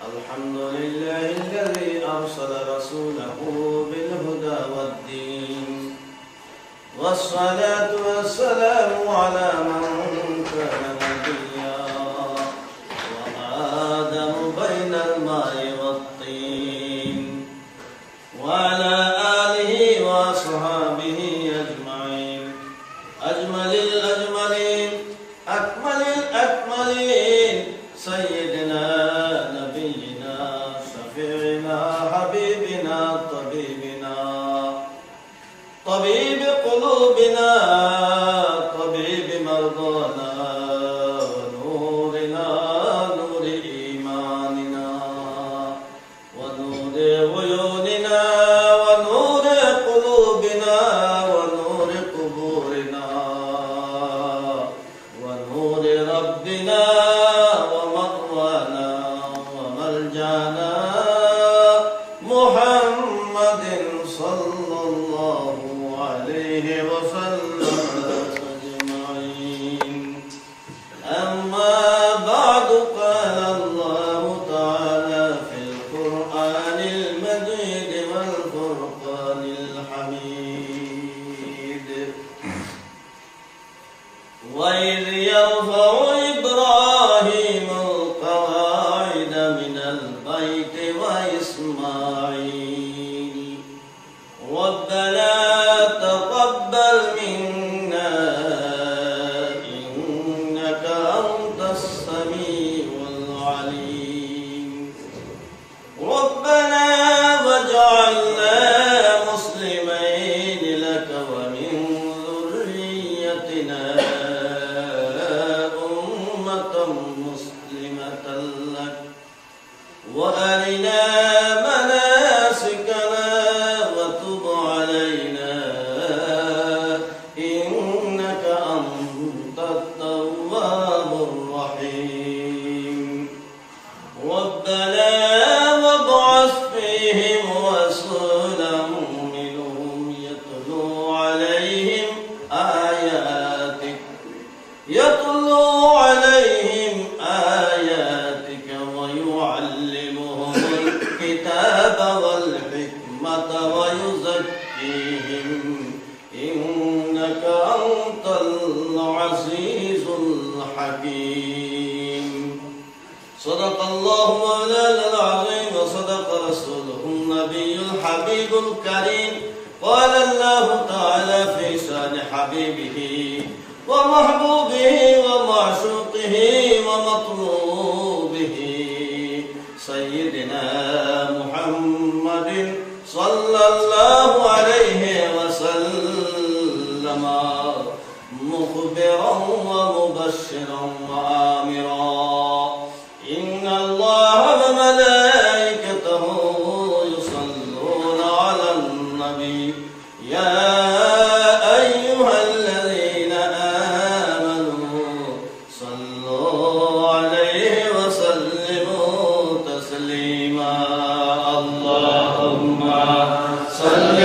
الحمد لله الذي أرسل رسوله بالهدى والدين، والصلاة والسلام على من كان نبيا وآدم بين الماء والطين، وعلى آله وأصحابه أجمعين، أجمل الأجملين أكمل الأكملين، سيدنا نبينا شفيعنا حبيبنا طبيبنا طبيب قلوبنا طبيب مرضانا ونورنا نور إيماننا ونور عيوننا ونور قلوبنا ونور قبورنا ونور ربنا ومأوانا وملجانا محمد صلى الله عليه وسلم أجمعين. أما بعد، قال الله تعالى في القرآن المجيد والفرقان الحميد: وإذ يرفع إبراهيم القواعد من البيت وإسماعيل ربنا تقبل منا إنك أنت السميع العليم ربنا واجعلنا مسلمين لك ومن ذريتنا أمة مسلمة لك وأرنا مناسكنا وتب علينا إنك أنت التواب الرحيم ربنا وابعث فيهم رسولا منهم يتلو عليهم آياتك ويعلمهم الكتاب والحكمة ويزكيهم إنك أنت العزيز الحكيم. صدق الله مولانا العظيم وصدق رسوله النبي الحبيب الكريم. قال الله تعالى في شان حبيبه ومحبوبه ومعشوقه ومطلوبه سيدنا محمد صلى الله عليه وسلم مخبرا ومبشرا وآمرا: إن الله وملائكته يصلون على النبي يا أيها الذين آمنوا صلوا عليه وسلموا تسليما. اللهم صل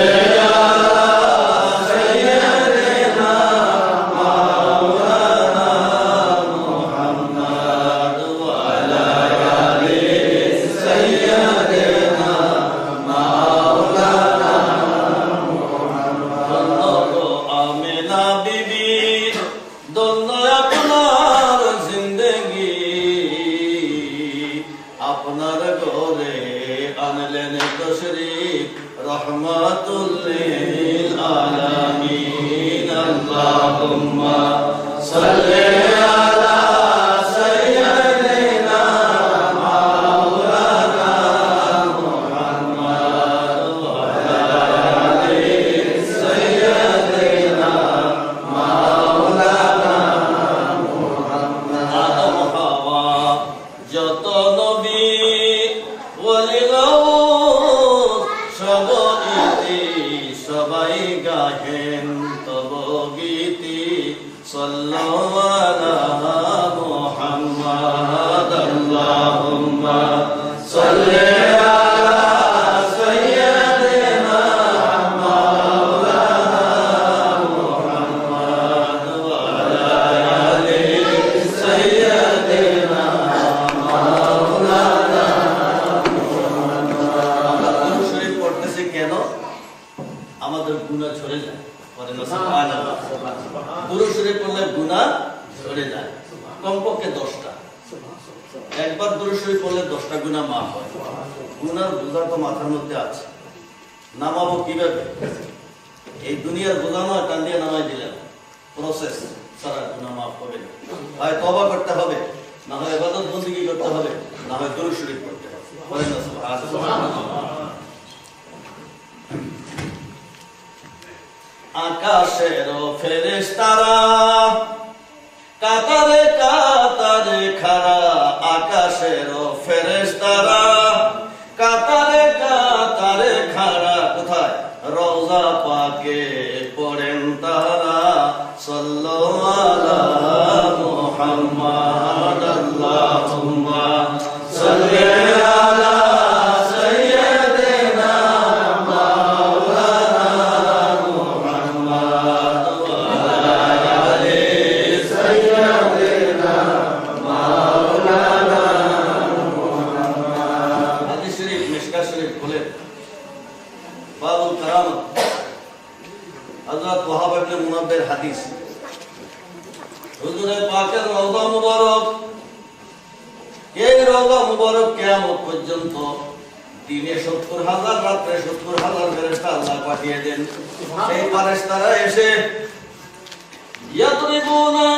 পড়লে 10টা গুনাহ মাফ হয়। গুনার বোঝা তো মাথার মধ্যে আছে, নামাবো কিভাবে? এই দুনিয়ার বোঝা নয়, টান দিয়ে নামাই দিলেন, প্রসেস সারা গুনাহ মাফ হবে না। হয় তওবা করতে হবে, না হয় ইবাদত বন্দেগী করতে হবে, না হয় দুরূদ শরীফ পড়তে হবে। বলেন না সুবহানাল্লাহ। আকাশের ফেরেশতারা কাতারে কাতারে খাড়া, আকাশের ফেরেশতারা কাতারে কাতারে খাড়া, কোথায়? রওজা পাকে পড়েন তারা, সাল্লাল্লাহু আলা মুহাম্মাদ আল্লাহুম্মা সাল্লি আলা সাইয়্যিদিনা মাওলানা মুহাম্মাদ ওয়া আলা আলি সাইয়্যিদিনা মাওলানা মুহাম্মাদ। হাদিস শরীফ মিশকাত শরীফ খুলেন, বাবুল কারামত, হযরত ওয়াহাব ইবনে মুনাব্বির হাদিস। হুজুরে পাকের রওজা মুবারক, এই রওজা মুবারক কিয়ামত পর্যন্ত দিনে 70,000, রাতে 70,000 ফেরেশতা আল্লাহ পাঠিয়ে দেন। সেই ফেরেশতারা এসে ইয়াদরিবুনা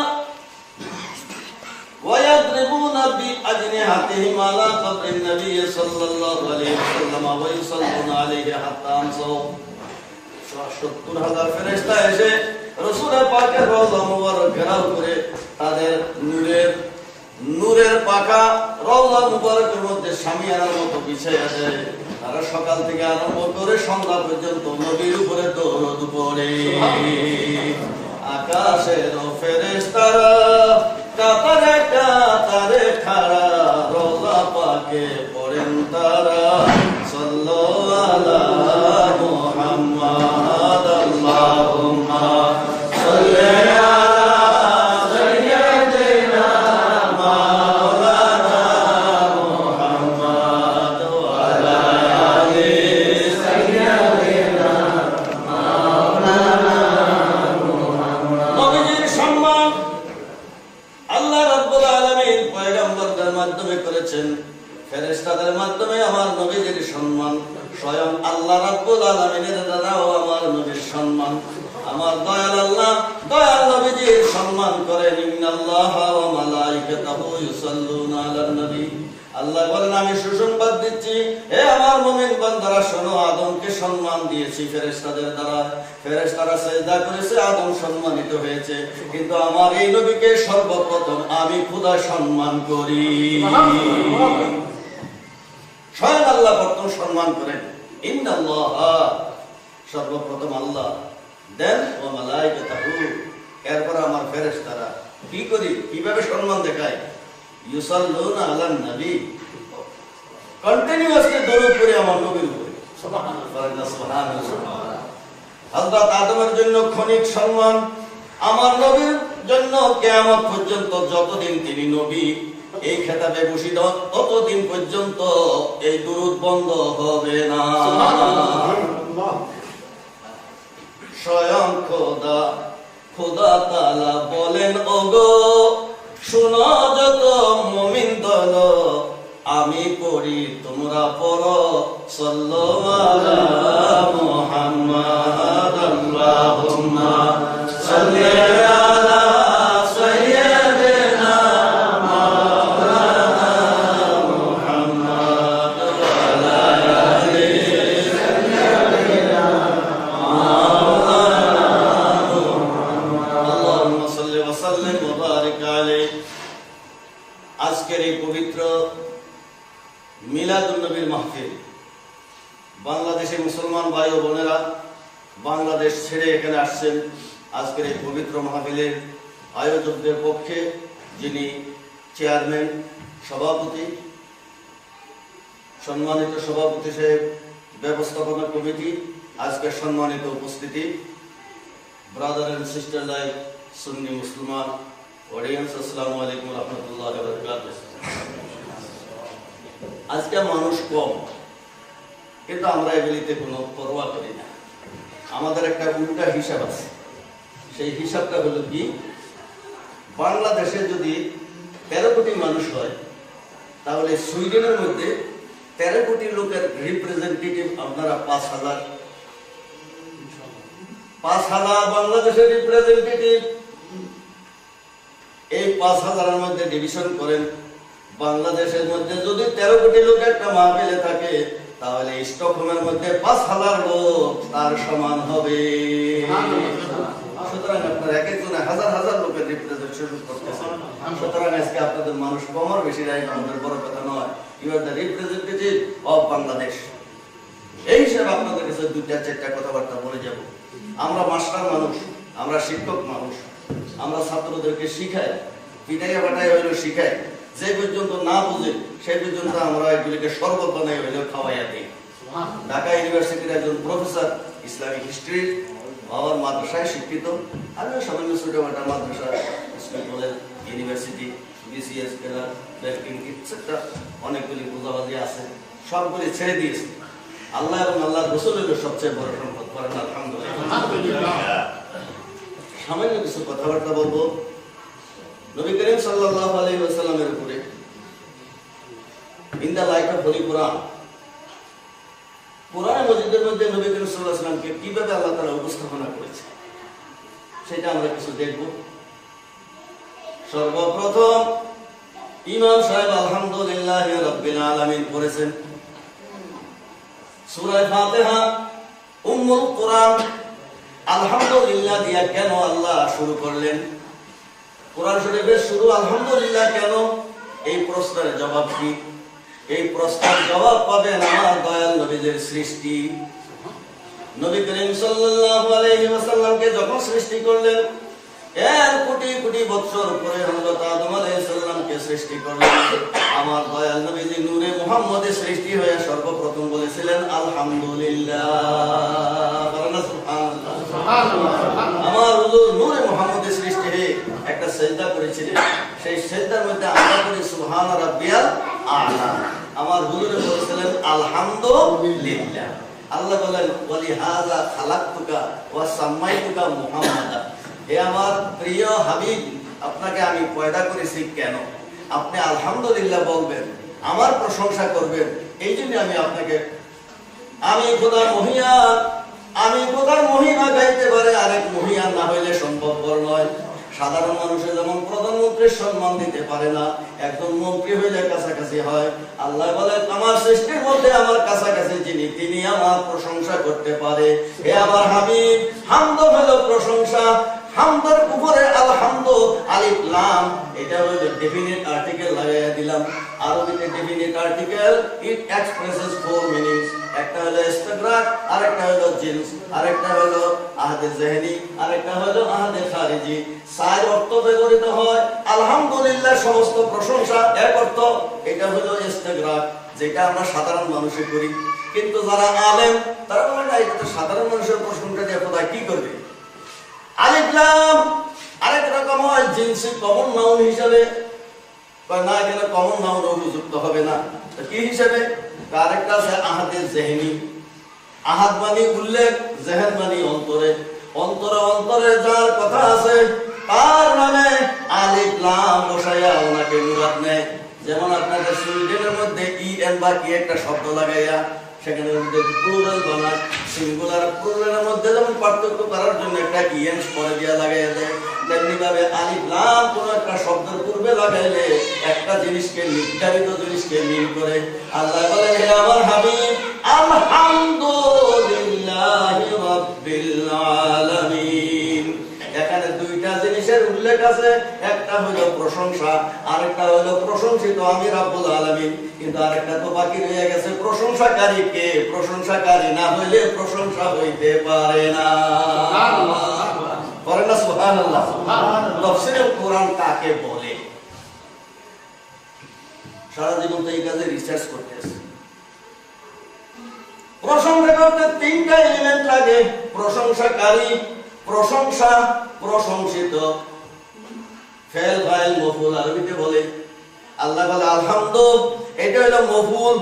ওয়া ইয়াদরিবুনা বিআজনিহাতিহিম আলা কবরিন নবী সাল্লাল্লাহু আলাইহি ওয়াসাল্লাম ওয়া ইউসাল্লুনা আলাইহি হাত্তা আমসাউ। 70,000 ফেরেশতা এসে রাসূলের পাকের রওজা মুবারক ঘেরাও করে তাদের নূরের পাখা রওজা মুবারকের মধ্যে শামিয়ানার মতো বিছাইয়া দেয়। তারা সকাল থেকে আরম্ভ করে সন্ধ্যা পর্যন্ত নবীর উপরে দরুদ পড়ে। আকাশের ফেরেশতারা কাতারে কাতারে খাড়া, রওজা পাকে পড়েন তারা, সাল্লাল্লাহু আলা মুহাম্মাদ আল্লাহুম্মা সাল্লি আলা সাইয়্যিদিনা মাওলানা মুহাম্মাদ ওয়া আলা আলি সাইয়্যিদিনা মাওলানা মুহাম্মাদ। নবীজির সম্মান আল্লাহ রাব্বুল আলামিন পয়গম্বরদের মাধ্যমে করেছেন, ফেরেশতাদের মাধ্যমে আমার নবীজির সম্মান, স্বয়ং আল্লাহ রাব্বুল আলামিনের দ্বারাও আমার নবীর সম্মান। আমার দয়াল আল্লাহ দয়াল নবীজির সম্মান করেন। ইন্নাল্লাহা ওয়া মালাইকাতাহু ইউসাল্লুনা আলান নবী। আল্লাহ বলেন, আমি সুসংবাদ দিচ্ছি, হে আমার মুমিন বান্দারা শোনো, আদমকে সম্মান দিয়েছি ফেরেশতাদের দ্বারা। ফেরেশতারা সিজদা করেছে, আদম সম্মানিত হয়েছে, কিন্তু আমার এই নবীকে সর্বপ্রথম আমি খোদা সম্মান করি। স্বয়ং আল্লাহ প্রথম সম্মান করেন। ইন্নাল্লাহা, সর্বপ্রথম আল্লাহ, দেন ওয়া মালাইকাতাহু, এরপর আমার ফেরেশতারা। কি করি, কিভাবে সম্মান দেখায়? ইউসাল্লুনা আলান নবী, কন্টিনিউয়াসলি দরুদ পড়ে আমার নবীর উপরে। সুবহানাল্লাহ। হযরত আদমের জন্য ক্ষণিক সম্মান, আমার নবীর জন্য কিয়ামত পর্যন্ত যতদিন তিনি নবী এই খেতাবে ভূষিত, ততদিন পর্যন্ত এই দুরূদ বন্ধ হবে না। স্বয়ং খোদা তাআলা বলেন, ওগো শুনো যত মুমিন দল, আমি পড়ি তোমরা পড়ো, সাল্লাল্লাহু আলা মুহাম্মাদ আল্লাহুম্মা সাল্লি আলা সাইয়্যিদিনা মাওলানা মুহাম্মাদ ওয়া আলা আলি সাইয়্যিদিনা মাওলানা মুহাম্মাদ। আল্লাহুম্মা সাল্লি ওয়া সাল্লিম ওয়া বারিক আলাইহি। আজকের এই পবিত্র মিলাদুন নবীর মাহফিল, বাংলাদেশে মুসলমান ভাই ও বোনেরা বাংলাদেশ ছেড়ে এখানে আসছেন। আজকের এই পবিত্র মাহফিলের আয়োজকদের পক্ষে যিনি চেয়ারম্যান, সভাপতি, সম্মানিত সভাপতি সাহেব, ব্যবস্থাপনা কমিটি, আজকের সম্মানিত উপস্থিতি, ব্রাদার এন্ড সিস্টার লাইক সুন্নি মুসলমান অডিয়েন্স, আসসালামু আলাইকুম ওয়া রাহমাতুল্লাহি ওয়া বারাকাতুহু। আজকে মানুষ কম, কিন্তু আমরা এগুলিতে কোনো পরোয়া করি না। আমাদের একটা উল্টা হিসাব আছে। সেই হিসাবটা হলো কি, বাংলাদেশে যদি 13 কোটি মানুষ হয়, তাহলে সুইডেনের মধ্যে 13 কোটি লোকের রিপ্রেজেন্টেটিভ আপনারা 5,000 বাংলাদেশের রিপ্রেজেন্টেটিভ। এই 5,000-এর মধ্যে ডিভিশন করেন, বাংলাদেশের মধ্যে যদি 13 কোটি লোক একটা মাহফিলে থাকে, তাহলে স্টকহোমের মধ্যে 5,000 লোক তার সমান হবে। সুতরাং আপনারা এক একজনে হাজার হাজার লোকের রিপ্রেজেন্টেশন করতেছেন। সুতরাং আজকে আপনাদের মানুষ কম আর বেশি নাই, আমাদের বড় কথা নয়। You are the representative of Bangladesh. এই হিসাবে আপনাদের কাছে 2-4টা কথাবার্তা বলে যাব। আমরা মাস্টার মানুষ, আমরা শিক্ষক মানুষ, আমরা ছাত্রদেরকে শিখাই, পিটাইয়া বাটাই হইলেও শিখাই। যে পর্যন্ত না বুঝে সেই পর্যন্ত আমরা এগুলিকে শরবত বানাই হইলেও খাওয়াইয়া দিই। ঢাকা ইউনিভার্সিটির একজন প্রফেসর, ইসলামিক হিস্ট্রি, আমার মাদ্রাসায় শিক্ষিত। আমিও সামান্য ছোটখাটো মাদ্রাসা, school, college, university, BCS, career, banking ইত্যাদি অনেকগুলি পূজাবাজি আছে, সবগুলি ছেড়ে দিয়েছি। আল্লাহ এবং আল্লাহ রসুল হলো সবচেয়ে বড় সম্পদ। করেন আলহামদুলিল্লাহ। সামান্য কিছু কথাবার্তা বলবো নবী করিম সাল্লাল্লাহু আলাইহি ওয়াসাল্লামের উপরে। In the light of holy Quran, কোরআন মজিদের মধ্যে নবী করিম সাল্লাল্লাহু আলাইহি ওয়াসাল্লামকে কিভাবে আল্লাহ তাআলা উপস্থাপনা করেছে সেটা আমরা কিছু দেখব। সর্বপ্রথম ইমাম সাহেব আলহামদুলিল্লাহি রাব্বিল আলামিন পড়েছেন সূরা ফাতিহা উম্মুল কোরআন। আলহামদুলিল্লাহ দিয়া কেন আল্লাহ শুরু করলেন? কোরআন শরীফের শুরু আলহামদুলিল্লাহ কেন? এই প্রশ্নের জবাব কি? এই প্রশ্নের জবাব পাবেন আমার দয়াল নবীদের সৃষ্টি। নবী করিম সাল্লাল্লাহু আলাইহি ওয়াসাল্লামকে যখন সৃষ্টি করলেন, এর কোটি কোটি বছর পরে হযরত আদম আলাইহিস সালামকে সৃষ্টি করলেন। আমার দয়াল নবীজি নূরে মুহাম্মদে সৃষ্টি হয়ে সর্বপ্রথম বলেছিলেন আলহামদুলিল্লাহ। সুবহানাল্লাহ। আমার হুজুর নূরে মুহাম্মদে সৃষ্টি হয়ে একটা সিজদা করেছিলেন, সেই সিজদার মধ্যে আমরা করি সুবহান রাব্বিয়াল আ'লা। আমার হুজুর বলেছিলেন আলহামদুলিল্লাহ। আল্লাহ বলেন ওয়ালিহাযা খালাকতুকা ওয়া সাম্মাইতুকা মুহাম্মাদা। হে আমার প্রিয় হাবিব, আপনাকে আমি পয়দা করেছি কেন? আপনি আলহামদুলিল্লাহ বলবেন, আমার প্রশংসা করবেন, এই জন্য আমি আপনাকে। আমি খোদার মহিয়ান, আমি খোদার মহিমা গাইতে পারে আরেক মহিয়ান না হইলে সম্ভবপর নয়। সাধারণ মানুষে যেমন প্রধানমন্ত্রীর সম্মান দিতে পারে না, একজন মন্ত্রী হইলে কাছাকাছি হয়। আল্লাহ বলে আমার সৃষ্টির মধ্যে আমার কাছাকাছি যিনি, তিনি আমার প্রশংসা করতে পারে। হে আমার হাবিব, হামদ হলো প্রশংসা। হামদের উপরে আলহামদু আলিফ লাম, এটা হলো ডেফিনিট আর্টিকেল লাগাইয়া দিলাম। আরবিতে ডেফিনিট আর্টিকেল, ইট এক্সপ্রেসেস 4 মিনিংস। একটা হলো ইস্তিগরাক, আরেকটা হলো জিন্স, আরেকটা হলো আহদে যিহনি, আরেকটা হলো আহদে খারিজি। 4 অর্থ ব্যবহৃত হয়। আলহামদুলিল্লাহ সমস্ত প্রশংসা এক অর্থ, এটা হলো ইস্তিগরাক, যেটা আমরা সাধারণ মানুষে করি। কিন্তু যারা আলেম তারা বলে না, এটা তো সাধারণ মানুষের প্রশংসা দিয়ে খোদা কি করবে। আলিফ লাম আরেক রকম হয় জিনসি কমন নাউন হিসাবে। না, এখানে কমন নাউন উপযুক্ত হবে না, কি হিসাবে? আরেকটা আছে আহাদে যিহনি। আহাদ মানে উল্লেখ, যিহন মানে অন্তরে। অন্তরে অন্তরে যার কথা আছে তার নামে আলিফ লাম বসাইয়া ওনাকে মুরাদ নেয়। যেমন আপনাদের সুইডেনের মধ্যে ইএন বা কি একটা শব্দ লাগাইয়া সেখানে প্লুরাল বানায়। সিঙ্গুলার প্লুরালের মধ্যে যেমন পার্থক্য করার জন্য একটা ইএন পরে দিয়া লাগাইয়া দেয়, তেমনি ভাবে আলিফ লাম কোন একটা শব্দের পূর্বে লাগাইলে একটা জিনিসকে, নির্ধারিত জিনিসকে মিল করে। আল্লাহ বলে হে আমার হাবিব, আলহামদুলিল্লাহি রাব্বিল আলামিন। এখানে 2টা জিনিসের উল্লেখ আছে, একটা হলো প্রশংসা, আরেকটা হলো প্রশংসিত আমি রাব্বুল আলামিন। কিন্তু আরেকটা তো বাকি রয়ে গেছে, প্রশংসাকারী কে? প্রশংসাকারী না হইলে প্রশংসা হইতে পারে না। বলেন না সুবহানাল্লাহ। তাফসীরুল কোরআন কাকে বলে? সারা জীবন তো এই কাজে রিসার্চ করতেছে। প্রশংসা করতে 3টা এলিমেন্ট লাগে, প্রশংসাকারী, প্রশংসা, প্রশংসিত। ফেল ফাইল মফুল আরবিতে বলে। আল্লাহ বলে আলহামদু, এটা হলো মফুল।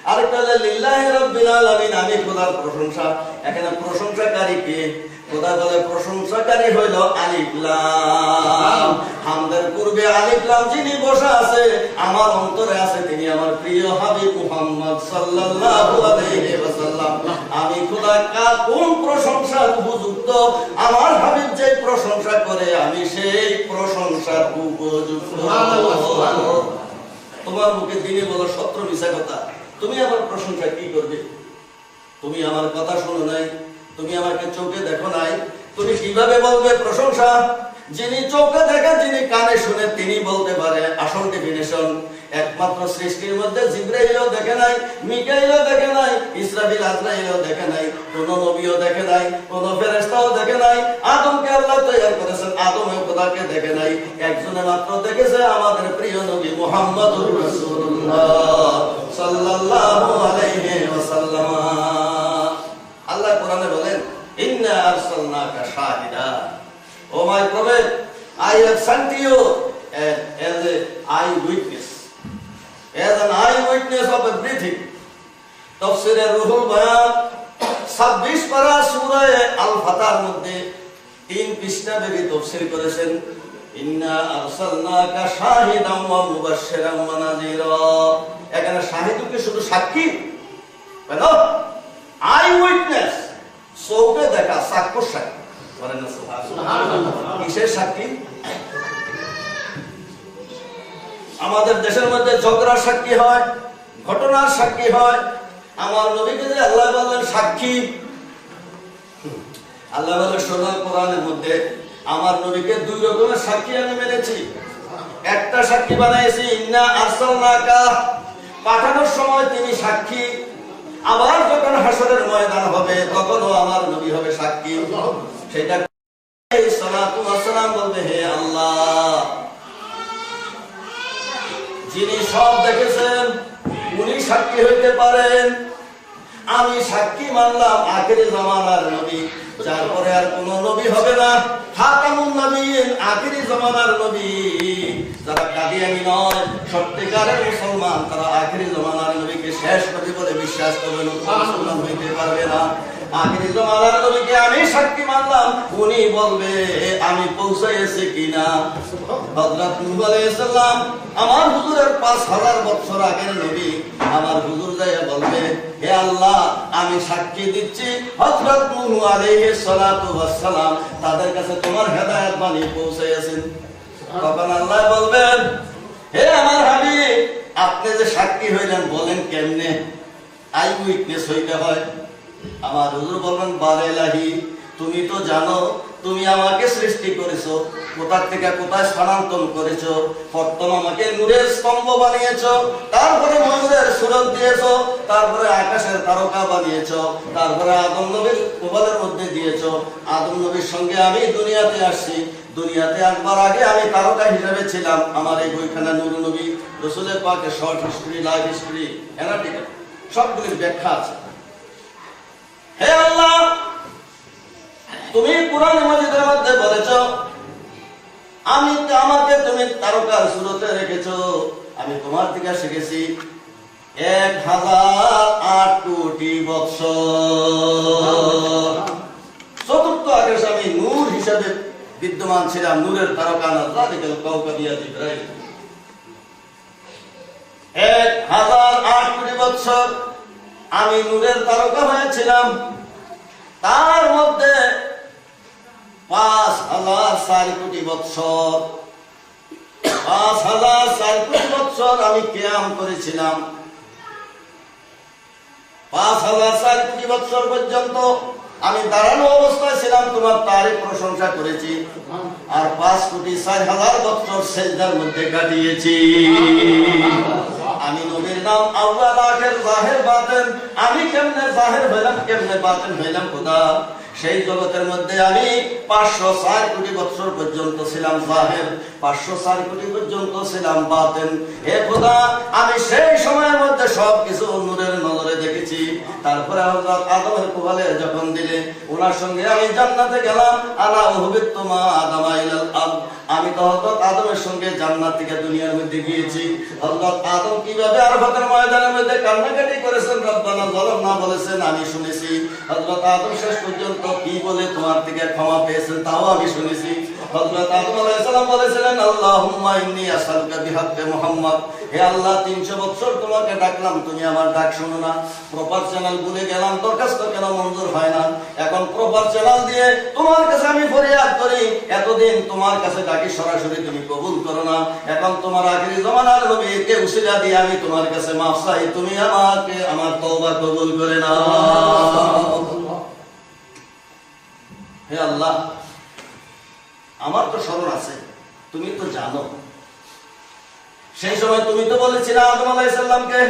আরেকটা হলো লিল্লাহি রাব্বিল আলামিন, আমি খোদার প্রশংসা। এখানে প্রশংসাকারী কে? খোদা বলে প্রশংসাকারী হইল আলিফ লাম। হামদের পূর্বে আলিফ লাম যিনি বসা আছে আমার অন্তরে আছে তিনি আমার প্রিয় হাবিব মুহাম্মদ সাল্লাল্লাহু আলাইহি ওয়াসাল্লাম। আমি খোদা কোন প্রশংসার উপযুক্ত, আমার হাবিব যে প্রশংসা করে আমি সেই প্রশংসার উপযুক্ত। তোমার মুখে দিনে বলো সত্য মিছা কথা, তুমি আমার প্রশংসা কি করবে? তুমি আমার কথা শোনো নাই, তুমি আমাকে চোখে দেখো নাই, তুমি কিভাবে বলবে প্রশংসা? যিনি চোখে দেখে যিনি কানে শুনে তিনি বলতে পারে। আসল ডেফিনেশন একমাত্র সৃষ্টির মধ্যে জিবরাইলও দেখে নাই, মিকাইলও দেখে নাই, ইসরাফিল আজরাইলও দেখে নাই, কোন নবীও দেখে নাই, কোন ফেরেশতাও দেখে নাই। আদমকে আল্লাহ তৈরি করেছেন, আদমও খোদাকে দেখে নাই। একজনে মাত্র দেখেছে আমাদের প্রিয় নবী মুহাম্মদুর রাসূলুল্লাহ সাল্লাল্লাহু আলাইহি ওয়াসাল্লাম। আল্লাহ কোরআনে বলেন ইন্না আরসালনাকা শাহিদা, O my prophet, I have sent you as an eyewitness, as an eyewitness of everything. তাফসীরে রুহুল বায়ান 26 পারা সূরা আল ফাতার মধ্যে 3 পৃষ্ঠা ব্যাপী তাফসীর করেছেন ইন্না আরসালনাকা শাহিদান ওয়া মুবাশশিরান ওয়া নাযীরা। এখানে শাহিদকে শুধু সাক্ষী কেন? আই উইটনেস, চোখে দেখা, সাক্ষ্য সাক্ষী। কিসের সাক্ষী? আমাদের দেশের মধ্যে ঝগড়ার সাক্ষী হয়, ঘটনার সাক্ষী হয়। আমার নবীকে যে আল্লাহ বললেন সাক্ষী, আল্লাহ বলেন শোনো কোরআনের মধ্যে আমার নবীকে 2 রকমের সাক্ষী আমি মেনেছি। একটা সাক্ষী বানাইছি ইন্না আরসালনাকা, পাঠানোর সময় তিনি সাক্ষী, আবার যখন হাসরের ময়দান হবে তখনও আমার নবী হবে সাক্ষী। সেটা সালাতু ওয়াস সালাম বলবে হে আল্লাহ, যিনি সব দেখেছেন উনি সাক্ষী হইতে পারেন। আমি সাক্ষী মানলাম আখিরি জামানার নবী, যার পরে আর কোন নবী হবে না, খাতামুন নবীন, আখিরি জামানার নবী। যারা কাদিয়ানী নয়, সত্যিকারের মুসলমান, তারা আখিরি জামানার নবীকে শেষ নবী বলে বিশ্বাস করবে না, মুসলমান হইতে পারবে না। আখিরি জামানার নবীকে আমি সাক্ষী মানলাম, উনি বলবে আমি পৌঁছাইছি কিনা। হযরত নূহ আলাইহিস সালাম আমার হুজুরের 5000 বছর আগের নবী, আমার হুজুর যাইয়া বলবে হে আল্লাহ আমি সাক্ষী দিচ্ছি হযরত নূহ আলাইহিস সালাতু ওয়াস সালাম তাদের কাছে তোমার হেদায়েত বাণী পৌঁছাইছেন। তখন আল্লাহ বলবেন হে আমার হাবিব, আপনি যে সাক্ষী হইলেন বলেন কেমনে? আই উইটনেস হইতে হয়। আমার হুজুর বলবেন বারেলাহি, তুমি তো জানো তুমি আমাকে সৃষ্টি করেছো, কোথা থেকে কোথায় স্থানান্তর করেছো। প্রথম আমাকে নূরের স্তম্ভ বানিয়েছো, তারপরে ময়ূরের সুরত দিয়েছো, তারপরে আকাশের তারকা বানিয়েছো, তারপরে আদম নবীর কোবালের মধ্যে দিয়েছো। আদম নবীর সঙ্গে আমি দুনিয়াতে আসছি, দুনিয়াতে আসবার আগে আমি তারকা হিসেবে ছিলাম। আমার এই বইখানা নূর নবী রাসূলের পাকের short history, life history, analytical সবগুলির ব্যাখ্যা আছে। হে আল্লাহ, তুমি কোরআন মাজিদের মধ্যে বলেছো আমাকে তুমি তারকার সুরতে রেখেছো, আমি তোমার থেকে শিখেছি 1008 কোটি বৎসর। চতুর্থ আকাশে আমি নূর হিসেবে বিদ্যমান ছিলাম, নূরের তারকা না যালিকাল কাউকাবিয়া জিবরাইল। 1008 কোটি বৎসর আমি নূরের তারকা হয়েছিলাম। তার মধ্যে 5004 কোটি বৎসর, 5004 কোটি বৎসর আমি কিয়াম করেছিলাম। 5004 কোটি বৎসর পর্যন্ত আমি দাঁড়ানো অবস্থায় ছিলাম, তোমার তারই প্রশংসা করেছি। আর 5,04,000 বৎসর সেজদার মধ্যে কাটিয়েছি। আমি নবীর নাম আউয়াল আখির জাহির বাতিন, আমি কেমনে জাহির হইলাম কেমনে বাতিন হইলাম খোদা, সেই জগতের মধ্যে আমি 504 কোটি বছর পর্যন্ত ছিলাম জাহির, 504 কোটি পর্যন্ত ছিলাম বাতিন। হে খোদা, আমি সেই সময়ের মধ্যে সবকিছু নূরের নজরে দেখেছি। তারপরে হযরত আদমের কোলে যখন দিলে, ওনার সঙ্গে আমি জান্নাতে গেলাম। আলা উহবিতুমা আদামা ইলাল আরদ, আমি তো হযরত আদমের সঙ্গে জান্নাত থেকে দুনিয়ার মধ্যে গিয়েছি। হযরত আদম কিভাবে আরাফাতের ময়দানের মধ্যে কান্নাকাটি করেছেন, রব্বানা যালামনা বলেছেন, আমি শুনেছি। হযরত আদম শেষ পর্যন্ত কি বলে তোমার থেকে ক্ষমা পেয়েছেন তাও আমি শুনেছি। হযরত আদম আলাইহিস সালাম বলেছিলেন, আল্লাহুম্মা ইন্নী আসআলুকা বিহাক্কি মুহাম্মদ, হে আল্লাহ 300 বছর তোমাকে ডাকলাম, তুমি আমার ডাক শোনো না। প্রপার চ্যানেল ভুলে গেলাম, দরখাস্ত কেন মঞ্জুর হয় না? এখন প্রপার চ্যানেল দিয়ে তোমার কাছে আমি ফরিয়াদ করি, এতদিন তোমার কাছে ডাকি সরাসরি তুমি কবুল করো না। এখন তোমার আখিরি জামানার নবীকে উসিলা দিয়ে আমি তোমার কাছে মাফ চাই, তুমি আমাকে আমার তওবা কবুল করে নাও। হে আল্লাহ, আমার তো স্মরণ আছে, তুমি তো জানো। সেই সময় তুমি তো বলেছিলে আদম আলাইহিস সালামকে,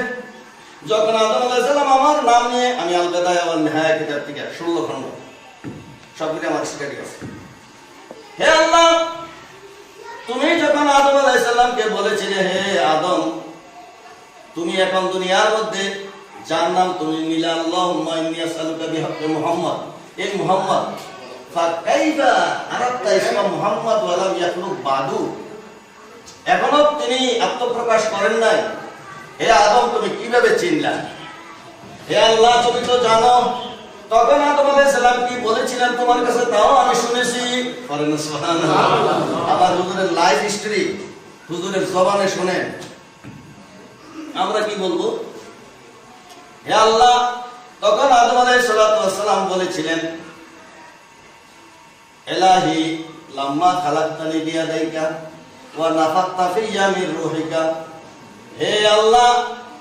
যখন আদম আলাইহিস সালাম আমার নাম নিয়ে, আমি আল বিদায়া ওয়ান নিহায়া কিতাব থেকে 16 খণ্ড সবগুলো আমার স্টাডি আছে। হে আল্লাহ, তুমি যখন আদম আলাইহিস সালামকে বলেছিলে, হে আদম, তুমি এখন দুনিয়ার মধ্যে যার নাম তুমি নিলে, আল্লাহুম্মা ইন্নী আসআলুকা বিহাক্কি মুহাম্মদ, এই মুহাম্মদ, ফাকাইফা আরাদতা ইসমা মুহাম্মদ ওয়া লাম ইয়াখলুক বাদু, এখনো তিনি আত্মপ্রকাশ করেন নাই। হে আদম, তুমি কিভাবে চিনলা? হে আল্লাহ, তুমি তো জানো। তখন আদম আলাইহিস সালাম কি বলেছিলেন তোমার কাছে তাও আমি শুনেছি। করেন সুবহানাল্লাহ। আমার হুজুরের লাইফ হিস্টরি হুজুরের জবানে শুনেন, আমরা কি বলবো? হে আল্লাহ, তখন আদম আলাইহিস সালাম বলেছিলেন, ইলাহি লাম্মা খালাকতানি বিয়াদাইকা ওয়া নাফাখতা ফিয়া মির রূহিকা, হে আল্লাহ,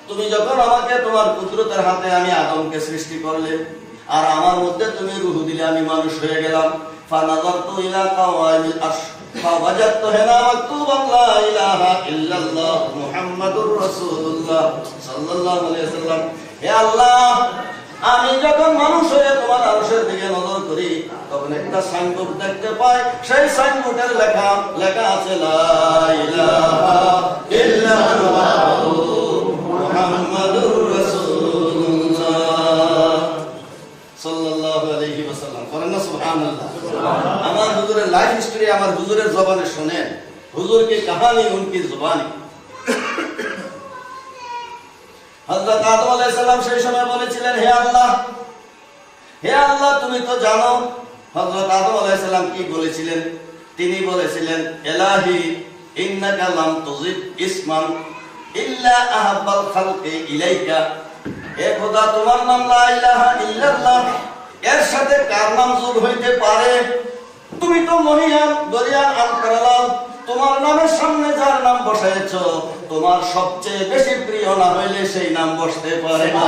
তুমি যখন আমাকে তোমার কুদরতের হাতে আমি আদমকে সৃষ্টি করলে আর আমার মধ্যে তুমি রূহ দিলে, আমি মানুষ হয়ে গেলাম। ফানাযারতু ইলা কাওয়ামিল আরশ ফাওয়াজাদতু হিনা মাকতুবান লা ইলাহা ইল্লাল্লাহ মুহাম্মাদুর রাসূলুল্লাহ সাল্লাল্লাহু আলাইহি ওয়াসাল্লাম, হে আল্লাহ, আমি যখন মানুষ হয়ে তোমার আরশের দিকে নজর করি, তখন একটা সাইনবোর্ড দেখতে পাই, সেই সাইনবোর্ডের লেখা আছে লা ইলাহা ইল্লাল্লাহ মুহাম্মাদুর রাসূলুল্লাহ সাল্লাল্লাহু আলাইহি ওয়াসাল্লাম। করেন না সুবহানাল্লাহ। আমার হুজুরের লাইফ হিস্টরি আমার হুজুরের জবানে শুনেন, হুজুর কি কাহানি উনকি জবানি। হযরত আদম আলাইহিস সালাম সেই সময় বলেছিলেন, হে আল্লাহ, হে আল্লাহ, তুমি তো জানো। হযরত আদম আলাইহিস সালাম কি বলেছিলেন? তিনি বলেছিলেন, ইলাহি ইন্নাকা লাম তুযিব ইসমান ইল্লা আহাব্বাল খালকি ইলাইকা, হে খোদা, তোমার নাম লা ইলাহা ইল্লাল্লাহ, এর সাথে কার নাম যোগ হইতে পারে? তুমি তো মহিয়ান দরিয়ান আনকারালাম, তোমার নামের সামনে যার নাম বসাইছো, তোমার সবচেয়ে বেশি প্রিয় না হইলে সেই নাম বসতে পারে না।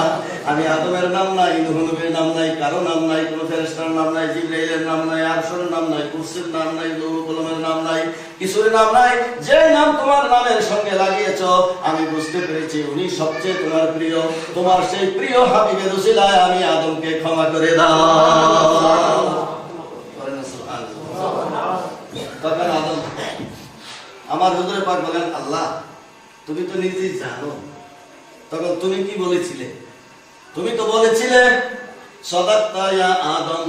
আমি আদমের নাম নাই, নূহ নবীর নাম নাই, কারো নাম নাই, কোন ফেরেশতার নাম নাই, জিবরাইলের নাম নাই, আরশের নাম নাই, কুরসির নাম নাই, লৌহ কলমের নাম নাই, কিছুর নাম নাই। যে নাম তোমার নামের সঙ্গে লাগিয়েছো, আমি বুঝতে পেরেছি উনি সবচেয়ে তোমার প্রিয়। তোমার সেই প্রিয় হাবিবের উসিলায় আমি আদমকে ক্ষমা করে দাও। তখন আদম, আমার হুজুর পাক বলেন, আল্লাহ, তুমি তো নিজেই জানো। তখন তুমি কি বলেছিলে? তুমি তো বলেছিলে, সাদাক্তা ইয়া আদম,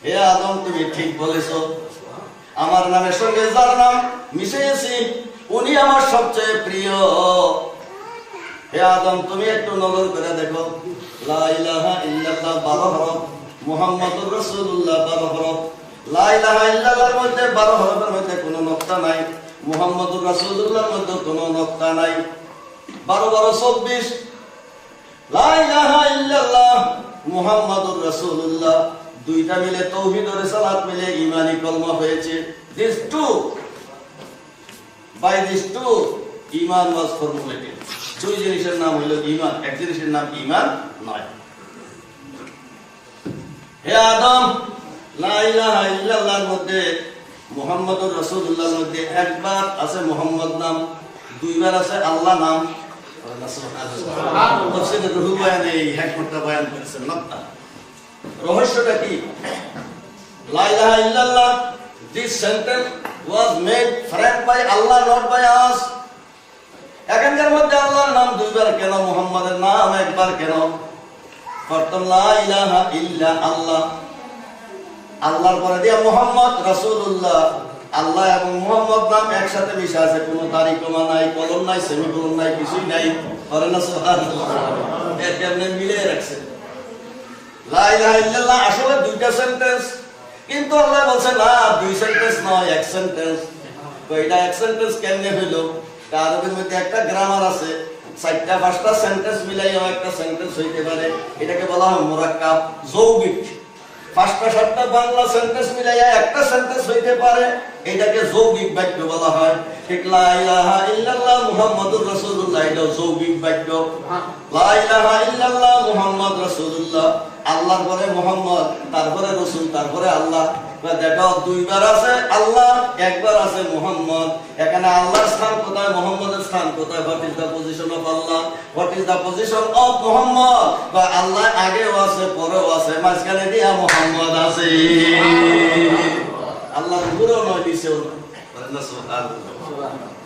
হে আদম, তুমি ঠিক বলেছো। আমার নামের সঙ্গে যার নাম মিশিয়েছি, উনি আমার সবচেয়ে প্রিয়। হে আদম, তুমি একটু নজর করে দেখো, লা ইলাহা ইল্লাল্লাহ 12 হরফ, মুহাম্মাদুর রাসূলুল্লাহ 12 হরফ। লা ইলাহা ইল্লাল্লাহর মধ্যে 12 হরফের মধ্যে কোনো নকতা নাই, মুহাম্মাদুর রাসূলুল্লাহর মধ্যে কোনো নকতা নাই। 12 12 24। লা ইলাহা ইল্লাল্লাহ মুহাম্মাদুর রাসূলুল্লাহ, দুইটা মিলে তাওহীদ ও রিসালাত মিলে ঈমানি কলমা হয়েছে। These two, by these two, ঈমান was formulated. দুই জিনিসের নাম হলো ঈমান, এক জিনিসের নাম ঈমান নয়। হে আদম, লা ইলাহা ইল্লাল্লাহর মধ্যে মুহাম্মাদুর রাসূলুল্লাহর মধ্যে একবার আছে মুহাম্মদ নাম, দুইবার আছে আল্লাহ নাম। সুবহানাল্লাহ। তাফসীরে রুহুল বয়ানে এই হিকমতটা বয়ান করেছেন। নকতা রহস্যটা কি? লা ইলাহা ইল্লাল্লাহ, this sentence was made friend by Allah, not by us. এখানকার মধ্যে আল্লাহর নাম দুইবার কেন, মুহাম্মাদের নাম একবার কেন? প্রথম লা ইলাহা ইল্লা আল্লাহ, আল্লাহর পরে দিয়া মুহাম্মদ রাসূলুল্লাহ, আল্লাহ এবং মুহাম্মদ নাম একসাথে মিশে আছে, কোনো দাড়ি কমা নাই, কলম নাই, সেমিকোলন নাই, কিছুই নাই। করে না সুবহানাল্লাহ? এর কেমনে মিলিয়ে রাখছে। লা ইলাহা ইল্লাল্লাহ আসলে দুইটা সেন্টেন্স, কিন্তু আল্লাহ বলছে না, দুই সেন্টেন্স নয়, এক সেন্টেন্স। তো এটা এক সেন্টেন্স কেমনে হইলো? আরবের মধ্যে একটা গ্রামার আছে, 4টা 5টা সেন্টেন্স মিলাইয়া একটা সেন্টেন্স হইতে পারে, এটাকে বলা হয় মুরাক্কাব, যৌগিক। 5টা 7টা বাংলা সেন্টেন্স মিলাইয়া একটা সেন্টেন্স হইতে পারে, এটাকে যৌগিক বাক্য বলা হয়। ঠিক লা ইলাহা ইল্লাল্লাহ মুহাম্মাদুর রাসূলুল্লাহ, এটা যৌগিক বাক্য। লা ইলাহা ইল্লাল্লাহ মুহাম্মাদ রাসূলুল্লাহ, আল্লাহর পরে মুহাম্মদ, তারপরে রাসূল, তারপরে আল্লাহ। দেখো দুইবার আছে আল্লাহ, একবার আছে মুহাম্মদ। এখানে আল্লাহর স্থান কোথায়, মুহাম্মদের স্থান কোথায়? What is the position of Allah, what is the position of Muhammad? বা আল্লাহ আগেও আছে, পরেও আছে, মাঝখানে দিয়া মুহাম্মদ আছে। আল্লাহর উপরেও নয়, নিচেও নয়।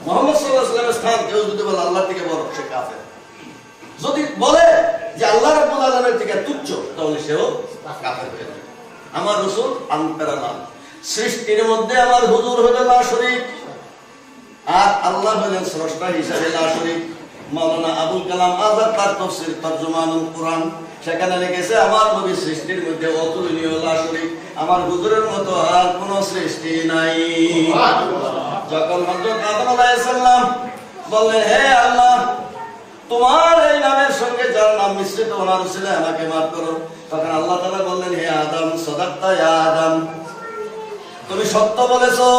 মুহাম্মদ সাল্লাল্লাহু আলাইহি ওয়াসাল্লামের স্থান কেউ যদি বলে আল্লাহ থেকে বড়, সে কাফের। যদি বলে যে আল্লাহ রাব্বুল আলামিনের থেকে তুচ্ছ, তাহলে সেও কাফের হয়ে যাবে। আমার রাসূল আনকারানা, সৃষ্টির মধ্যে আমার হুজুর হলো লা শরীক, আর আল্লাহ হলেন স্রষ্টা হিসেবে লা শরীক। মাওলানা আবুল কালাম আজাদ তার তাফসীর তরজমানুল কুরআন, সেখানে লিখেছে আমার নবী সৃষ্টির মধ্যে অতুলনীয়, লা শরীক, আমার হুজুরের মতো আর কোন সৃষ্টি নাই। যখন হযরত আদম আলাইহিস সালাম বললেন, হে আল্লাহ, তোমার এই নামের সঙ্গে যার নাম মিশ্রিত, ওনার উসিলায় আমাকে মাফ করো। তখন আল্লাহ তাআলা বললেন, হে আদম, সাদাক্তা ইয়া আদম, তুমি সত্য বলেছো।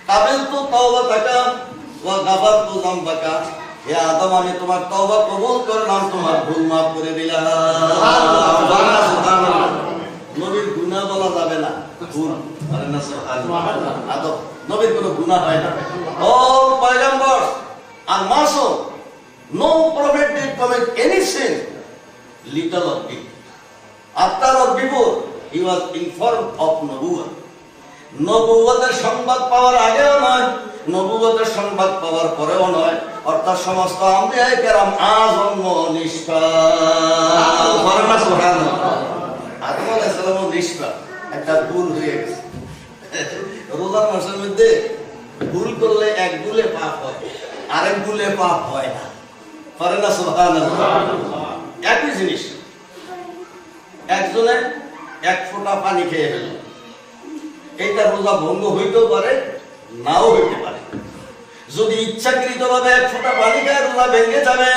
কাবিলতু তাওবাতাকা ওয়া গাফারতু যামবাকা, হে আদম, আমি তোমার তওবা কবুল করলাম, তোমার ভুল মাফ করে দিলাম। সুবহানাল্লাহ। নবীর গুনাহ বলা যাবে না, ভুল। আরে না সুবহানাল্লাহ। আদম নবীর কোনো গুনাহ হয় না, all পয়গম্বর আর Masum. No prophet did commit any sin, little or big. After or before, he was informed of nubuwwah. নবুয়তের সংবাদ পাওয়ার আগেও নয়, নবুয়তের সংবাদ পাওয়ার পরেও নয়, অর্থাৎ সমস্ত আম্বিয়ায়ে কেরাম আজন্ম নিষ্পাপ। সুবহানাল্লাহ। আদম আলাইহিস সালামও নিষ্পাপ, একটা ভুল হয়ে গেছে। রোজার মাসের মধ্যে ভুল করলে এক ভুলে পাপ হয়, আরেক ভুলে পাপ হয় না। পারে না? সুবহানাল্লাহ। একই জিনিস, একজনে এক ফোঁটা পানি খেয়ে ফেলল, এইটা রোজা ভঙ্গ হইতেও পারে, নাও হইতে পারে। যদি ইচ্ছাকৃতভাবে এক ফোঁটা পানি খায়, রোজা ভেঙে যাবে।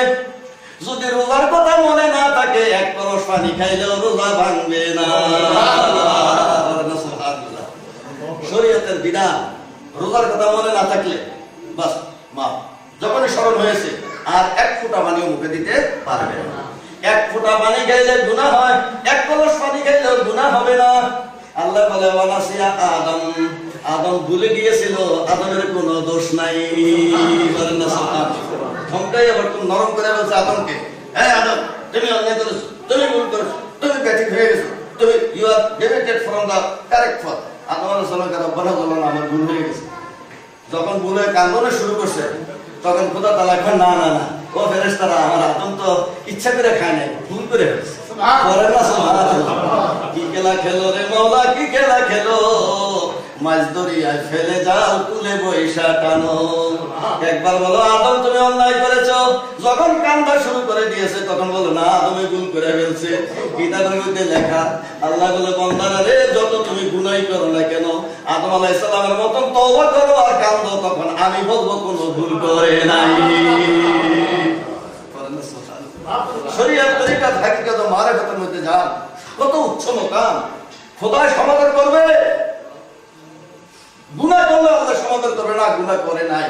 যদি রোজার কথা মনে না থাকে, এক কলস পানি খাইলেও রোজা ভাঙবে না। শরীয়তের বিধান, রোজার কথা মনে না থাকলে বাস মাফ। যখনই স্মরণ হয়েছে, আর এক ফোঁটা পানিও মুখে দিতে পারবে না। এক ফোঁটা পানি খাইলে গুনাহ হয়, এক কলস পানি খাইলেও গুনাহ হবে না। আল্লাহ বলে, ওয়ানাসিয়া আদম, আদম ভুলে গিয়েছিল, আদমের কোনো দোষ নাই। ধমকাই আবার তুমি নরম করে বলছে আদমকে, হ্যাঁ আদম, তুমি অন্যায় করেছো, তুমি ভুল করেছো, তুমি ব্যাঠিক হয়ে গেছো, তুমি you are deviated from the correct পথ। আদম আলাইহিস সালাম রব্বানা জালানা, আমার ভুল হয়ে গেছে। যখন ভুল হয়ে কান্দনে শুরু করছে, তখন খোদা তাআলা কয়, না না না, ও ফেরেশতারা, আমার আদম তো ইচ্ছা করে খায় নাই, ভুল করে ফেলেছে। কি খেলা খেলো রে মাওলা, কি খেলা খেলো, মাছ দরিয়ায় ফেলে জাল তুলে বৈশা টানো। একবার বলো আদম তুমি অন্যায় করেছো, যখন কান্দা শুরু করে দিয়েছে তখন বলো না আদমে ভুল করে ফেলছে। কিতাবের মধ্যে লেখা, আল্লাহ বলে, বান্দারা রে, যত তুমি গুনাহ করো না কেন, আদম আলাইহিস সালামের মতন তওবা করো আর কান্দো, তখন আমি বলবো কোনো ভুল করে নাই। শরীয়ত তরিকা হাকিকত মারিফতের মধ্যে যান, কত উচ্চ মোকাম। খোদায় সমাদর করবে, গুনাহ করলে আল্লাহ সমাদর করবে না, গুনাহ করে নাই।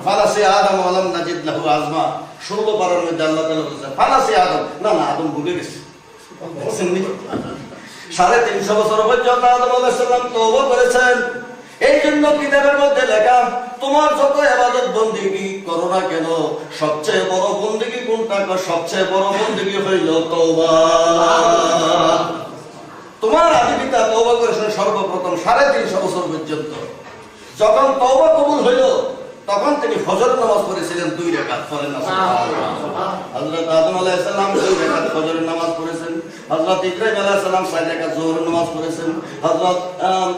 ফালাসি আদম ওয়ালাম নাজিদ লাহু আজমা, 16 পারার মধ্যে আল্লাহ তাআলা বলেছেন ফালাসি আদম, না না আদম ভুলে গেছে। 350 বছর পর্যন্ত আদম আলাইহিস সালাম তওবা করেছেন। এই জন্য কিতাবের মধ্যে লেখা, তোমার যত ইবাদত বন্দেগী করো না কেন, সবচেয়ে বড় বন্দেগী কোনটা? সবচেয়ে বড় বন্দেগী হইল তওবা। তোমার আদি পিতা তওবা করেছেন সর্বপ্রথম 350 বছর পর্যন্ত। যখন তওবা কবুল হইল, তখন তিনি ফজর নামাজ পড়েছিলেন 2 রাকাত। পড়েন না সুবহানাল্লাহ। হযরত আদম আলাইহিস সালাম 2 রাকাত ফজরের নামাজ পড়েছেন। হযরত ইব্রাহিম আলাইহিস সালাম 4 রাকাত যোহরের নামাজ পড়েছেন, হযরত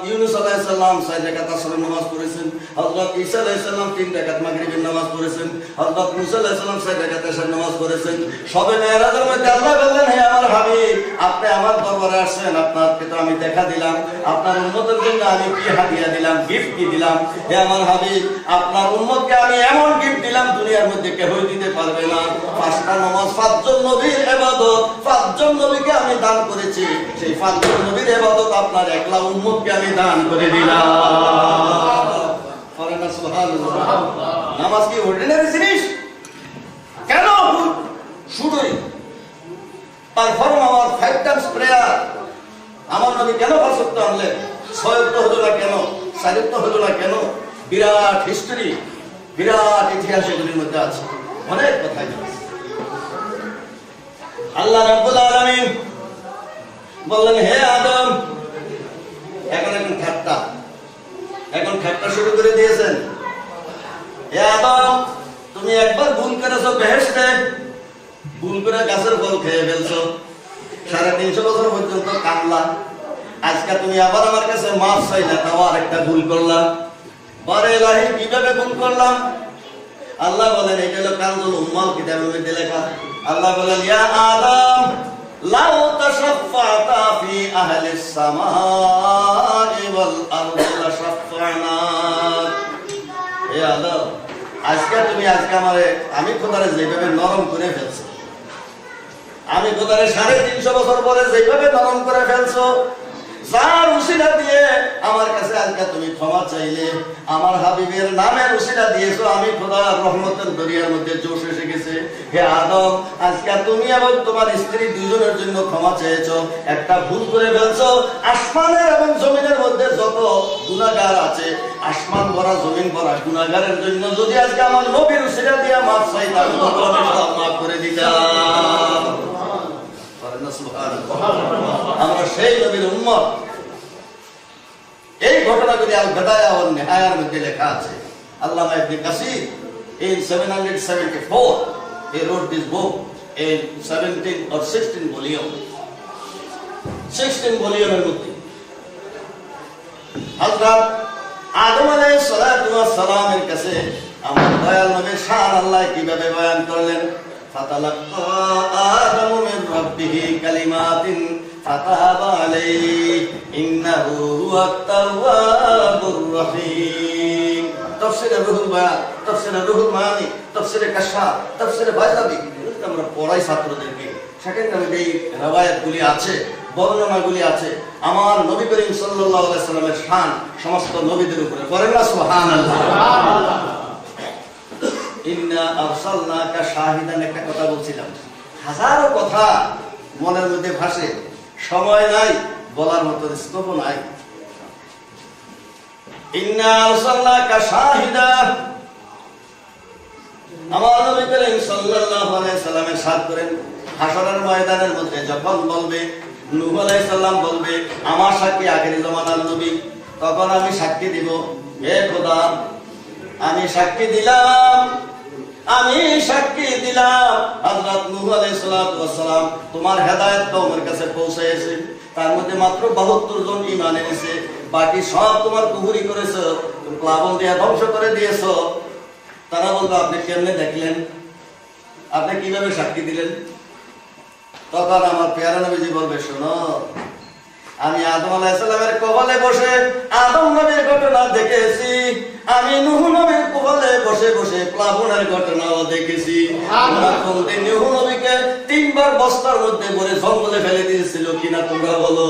ইউনূস আলাইহিস সালাম 4 রাকাত আসরের নামাজ পড়েছেন, হযরত ঈসা আলাইহিস সালাম 3 রাকাত মাগরিবের নামাজ পড়েছেন, হযরত মুসা আলাইহিস সালাম 4 রাকাত এশার নামাজ পড়েছেন। সবে মেরাজের মধ্যে আল্লাহ বললেন, হে আমার হাবিব, আপনি আমার দরবারে আসছেন, আপনাকে তো আমি দেখা দিলাম, আপনার উম্মতের জন্য আমি কি হাদিয়া দিলাম, গিফট কি দিলাম। হে আমার হাবিব, আপনার উম্মতকে আমি এমন গিফট দিলাম দুনিয়ার মধ্যে কেউই দিতে পারবে না। 5টা নামাজ 5 জন নবীর ইবাদত, 5 জন নবীকে আমি দান করেছি, সেই 5 জন নবীর ইবাদত আপনার একলা উম্মতকে আমি দান করে দিলাম। পড়েন না সুবহানাল্লাহ। নামাজ কি অর্ডিনারি জিনিস? কেন শুধুই পারফর্ম আমার 5 টাইমস প্রেয়ার, আমার নবী কেন 5 ওয়াক্ত আনলেন? 6 ওয়াক্ত হলো না কেন? 4 ওয়াক্ত হলো না কেন? বিরাট হিস্টরি, বিরাট ইতিহাস এগুলির মধ্যে আছে, অনেক কথা আছে। আল্লাহ রাব্বুল আলামিন বললেন, হে আদম, এখন ঠাট্টা শুরু করে দিয়েছেন। হে আদম, তুমি একবার ভুল করেছো বেহেশতে, ভুল করে গাছের ফল খেয়ে ফেলছো, 350 বছর পর্যন্ত কামলা। আজকে তুমি আবার আমার কাছে মাফ চাইলে, তাও আরেকটা ভুল করলাম। বলে ইলাহি, কিভাবে ভুল করলাম? আল্লাহ বলেন, এটা হলো কানজুল উম্মাল কিতাবের মধ্যে লেখা। আল্লাহ বলেন, ইয়া আদম লাউ তাশাফফাতা ফি আহলিস সামাই ওয়াল আরদি লাশাফফানাক। হে আদম, আজকে আমারে, আমি খোদারে যেভাবে নরম করে ফেলছো, আমি খোদারে 350 বছর পরে যেভাবে নরম করে ফেলছো, যার উসিলা দিয়ে আমার কাছে আজকে তুমি ক্ষমা চাইলে, আমার হাবিবের নামের উসিলা দিয়েছো, আমি খোদার রহমতের দরিয়ার মধ্যে জোশ এসে গেছে। হে আদম, আজকে তুমি এবং তোমার স্ত্রী দুজনের জন্য ক্ষমা চেয়েছো, একটা ভুল করে ফেলছো। আসমানের এবং জমিনের মধ্যে যত গুনাহগার আছে, আসমান ভরা জমিন ভরা গুনাহগারের জন্য যদি আজকে আমার নবীর উসিলা দিয়ে মাফ চাইতাম, আমি সব মাফ করে দিতাম। আমরা সেই নবীর উম্মত। এই ঘটনাগুলি আল বিদায়া ওয়ান নিহায়ার মধ্যে লেখা আছে। আল্লামা ইবনে কাসির in 774 he wrote this book in 17 or 16 volume, 16 ভলিউমের মধ্যে হযরত আদম আলাইহিস সালাতু ওয়াস সালামের কাছে আমার দয়াল নবীর শান আল্লাহ কিভাবে বয়ান করলেন। ফাতালাক্কা আদম মিন রাব্বিহি কালিমাতিন ফাতাবা আলাইহি ইন্নাহু হুয়াত তাওয়াবুর রহিম। তাফসীরে রুহুল বায়ান, তাফসীরে রুহুল মানি, তাফসীরে কাশফ, তাফসীরে বাইজাবি, আমরা পড়াই ছাত্রদেরকে। সেখানে এই riwayatগুলি আছে, বর্ণনাগুলি আছে। আমার নবী করিম সাল্লাল্লাহু আলাইহি সাল্লামের শান সমস্ত নবীদের উপরে। পড়েন না সুবহানাল্লাহ। ইন্না আরসালনাকা শাহিদান, একটা কথা বলছিলাম, হাজারো কথা মনের মধ্যে ভাসে, সময় নাই, বলার মতো স্কোপ নাই। ইন্না আরসালনাকা শাহিদা, আমার নবী করিম সাল্লাল্লাহু আলাইহি সাল্লামের সাথ করেন হাসরের ময়দানের মধ্যে যখন বলবে, নূহ আলাইহিস সালাম বলবে, আমার সাক্ষী আখেরি জামানার নবী, তখন আমি সাক্ষী দিব, হে খোদা, আমি সাক্ষী দিলাম হযরত নূহ আলাইহিস সালাম তোমার হেদায়েত কওমের কাছে পৌঁছেছে, তার মধ্যে মাত্র 72 জন ঈমান এনেছে, বাকি সব তোমার কুফরি করেছো, তুমি প্লাবন দিয়ে ধ্বংস করে দিয়েছো। তারা বলবে, আপনি কেমনে দেখলেন, আপনি কিভাবে সাক্ষী দিলেন? তখন আমার পেয়ারা নবীজি বলবে, শোনো, আমি আদম আলাইহিস সালামের কবলে বসে আদম নবীর ঘটনা দেখেছি, আমি নূহ নবীর কবলে বসে বসে প্লাবনের ঘটনাও দেখেছি। নূহ নবীকে 3 বার বস্তার মধ্যে ভরে জঙ্গলে ফেলে দিয়েছিল কিনা তোমরা বলো?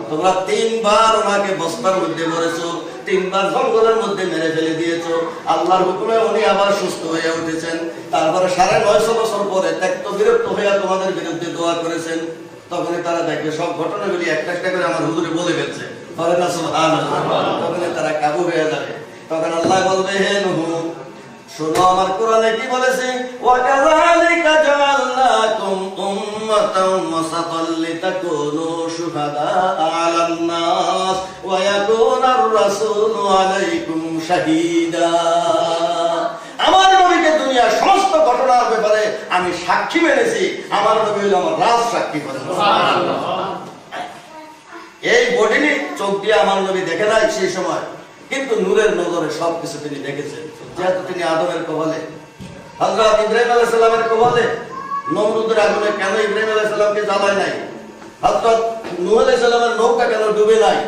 তোমরা 3 বার ওনাকে বস্তার মধ্যে ভরেছো, 3 বার জঙ্গলের মধ্যে মেরে ফেলে দিয়েছো। আল্লাহর হুকুমে উনি আবার সুস্থ হয়ে উঠেছেন, তারপরে 950 বছর পরে ত্যক্ত বিরক্ত হয়ে তোমাদের বিরুদ্ধে দোয়া করেছেন। তখনই তারা দেখবে সব ঘটনাগুলি একটা একটা করে আমার হুজুরে বলে ফেলছে, তখন তারা কাবু হয়ে যাবে। তখন আল্লাহ বলবে, হে নূহ, শোনো আমার কোরআনে কি বলেছে, ওয়াকাযালিকা জাআলনাকুম উম্মাতান ওয়াসাতাল লিতাকুনু শুহাদা আলান নাস ওয়া ইয়াকুনার রাসূলু আলাইকুম শাহীদা। আমার নবীকে দুনিয়ার সমস্ত ঘটনার ব্যাপারে আমি সাক্ষী মেনেছি, আমার নবী হলো আমার রাজ সাক্ষী করে। এই বডিনি চোখ দিয়ে আমার নবী দেখে নাই সেই সময়, কিন্তু নূরের নজরে সবকিছু তিনি দেখেছেন। যেহেতু তিনি আদমের কবলে, হযরত ইব্রাহিম আলাইহিস সালামের কবলে, নমরুদের আগুনে কেন ইব্রাহিম আলাইহিস সালামকে জ্বালায় নাই, হযরত নূহ আলাইহিস সালামের নৌকা কেন ডুবে নাই?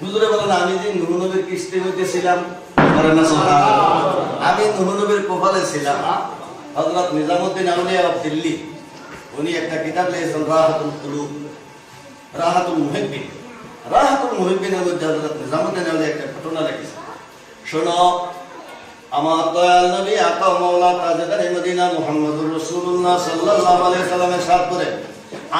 হুজুরে বলেন, আমি যে নূহ নবীর কিস্তির মধ্যে ছিলাম, আমি নূহ নবীর কপালে ছিলাম। হযরত নিজামউদ্দিন আউলিয়া অফ দিল্লি, উনি একটা কিতাব লিখেছেন রাহাতুল কুলুব, রাহাতুল মুহিব্বিন। রাহাতুল মুহিব্বিনের মধ্যে হযরত নিজামউদ্দিন আউলিয়া একটা ঘটনা লিখেছেন। শোনো, আমার দয়াল নবী আকা মাওলা তাজদার মদিনা মুহাম্মদুর রাসূলুল্লাহ সাল্লাল্লাহু আলাইহি সাল্লামের সাথ করে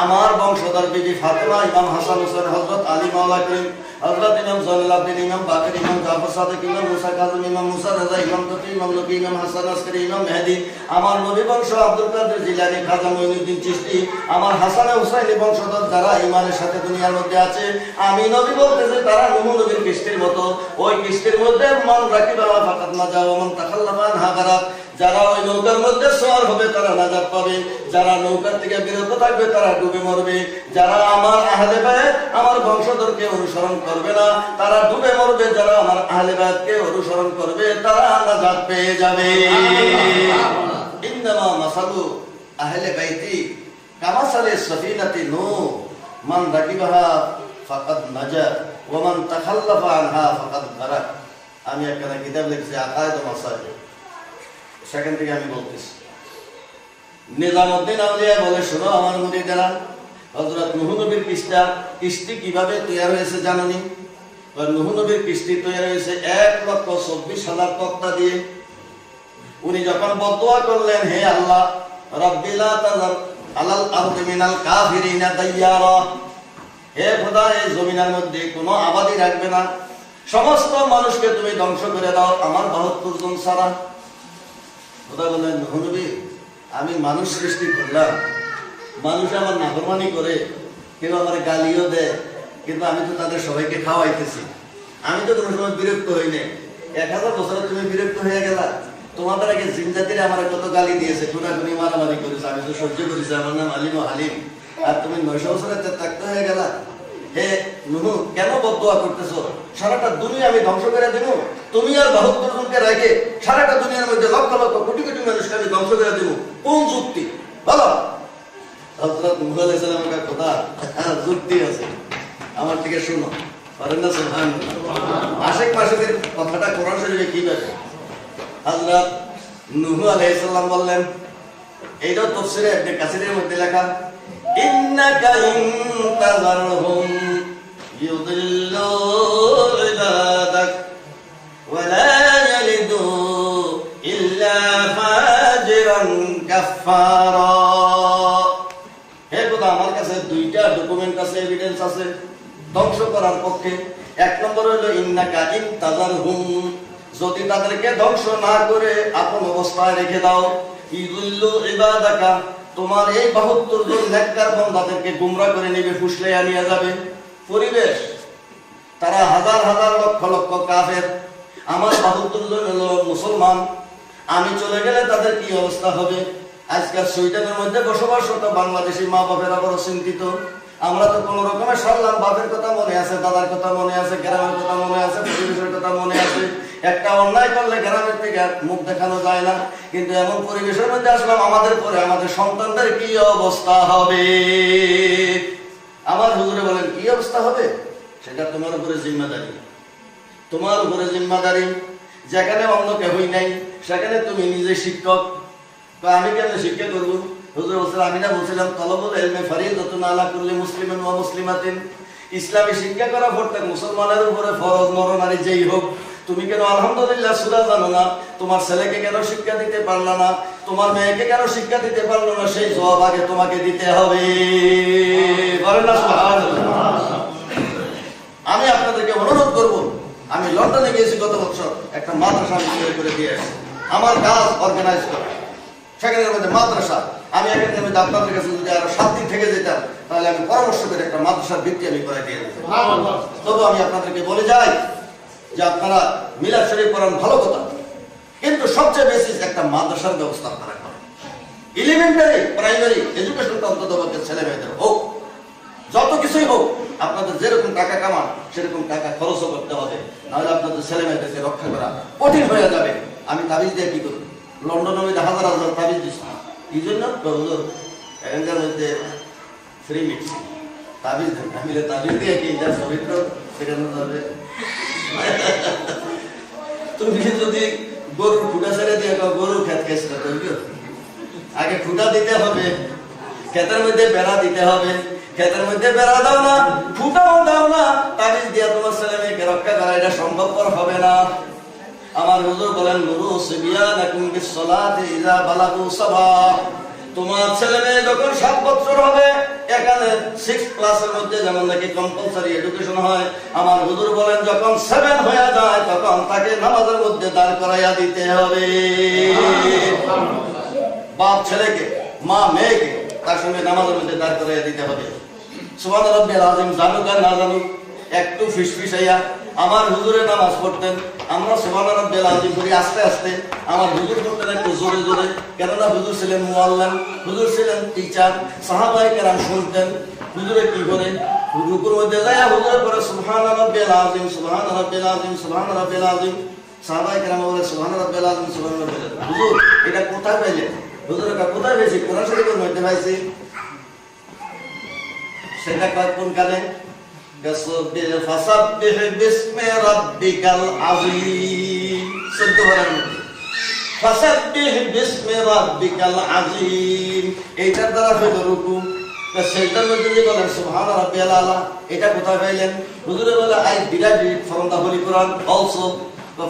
আমার বংশধর বিবি ফাতেমা, ইমাম হাসান হোসেন, হযরত আলী মাওলা করিম, হযরত ইমাম জয়নুল আবেদিন, ইমাম বাকির, ইমাম জাফর সাদিক, ইমাম মুসা কাযিম, ইমাম মুসা রাজা, ইমাম তকি, ইমাম লকি, ইমাম হাসান আসকারী, ইমাম মেহেদী, আমার নবী বংশ আব্দুল কাদের জিলানী, খাজা মুঈনুদ্দিন চিশতি, আমার হাসান হুসাইনি বংশধর যারা ঈমানের সাথে দুনিয়ার মধ্যে আছে, আমি নবী বলতেছি তারা নূহ নবীর কিস্তির মতো। ওই কিস্তির মধ্যে মান রাকিবা ফাকাত নাজা ওয়া মান তাখাল্লাফা আনহা গারাক। যারা ওই নৌকার মধ্যে সওয়ার হবে তারা নাজাত পাবে, যারা নৌকার থেকে বিরত থাকবে তারা ডুবে মরবে। যারা আমার আহলে বায়ত, আমার বংশধরকে অনুসরণ করবে না তারা ডুবে মরবে, যারা আমার আহলে বায়তকে অনুসরণ করবে তারা নাজাত পেয়ে যাবে। ইন্নামা মাসালু আহলে বাইতি কামাসালি সাফিনাতি নূহ, মান রাকিবাহা ফাকাদ নাজা ওয়া মান তাখাল্লাফা আনহা ফাকাদ গারাক। আমি একটা কিতাব লিখেছি আকায়েদ ও মাসাইল, সেখান থেকে আমি বলতেছি। নিজামউদ্দিন আউলিয়া বলে, শোনো আমার মুরিদেরা, হযরত নূহ নবীর কিস্তি কিভাবে তৈরি হয়েছে জানোনি? নূহ নবীর কিস্তি তৈরি হয়েছে 1,24,000 তক্তা দিয়ে। উনি যখন বদদুয়া করলেন, হে আল্লাহ, রাব্বি লা তাযার আলাল আরদি মিনাল কাফিরিনা দাইয়ারা, হে খোদা, এই জমিনের মধ্যে কোনো আবাদি রাখবে না, সমস্ত মানুষকে তুমি ধ্বংস করে দাও আমার 72 জন ছাড়া। খোদা বললেন, নূহ নবী, আমি মানুষ সৃষ্টি করলাম, মানুষ আমার নাফরমানি করে, কেউ আমার গালিও দেয়, কিন্তু আমি তো তাদের সবাইকে খাওয়াইতেছি, আমি তো কোনো সময় বিরক্ত হই নাই। 1000 বছরে তুমি বিরক্ত হয়ে গেলা? তোমাদের আগে জিন জাতিরা আমার কত গালি দিয়েছে, খুনাখুনি মারামারি করেছে, আমি তো সহ্য করেছি, আমার নাম আলিম ও হালিম, আর তুমি 900 বছরে ত্যাক্ত হয়ে গেলা। হে নূহ, কেন বদদুয়া করতেছো? সারাটা দুনিয়া আমি ধ্বংস করে দেব, তুমি আর 72 জনকে রেখে সারাটা দুনিয়ার মধ্যে লক্ষ লক্ষ কোটি কোটি মানুষকে আমি ধ্বংস করে দেব, কোন যুক্তি বলো? হযরত নূহ আলাইহিস সালামের কথা, যুক্তি আছে, আমার থেকে শুনো, পারেন না? সুবহানাল্লাহ। আশিক মাসুদের কথাটা কোরআন শরীফে কি বলে? হযরত নূহ আলাইহিস সালাম বললেন, এইটাও তাফসীরে ইবনে কাসিরের মধ্যে লেখা, ইন্নাকা ইনতাযারহুম ইউদিল্লু ইবাদাক ওয়া লা ইয়ালিদু ইল্লা ফাজিরান কাফফারা। হে খোদা, আমার কাছে দুইটা ডকুমেন্ট আছে, এভিডেন্স আছে ধ্বংস করার পক্ষে। এক নম্বর হলো ইন্নাকা ইনতাযারহুম, যদি তাদেরকে ধ্বংস না করে আপন অবস্থায় রেখে দাও, ইউদিল্লু ইবাদাকা, তোমার এই 72 জন নেককার বান্দাদেরকে গুমরাহ করে নেবে, ফুসলাইয়া নিয়ে যাবে। পরিবেশ, তারা হাজার হাজার লক্ষ লক্ষ কাফের, আমার 72 জন হলো মুসলমান। আমি চলে গেলে তাদের কি অবস্থা হবে? আজকাল সুইডেনের মধ্যে বসবাসরত বাংলাদেশি মা বাপেরা বড় চিন্তিত। আমরা তো কোন রকমের সারলাম, বাপের কথা মনে আছে, দাদার কথা মনে আছে, গ্রামের কথা মনে আছে, পরিবেশের কথা মনে আছে। একটা অন্যায় করলে গ্রামের থেকে মুখ দেখানো যায় না, কিন্তু এমন পরিবেশের মধ্যে আসলাম, আমাদের পরে আমাদের সন্তানদের কি অবস্থা হবে? আমার হুজুরে বলেন, কি অবস্থা হবে সেটা তোমার উপরে জিম্মাদারি, তোমার উপরে জিম্মাদারি। যেখানে অন্য কেউই নাই সেখানে তুমি নিজে শিক্ষক। আমি কেন শিক্ষা করবো? হুজুর বলছিলেন, আমি না বলছিলাম, তলবুল ইলমি ফরিদাতুন আলা কুল্লি মুসলিমিন ওয়া মুসলিমাতিন, ইসলামী শিক্ষা করা প্রত্যেক মুসলমানের উপরে ফরজ, নরনারী যেই হোক। তুমি কেন আলহামদুলিল্লাহ সূরা জানো না? তোমার ছেলেকে কেন শিক্ষা দিতে পারলা না? তোমার মেয়েকে কেন শিক্ষা দিতে পারলো না? সেই জবাব আগে তোমাকে দিতে হবে। বলেন না সুবহানাল্লাহ। আমি আপনাদেরকে অনুরোধ করব, আমি লন্ডনে গিয়েছি গত বছর, একটা মাদ্রাসা তৈরি করে দিয়ে আসছি, আমার কাজ অর্গানাইজ করা, সেখানের মধ্যে মাদ্রাসা। আমি এখানে আপনাদের কাছে যদি আরো 7 দিন থেকে যেতাম, তাহলে আমি পরামর্শ করে একটা মাদ্রাসার ভিত্তি আমি করে দিয়ে দিতাম। তবু আমি আপনাদেরকে বলে যাই যে আপনারা মিলাদ শরীফ পড়ান, ভালো কথা, কিন্তু সবচেয়ে বেশি একটা মাদ্রাসার ব্যবস্থা আপনারা করেন। এলিমেন্টারি প্রাইমারি এডুকেশনটা অন্তত ছেলে মেয়েদের হোক, যত কিছুই হোক আপনাদের যেরকম টাকা কামান সেরকম টাকা খরচও করতে হবে, নাহলে আপনাদের ছেলে মেয়েদেরকে রক্ষা করা কঠিন হয়ে যাবে। আমি তাবিজ দিয়ে কি করি, লন্ডনের মধ্যে হাজার হাজার তাবিজ দিচ্ছি, এই জন্য এখানকার মধ্যে ফ্রি মিটছি তাবিজ দেন, আমি তাবিজ দিয়ে কি যার চরিত্র শেখানো যাবে। তুমি যদি গরুর খুঁটা ছেড়ে দিয়ে গরু খেত খেস না, আগে খুঁটা দিতে হবে, ক্ষেতের মধ্যে বেড়া দিতে হবে, ক্ষেতের মধ্যে বেড়া দাও না, খুঁটাও দাও না, তাবিজ দিয়ে তোমার ছেলে মেয়েকে রক্ষা করা এটা সম্ভবপর হবে না। আমার হুজুর বলেন নুরু সিবিয়ানাকুম বিসসালাতি ইযা বালাগু সাবা, তোমার ছেলে মেয়ে যখন 7 বছর হবে, এখানে 6 ক্লাসের মধ্যে যেমন নাকি কম্পালসারি এডুকেশন হয়, আমার হুজুর বলেন যখন 7 হয়ে যায় তখন তাকে নামাজের মধ্যে দাঁড় করাইয়া দিতে হবে। বাপ ছেলেকে, মা মেয়েকে তার সঙ্গে নামাজের মধ্যে দাঁড় করাইয়া দিতে হবে। সুবহান রাব্বিল আযীম জানুক আর না জানুক, একটু ফিসফিসাইয়া আমার হুজুরে নামাজ পড়তেন, আমরা সুবহান রাব্বিল আযীম করি আস্তে আস্তে, আমার হুজুর পড়তেন একটু জোরে জোরে, কেননা হুজুর ছিলেন মুআল্লিম, হুজুর ছিলেন টিচার। সাহাবায়ে কেরাম শুনতেন হুজুরে কি করে, রুকুর মধ্যে যায় হুজুরে পড়ে সুবহান রাব্বিল আযীম, সুবহান রাব্বিল আযীম, সুবহান রাব্বিল আযীম। সাহাবায়ে কেরাম বলে সুবহান রাব্বিল আযীম, সুবহান রাব্বিল আযীম। হুজুর এটা কোথায় পেলেন? হুজুর এটা কোথায় পেয়েছি? কোরআন শরীফের মধ্যে পাইছি। সেটা কোন কালে? ফাসাব্বিহ বিসমি রাব্বিকাল আযীম, 14 বারের মধ্যে ফাসাব্বিহ বিসমি রাব্বিকাল আযীম, এইটার দ্বারা হলো রুকু। সেটার মধ্যে যে বলেন সুবহান রাব্বিয়াল আলা, এটা কোথায় পাইলেন? হুজুরে বলে I derived it from the Holi Quran also,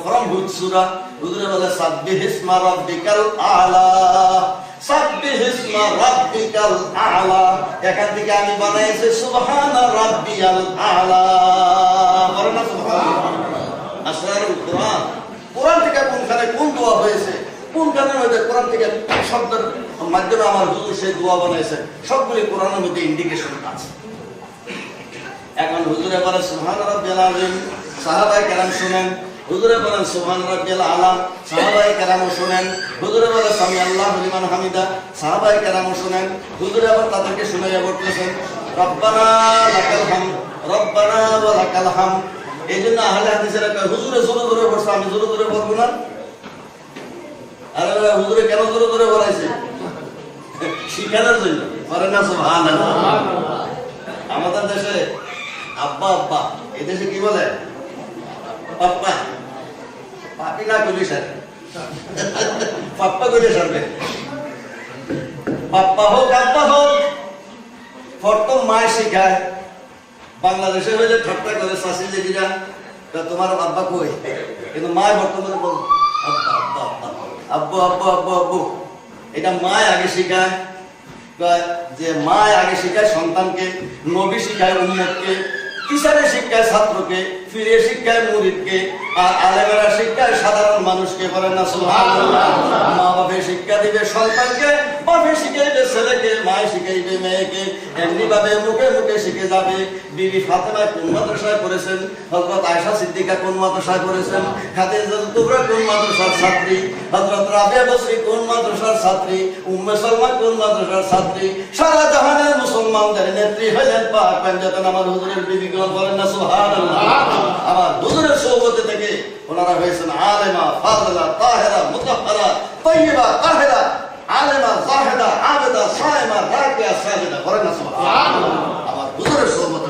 from which surah? হুজুরে বলে সাব্বিহ ইসমা রাব্বিকাল আলা, সাব্বিহ ইসমা রাব্বিকাল আলা, এখান থেকে আমি বানাইছি সুবহান রাব্বিয়াল আলা। বলেন না সুবহানাল্লাহ। আসরারুল কোরআন, কোরআন থেকে কোনখানে কোন দোয়া হয়েছে, কোনখানের মধ্যে কোরআন থেকে শব্দের মাধ্যমে আমার হুজুর সেই দোয়া বানাইছে, সবগুলি কোরআনের মধ্যে ইন্ডিকেশন আছে। এখন হুজুরে বলে সুবহান রাব্বিয়াল আযীম, সাহাবায়ে কেরাম শুনেন। হুজুরে বলেন সুবহান রাব্বিয়াল আলা, সাহাবায়ে কেরাম শুনেন। হুজুরে বলে সামি আল্লাহু লিমান হামিদা, সাহাবায়ে কেরাম শুনেন। হুজুরে আবার তাদেরকে শুনাইয়া বলতেছেন রব্বানা লাকাল হামদ, রব্বানা ওয়া লাকাল হামদ। এইজন্য আহলে হাদিসেরা কয় হুজুরে জোরে জোরে বলছে, আমি জোরে জোরে বলবো না। আরে হুজুরে কেন জোরে জোরে বলাইছে? শিখানোর জন্য। বলেন না সুবহানাল্লাহ। আমাদের দেশে আব্বা আব্বা, এই দেশে কি বলে? পাপ্পা। পাপি না করলে সারে, পাপ্পা করলে সারবে। পাপ্পা হোক আব্বা হোক, প্রথম মায় শিখায়। বাংলাদেশে হইলে ঠাট্টা করে শাসি লেডিরা, তোমার আব্বা কই, কিন্তু মায় বর্তমানে বল আব্বা আব্বা আব্বা, আব্বু আব্বু আব্বু আব্বু। এটা মায় আগে শিখায়, যে মায় আগে শিখায় সন্তানকে, নবী শিখায় উম্মতকে, টিচারে শিক্ষায় ছাত্রকে, ফিরে শিক্ষায় মুরিদকে, আর আলেমেরা শিক্ষায় সাধারণ মানুষকে। বলেন না সুবহানাল্লাহ। মা বাপে শিক্ষা দিবে সন্তানকে, বাপে শিখাইবে ছেলেকে, মায়ে শিখাইবে মেয়েকে। এমনি ভাবে মুখে মুখে শিখে যাবে। বিবি ফাতেমা কোন মাদ্রাসায় পড়েছেন, হযরত আয়েশা সিদ্দিকা কোন মাদ্রাসায় পড়েছেন, খাদিজাতুল কুবরা কোন মাদ্রাসার ছাত্রী, হযরত রাবিয়া বসরি কোন মাদ্রাসার ছাত্রী, উম্মে সালমা কোন মাদ্রাসার ছাত্রী। সারা জাহানের মুসলমানদের নেত্রী হলেন পাক পাঞ্জাতন আমার হুজুরের বিবি। বলেন না সুবহানাল্লাহ। আমার হুজুরের সোহবতে থেকে ওনারা হয়েছেন আলেমা, ফাযিলা, তাহেরা, মুতাহহারা, তাইয়্যিবা, তাহেরা, আলেমা, জাহিদা, আবেদা, সায়েমা, রাকিয়া, সাজিদা। বলেন না সুবহানাল্লাহ। আমার হুজুরের সোহবতে।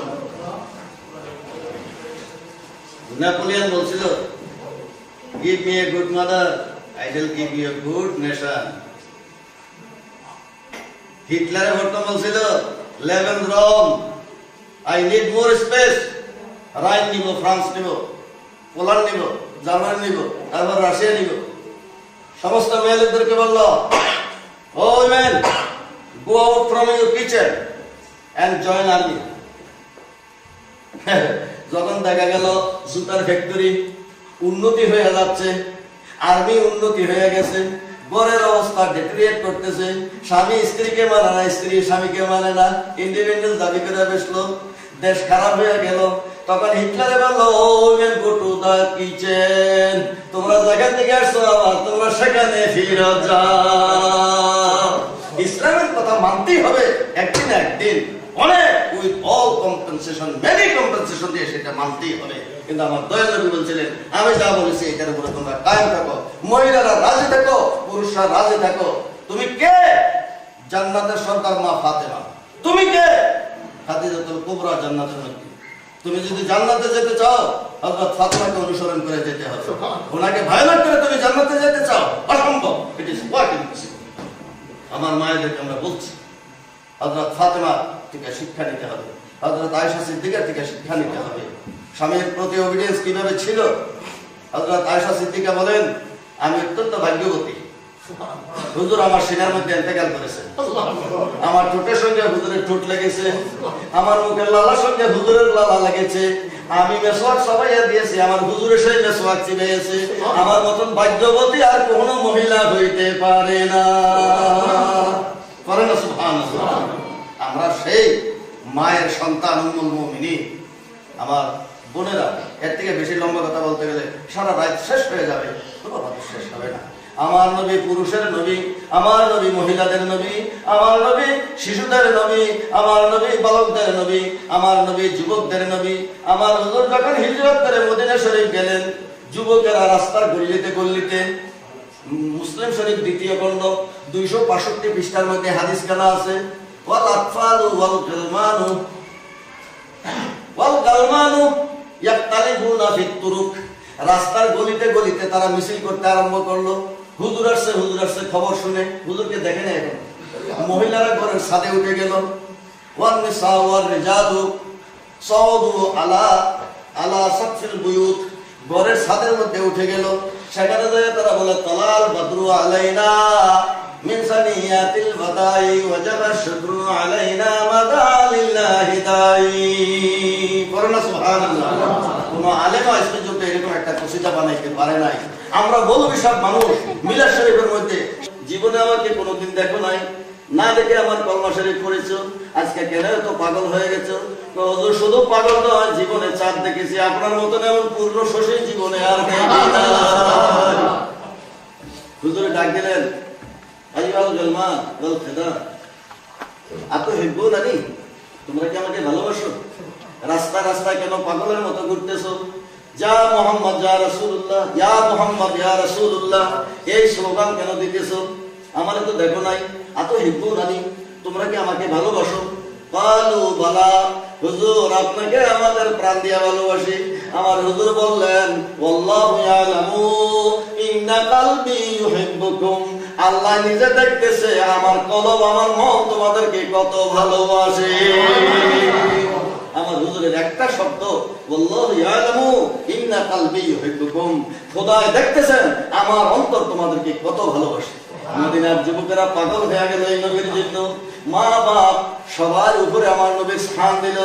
নেপোলিয়ন বলছিল, give me a good mother, I will give you a good nation. হিটলারের বর্তমান বলছিল, lebensraum, I need more space. Rhine নিব, ফ্রান্স নিব, পোল্যান্ড নিব, জার্মানি নিব, তারপর রাশিয়া নিব। সমস্ত মেয়েদেরকে বলল, O women, go out from your kitchen and join army. যখন দেখা গেল জুতার ফ্যাক্টরি উন্নতি হয়ে যাচ্ছে, আর্মি উন্নতি হয়ে গেছে, ঘরের অবস্থা ডেটেরিয়েট করতেছে, স্বামী স্ত্রীকে মানে না, স্ত্রী স্বামীকে মানে না, ইন্ডিপেন্ডেন্স দাবি করে বসলো, দেশ খারাপ হয়ে গেল। তখন হিটলারে বললো, O women go to the kitchen, তোমরা যেখান থেকে আসছো আবার তোমরা সেখানে ফিরে যাও। ইসলামের কথা মানতেই হবে একদিন না একদিন, অনেক with all compensation, many compensation দিয়ে সেটা মানতেই হবে। কিন্তু আমার দয়াল নবী বলছিলেন, আমি যা বলেছি এটার উপরে তোমরা কায়েম থাকো, মহিলারা রাজি থাকো, পুরুষরা রাজি থাকো। তুমি কে? জান্নাতের সরকার মা ফাতেমা। তুমি কে? খাদিজাতুল কুবরা জান্নাতের মধ্যে। তুমি যদি জান্নাতে যেতে চাও হযরত ফাতেমাকে অনুসরণ করে যেতে হবে। ওনাকে ভায়োলেট করে তুমি জান্নাতে যেতে চাও, অসম্ভব। It is quite impossible. আমার মায়েদেরকে আমরা বলছি, হযরত ফাতেমা থেকে শিক্ষা নিতে হবে, হযরত আয়েশা সিদ্দিকার থেকে শিক্ষা নিতে হবে। স্বামীর প্রতি অবিডিয়েন্স কিভাবে ছিল? হযরত আয়েশা সিদ্দিকা বলেন, আমি অত্যন্ত ভাগ্যবতী, হুজুর আমার সিনার মধ্যে ইন্তেকাল করেছে, আমার ঠোঁটের সঙ্গে হুজুরের ঠোঁট লেগেছে, আমার মুখের লালার সঙ্গে হুজুরের লালা লেগেছে, আমি মেসওয়াক সবাইয়া দিয়েছি, আমার হুজুরের সেই মেসওয়াক চিবাইয়েছে। আমার মতন ভাগ্যবতী আর কোনো মহিলা হইতে পারে না। সুবহানাল্লাহ। আমরা সেই মায়ের সন্তান উম্মুল মুমিনিন। আমার বোনেরা, এর থেকে বেশি লম্বা কথা বলতে গেলে সারা রাত শেষ হয়ে যাবে, কোনো কথা শেষ হবে না। আমার নবী পুরুষের নবী, আমার নবী মহিলাদের নবী, আমার নবী শিশুদের নবী, আমার নবী বালকদের নবী, আমার নবী যুবকদের নবী। আমার হুজুর যখন হিজরত করে মদিনা শরীফ গেলেন, যুবকেরা রাস্তার গলিতে গলিতে, মুসলিম শরীফ দ্বিতীয় খণ্ড 265 পৃষ্ঠার মধ্যে হাদিস কানা আছে, ওয়াল আতফালু ওয়াল গলমানু ইয়াক্তালিবুনা ফিত তুরুক। রাস্তার গলিতে গলিতে তারা মিছিল করতে আরম্ভ করলো। হুজুর আসছে খবর শুনে, হুজুরকে দেখে না এখন। মহিলারা ঘরের ছাদে উঠে গেল। ওয়ান নিসা ওয়ার রিজালু সাউদু আলা আলা সাকফিল বুয়ুত, ঘরের ছাদের মধ্যে উঠে গেল। সেখানে যায় তারা বলে, তালাল বদরু আলাইনা মিন সানিয়াতিল বাদাই ওয়াজাবা শুকরু আলাইনা মাদালিল্লাহি দাই। করোনা সুবহানাল্লাহ। কোন আলেম আজকে যুগে এরকম একটা কসিদা বানাইতে পারে নাই। আমরা বলবি সব মানুষ মিলাদ শরীফের মধ্যে, জীবনে আমাকে কোনোদিন দেখো নাই, না দেখে আমার কলমা শরীফ পড়েছো, আজকে কেন তো পাগল হয়ে গেছো? হুজুর শুধু পাগল নয়, জীবনে চাঁদ দেখেছি, আপনার মতন এমন পূর্ণ শশী জীবনে আর নেই। হুজুরে ডাক দিলেন, আইয়াল গলমান ওয়াল খিদা আতুহিব্বুনানি, তোমরা কি আমাকে ভালোবাসো? রাস্তায় রাস্তায় কেন পাগলের মতো ঘুরতেছো? যা মুহাম্মদ ইয়া রাসূলুল্লাহ, ইয়া মুহাম্মদ ইয়া রাসূলুল্লাহ, এই স্লোগান কেন দিতেছো? আমারে তো দেখো নাই। আতুহিব্বুনানি, তোমরা কি আমাকে ভালোবাসো? কালু বালা, হুজুর আপনাকে আমাদের প্রাণ দিয়ে ভালোবাসি। আমার হুজুর বললেন, ওয়াল্লাহু ইয়ালামু ইন্না কলবি ইউহিব্বুকুম, আল্লাহ নিজে দেখতেছে আমার কলব, আমার মন তোমাদেরকে কত ভালোবাসে। আমার হুজুরের একটা শব্দ, আল্লাহু ইয়ালামু ইন্না কলবি ইউহিব্বুকুম, খোদা দেখতেছেন আমার অন্তর তোমাদেরকে কত ভালোবাসে। মদিনার যুবকেরা পাগল হয়ে গেল এই নবীর জন্য। মা বাপ সবার উপরে আমার নবীর স্থান দিল।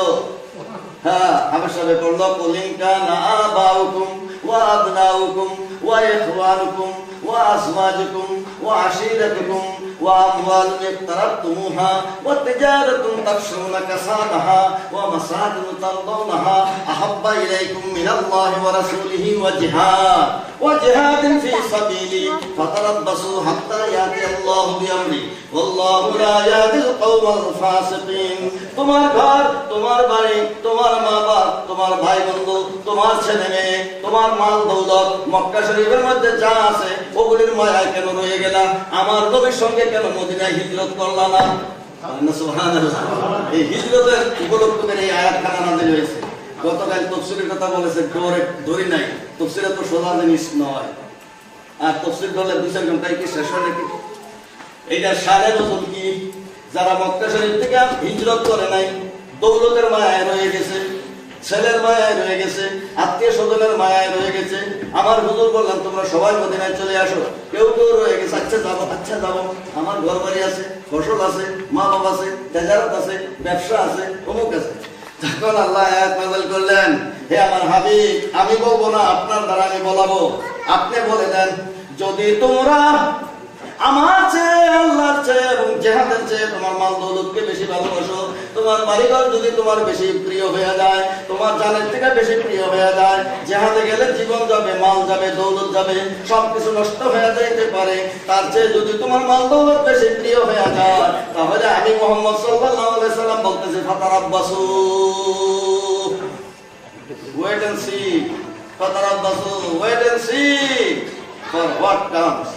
হ্যাঁ, হাবেশাবে পড়লো, কুলিন কানা আবাউকুম ওয়া আবনাউকুম ওয়া ইখওয়ানুকুম ওয়া আজওয়াজুকুম ওয়া আশীরাতুকুম ওয়া আমওয়ালুন ইক্তারাবতুমুহা ওয়া তিজারাতুন তাখশুনা কাসাদাহা ওয়া মাসাকিন তারদাউনাহা আহাব্বা ইলাইকুম মিনাল্লাহি ওয়া রাসূলিহি ওয়া জিহাদিন ফি সাবিলি ফাতারাব্বাসু হাত্তা ইয়াতি আল্লাহু বিআমরি ওয়াল্লাহু লা ইয়াহদিল কওমাল ফাসিকিন। তোমার ঘর, তোমার বাড়ি, তোমার মা বাপ, তোমার ভাই বন্ধু, তোমার ছেলে মেয়ে, তোমার মাল দৌলত, মক্কা শরীফের মধ্যে যা আছে ওগুলির মায়ায় কেন রয়ে গেলা? আমার নবীর সঙ্গে কেন মদিনায় হিজরত করলা না? সুবহানাল্লাহ। এই হিজরতের উপলক্ষ করে এই আয়াতখানা নাযিল হয়েছে। গতকাল তাফসীরের কথা বলেছে, দড়ি নাই, তাফসীর তো সোজা জিনিস নয়। আর তাফসীর ধরলে 2-4 ঘন্টায় কি শেষ হয় নাকি? এইটা শানের ওজন কি? যারা মক্কা শরীফ থেকে হিজরত করে নাই, দৌলতের মায়ায় রয়ে গেছে, ছেলের মায়ায় রয়ে গেছে, আত্মীয় স্বজনের মায়ায় রয়ে গেছে। আমার হুজুর বললাম, তোমরা সবাই মদিনায় চলে আসো। কেউ কেউ রয়ে গেছে, আচ্ছা যাবো, আমার ঘর বাড়ি আছে, ফসল আছে, মা বাবা আছে, তেজারত আছে, ব্যবসা আছে, অমুক আছে। তখন আল্লাহ আয়াত নাযিল করলেন, হে আমার হাবিব, আমি বলবো না, আপনার দ্বারা আমি বলাবো। আপনি বলে দেন, যদি তোমরা আমার চেয়ে, আল্লাহর চেয়ে এবং জিহাদের চেয়ে তোমার মাল দৌলতকে বেশি ভালোবাসো, তোমার বাড়িঘর যদি তোমার বেশি প্রিয় হয়ে যায়, তোমার জানের থেকে বেশি প্রিয় হয়ে যায়, জিহাদে গেলে জীবন যাবে, মাল যাবে, দৌলত যাবে, সবকিছু নষ্ট হয়ে যাইতে পারে, তার চেয়ে যদি তোমার মাল দৌলত বেশি প্রিয় হয়ে যায়, আমি মুহাম্মদ সাল্লাল্লাহু আলাইহি সাল্লাম বলতেছি ফাতারাব্বাসু, wait and see, ফাতারাব্বাসু, wait and see for what comes,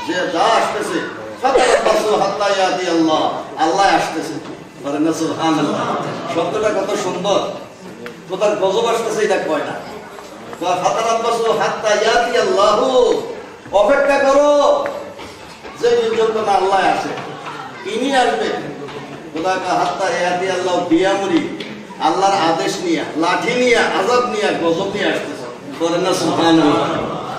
যে যা আসতেছে ফাতারাব্বাসু হাত্তা ইয়াতি আল্লাহ, আল্লাহ আসতেছে। বলেন না সুবহানাল্লাহ। শব্দটা কত সুন্দর, কোথায় গজব আসতেছে এটা কয় না। ফাতারাব্বাসু হাত্তা ইয়াতি আল্লাহ, অপেক্ষা করো যে পর্যন্ত না আল্লাহ আসে। তিনি আসবে খোদা কা হাত্তা ইয়াতি আল্লাহ বিয়ামরি, আল্লাহর আদেশ নিয়ে, লাঠি নিয়ে, আযাব নিয়ে, গজব নিয়ে আসতেছে। বলেন না সুবহানাল্লাহ।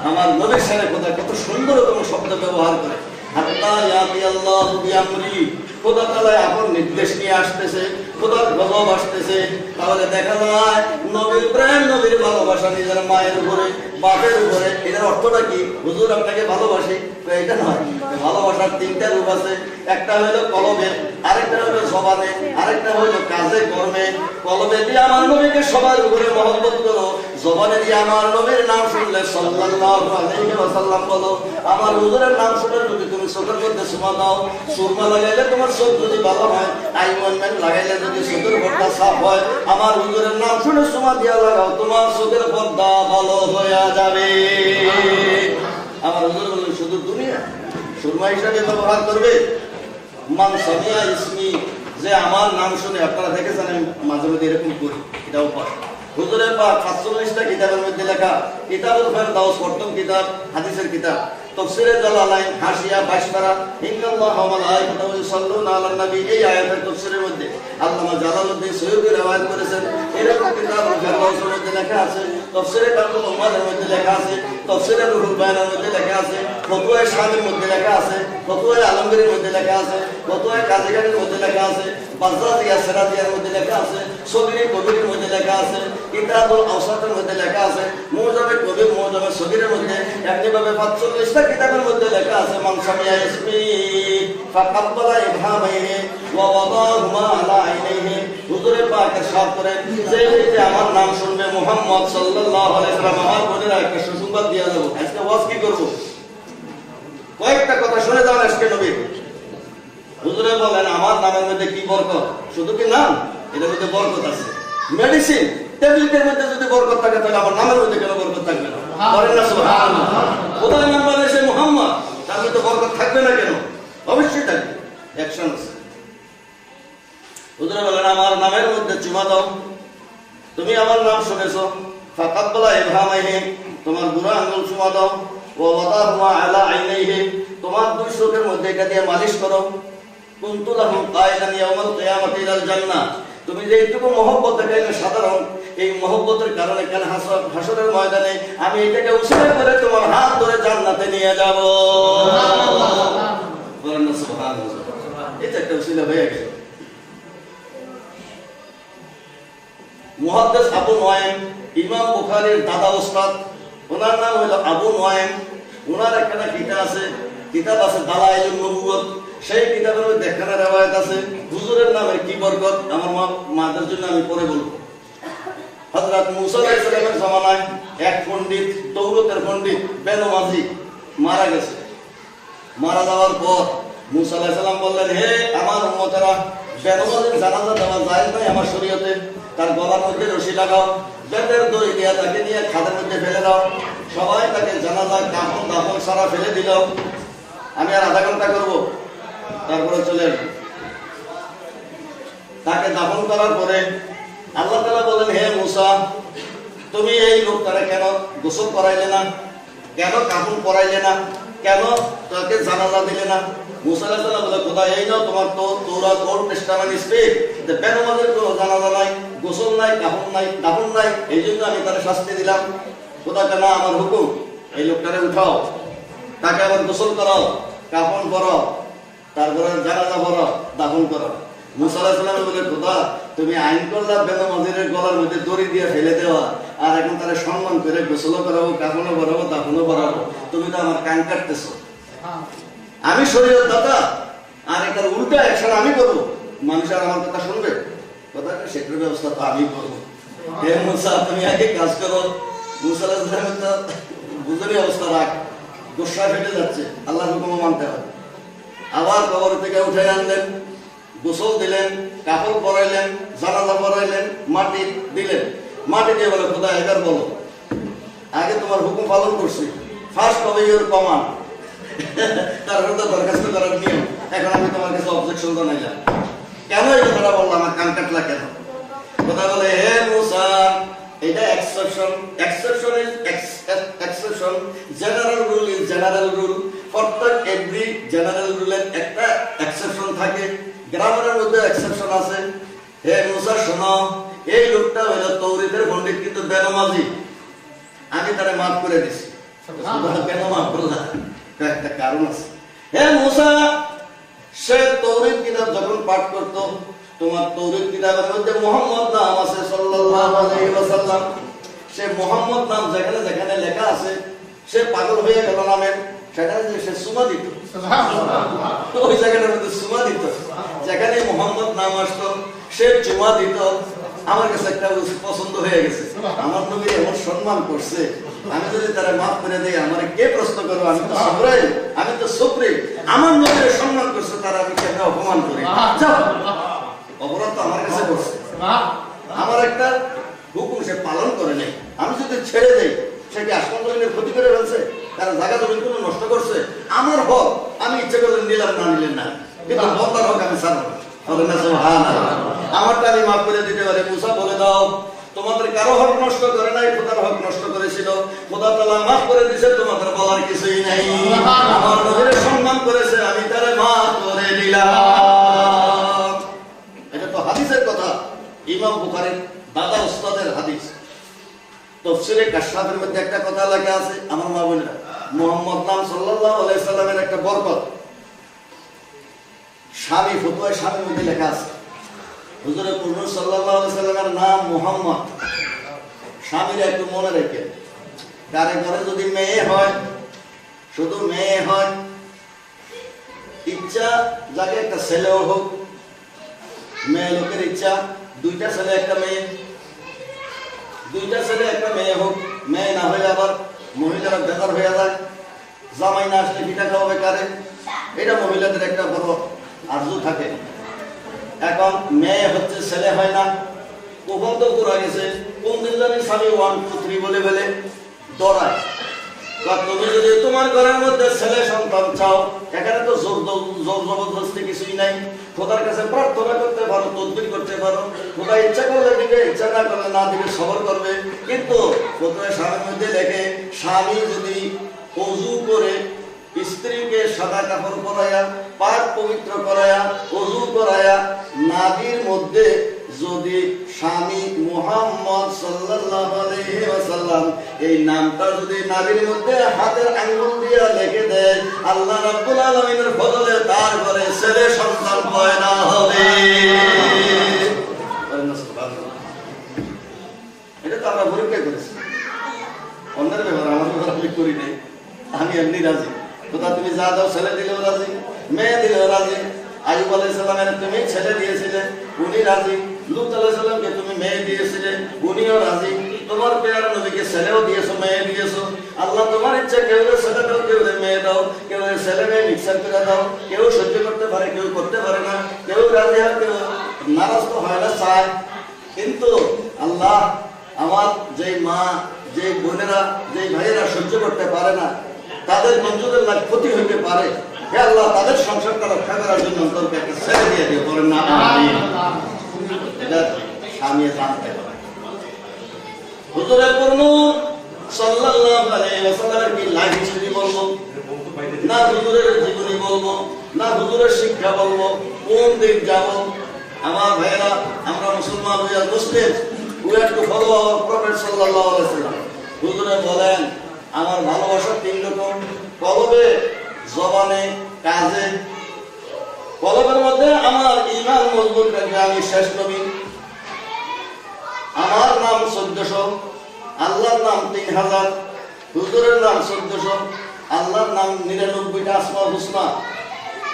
আমার নবীর সাথে খোদা কত সুন্দরতম শব্দ ব্যবহার করে, হাত্তা ইয়াতি আল্লাহ বিয়ামরি, খোদা তাআলা এখন নির্দেশ নিয়ে আসতেছে, খোদার গজব আসতেছে। তাহলে দেখা যায় নবীর প্রেম, নবীর ভালোবাসা নিজের মায়ের উপরে, বাপের উপরে, এটার অর্থটা কি? হুজুর আপনাকে ভালোবাসি, এটা নয়। ভালোবাসার তিনটা রূপ আছে, একটা হইলো কলবে, আরেকটা হইলো জবানে, আরেকটা হইলো কাজে কর্মে। কলবে দিয়ে আমার নবীকে সবার উপরে মহব্বত করো, জবানে দিয়ে আমার নবীর নাম শুনলে সাল্লাল্লাহু আলাইহি ওয়াসাল্লাম বলো। আমার হুজুরের নাম শুনে যদি তুমি চোখের মধ্যে সুমা দাও, সুরমা লাগাইলে তোমার চোখ যদি ভালো হয়, আইমন্ডমেন্ট লাগাইলে যদি চোখের পর্দা সাফ হয়, আমার হুজুরের নাম শুনে সুমা দিয়া লাগাও, তোমার চোখের পর্দা ভালো হয়ে যাবে। আমার হুজুর বললেন শুধু দুনিয়া সুরমা হিসাবে ব্যবহার করবে। মান সামিয়া ইসমি, যে আমার নাম শুনে, আপনারা দেখেছেন আমি মাঝে মধ্যে এরকম করি, এটাও পাঠ। হুজুরের পাক ৪৭টা কিতাবের মধ্যে লেখা, কিতাবুল ফেরদাউস প্রথম কিতাব, হাদিসের কিতাব, তাফসীরে জালালাইন, হাশিয়া 22 পারা, ইন্নাল্লাহা ওয়া মালাইকাতাহু ইউসাল্লুনা আলান নবী, এই আয়াতের তাফসীরের মধ্যে আল্লামা জালালউদ্দিন সৈয়দী রওয়ায়াত করেছেন। এরকম কিতাবুল ফেরদাউসের মধ্যে লেখা আছে, তাফসীরে কানুল উম্মাদের মধ্যে লেখা আছে, তাফসীরে রুহুল বায়ানের মধ্যে লেখা আছে, ফতোয়ায়ে শামির মধ্যে লেখা আছে, ফতোয়ায়ে আলমগীরের মধ্যে লেখা আছে, ফতোয়ায়ে কাজীগানের মধ্যে লেখা আছে, বাজ্জাজিয়া সিরাজিয়ার মধ্যে লেখা আছে, সগীরে কবিরের মধ্যে লেখা আছে, কিতাবুল আওসাতের মধ্যে লেখা আছে, মুজামে কবির, মুজামে সগীরের মধ্যে, এমনিভাবে ৪৫টা কিতাবের মধ্যে লেখা আছে। মান সামিয়া ইসমি ফাকাব্বালা ইবহামাইহি ওয়া ওয়াদাহুমা আলা আইনাইহি, হুজুরে পাক ইরশাদ করেন, যে ব্যক্তি আমার নাম শুনবে, মুহাম্মদ সাল্লাল্লাহু আলাইহি ওয়াসাল্লাম, আমার বোনেরা একটা সুসংবাদ দিয়ে দেব। আজকে ওয়াজ কি করব? কয়েকটা কথা শুনে যান আজকে নবী। হুজুরে বলেন আমার নামের মধ্যে কি বরকত, শুধু কি নাম, এর মধ্যে বরকত আছে। মেডিসিন ট্যাবলেটের মধ্যে যদি বরকত থাকে, তাহলে আমার নামের মধ্যে কেন বরকত থাকবে না? বলেন না সুবহানাল্লাহ। খোদার নাম মানে সে মুহাম্মদ, তার মধ্যে বরকত থাকবে না কেন? অবশ্যই থাকবে, অ্যাকশন আছে। হুজুরে বলেন আমার নামের মধ্যে চুমা দাও, তুমি আমার নাম শুনেছো, ফাকাব্বালা ইবহামাইহি, তোমার বুড়া আঙ্গুল চুমা দাও, ওয়া ওয়াদাহুমা আলা আইনাইহি, তোমার দুই চোখের মধ্যে এটা দিয়ে মালিশ করো, কুনতু লাহু কায়দান ইয়াউমাল কিয়ামাতি ইলাল জান্নাহ, তুমি যে এইটুকু মহব্বত দেখাইলে সাধারণ, এই মহব্বতের কারণে কাল হাসরের ময়দানে আমি এটাকে উসিলা করে তোমার হাত ধরে জান্নাতে নিয়ে যাব। বলেন না সুবহানাল্লাহ। এটা একটা উসিলা হয়ে গেল। মুহাদ্দিস আবু নুয়াইম, ইমাম বুখারীর দাদা ওস্তাদ, ওনার নাম হলো আবু নুয়াইম। ওনার একটা কিতাব আছে দালাইলুন নবুওয়াত, সেই কিতাবের মধ্যে একখানা রওয়ায়াত আছে, হুজুরের নামে কি বরকত, আমার মাদের জন্য আমি পরে বলবো। হযরত মুসা আলাইহিস সালামের জামানায় এক পণ্ডিত, তৌরাতের পণ্ডিত বেনমাজি মারা গেছে। মারা যাওয়ার পর মুসা আলাইহিস সালাম বললেন, হে আমার উম্মতেরা, বেনমাজির জানাজা দেওয়া যায় নাই আমার শরীয়তে, তার গলার মধ্যে রশি লাগাও, বেতের দড়ি দিয়ে তাকে নিয়ে খাদের মধ্যে ফেলে দাও। সবাই তাকে জানাজা কাফন দাফন সারা ফেলে দিল। আমি আর আধা ঘন্টা করবো, তারপরে চলে আসবো। তাকে দাফন করার পরে আল্লাহ তাআলা বলেন, হে মুসা, তুমি এই লোকটারে কেন গোসল করাইলে না, কেন কাফন পরাইলে না, কেন তাকে জানাজা দিলে না? মুসা আলাইহিস সালাম বলে, খোদা এই নাও তোমার তো তৌরাত ওল্ড টেস্টামেন্ট স্পিক, যে বেনমাজের কোনো জানাজা নাই, গোসল নাই, কাফন নাই, দাফন নাই, এই জন্য আমি তারে শাস্তি দিলাম। খোদাকে না, আমার হুকুম, এই লোকটারে উঠাও, তাকে আবার গোসল করো, কাফন করো, তারপরে জানাজা পড়ো, দাফন করো। মুসা আলাইহিস সালাম বলে, খোদা তুমি আইন করলা বেনমাজিরের গলার মধ্যে দড়ি দিয়ে ফেলে দেওয়া, আর এখন তারা সম্মান করে গোসলও করাবো, কাফনও করাবো, দাফনও করাবো, তুমি তো আমার কান কাটতেছো। আমি শরীয়ত দাতা, আর এটার উল্টা অ্যাকশন আমি করবো, মানুষ আর আমার কথা শুনবে? কথাটা সেটার ব্যবস্থা তো আমি করবো। হে মুসা, তুমি আগে কাজ করো। মুসা আলাইহিস সালামের তো বুঝুরি অবস্থা, রাখ, গোসা ফেটে যাচ্ছে, আল্লাহর হুকুম মানতে হবে। আবার কবর থেকে উঠে আনলেন, গোসল দিলেন, কাপড় পরাইলেন, জানাজা পরাইলেন, মাটি দিলেন। মাটি দিয়ে বলে খোদা এবার বলো, আগে তোমার হুকুম পালন করছি, ফার্স্ট হবে ইউর কমান্ড, তারপরে তো দরখাস্ত করার নিয়ম, এখন আমি তোমার কাছে অবজেকশন জানাইলাম। কেন এই কথাটা বললাম, আমার কান কাটলা কেন? কথা বলে হে মুসা, এটা exception, exception is exception, general rule is general rule. প্রত্যেক এভরি জেনারেল রুলের একটা এক্সেপশন থাকে, গ্রামারের মধ্যে এক্সেপশন আছে। হে মুসা শোনো, এই লোকটা হলো তৌরিতের পণ্ডিত কিন্তু বেনামাজি, আমি তারে মাফ করে দিছি। কেন মাফ করলাম? একটা কারণ আছে। হে মুসা, সে তৌরিত কিতাব যখন পাঠ করতো, তোমার তৌরিত কিতাবের মধ্যে মুহাম্মদ নাম আছে সাল্লাল্লাহু আলাইহি ওয়াসাল্লাম, সে মুহাম্মদ নাম যেখানে যেখানে লেখা আছে, সে পাগল হয়ে গেল নামের, সেখানে যে সে সুমা দিত, ওই জায়গাটার মধ্যে সুমা দিত, যেখানে মুহাম্মদ নাম আসতো সে চুমা দিত। আমার কাছে একটা পছন্দ হয়ে গেছে, আমার নবী এমন সম্মান করছে, আমি যদি তারা মাফ করে দেই, আমার কে প্রশ্ন করবো? আমি তো সবরাই, আমি তো সবরে, আমার নবীর সম্মান করছে, তারা আমি কেন অপমান করি? অপরাধ তো আমার কাছে করছে, আমার একটা হুকুম সে পালন করে নেই, আমি যদি ছেড়ে দেই, সে কি আসমান জমিনের ক্ষতি করে ফেলছে? তারা জায়গা জমিন কোনো নষ্ট করছে? আমার হক আমি ইচ্ছে করলে নিলাম, না নিলেন না, কিন্তু বন্দার হক আমি ছাড়বো। আমারটা আমি মাফ করে দিতে পারি। মুসা বলে দাও, তোমাদের কারো হক নষ্ট করে নাই, খোদার হক নষ্ট করেছিল, খোদা তাআলা মাফ করে দিয়েছে, তোমাদের বলার কিছুই নাই। আমার নবীর সম্মান করেছে, আমি তারে মাফ করে দিলাম। এটা তো হাদিসের কথা, ইমাম বুখারীর দাদা উস্তাদের হাদিস। তাফসীরে কাশফের মধ্যে একটা কথা লেখা আছে, আমার মা বোনেরা, মুহাম্মদ নাম সাল্লাল্লাহু আলাইহি সাল্লামের একটা বরকত, স্বামী ফতোয়ায় স্বামীর মধ্যে লেখা আছে, হুজুরে পুরুষ সাল্লাল্লাহু আলাইহি সাল্লামের নাম মুহাম্মদ। স্বামীরা একটু মনে রাখেন, কারে ঘরে যদি মেয়ে হয়, শুধু মেয়ে হয়, ইচ্ছা যাকে একটা ছেলেও হোক, মেয়ে লোকের ইচ্ছা দুইটা ছেলে একটা মেয়ে, দুইটা ছেলে একটা মেয়ে হোক, মেয়ে না হলে আবার মহিলারা বেকার হয়ে যায়, জামাই না আসলে পিঠা খাওয়াবে কারে, এটা মহিলাদের একটা বড় আরজু থাকে। এখন মেয়ে হচ্ছে, ছেলে হয় না, কখন তো করা গেছে, কোন দিন জানি স্বামী 1 2 3 বলে বলে ডরায়। তুমি যদি তোমার ঘরের মধ্যে ছেলে সন্তান চাও, এখানে তো জোর জবরদস্তি কিছুই নাই, খোদার কাছে প্রার্থনা করতে পারো, তদবির করতে পারো, খোদা ইচ্ছা করলে দিবে, ইচ্ছা না করলে না দিবে, সবর করবে। কিন্তু খোদার স্বামীর মধ্যে লেখে, স্বামী যদি ওযু করে স্ত্রীকে সাদা কাপড় পরায়া, পাক পবিত্র করায়া, ওযু করায়া, নাভির মধ্যে যদি স্বামী মুহাম্মদ সাল্লাল্লাহু আলাইহি ওয়াসাল্লাম এই নামটা যদি নাভির মধ্যে হাতের আঙ্গুল দিয়ে লিখে দেয়, আল্লাহ রাব্বুল আলামিনের ফজলে তার ঘরে ছেলে সন্তান পয়দা হবে। এটা তো আমরা পরীক্ষা করেছি, অন্যের ব্যাপার, আমার ব্যাপার আমি করি নাই, আমি এমনি রাজি। খোদা তুমি যা দাও, ছেলে দিলেও রাজি, মেয়ে দিলেও রাজি। আইয়ুব আলাইহিস সালামের তুমি ছেলে দিয়েছিলে, উনি রাজি। লূত আলাইহিস সালামকে তুমি মেয়ে দিয়েছিলে, উনিও রাজি। তোমার পেয়ারা নবীকে ছেলেও দিয়েছো, মেয়ে দিয়েছো। আল্লাহ তোমার ইচ্ছা, কেউ ছেলে দাও, কেউ মেয়ে দাও, কেউ ছেলে মেয়ে মিক্সার করে দাও। কেউ সহ্য করতে পারে, কেউ করতে পারে না, কেউ রাজি হয়, কেউ নারাজ তো হয় না, চায়। কিন্তু আল্লাহ আমার যেই মা, যেই বোনেরা, যেই ভাইয়েরা সহ্য করতে পারে না, তাদের মঞ্জুরের লাখ ক্ষতি হইতে পারে, হে আল্লাহ তাদের সংসারটা রক্ষা করার জন্য অন্তরকে একটা ছেড়ে দিয়ে দিয়ে বলেন না আমিন। এটা স্বামী জানতে হবে। হুজুরে পূর্ণ সাল্লাল্লাহু আলাইহি ওয়াসাল্লামের কি লাইফ হিস্টরি বলবো, না হুজুরের জীবনী বলবো, না হুজুরের শিক্ষা বলবো, কোন দিক যাব? আমার ভাইয়েরা, আমরা মুসলমান, we are Muslim, we have to follow our prophet সাল্লাল্লাহু আলাইহি ওয়াসাল্লাম। হুজুরে বলেন, আমার ভালোবাসা 3 রকম, কলবে, জবানে, কাজে। কলবের মধ্যে আমার ঈমান মজবুত রাখবে, আমি শেষ নবী, আমার নাম 1400, আল্লাহর নাম 3000, হুজুরের নাম 1400, আল্লাহর নাম 99টা আসমাউল হুসনা।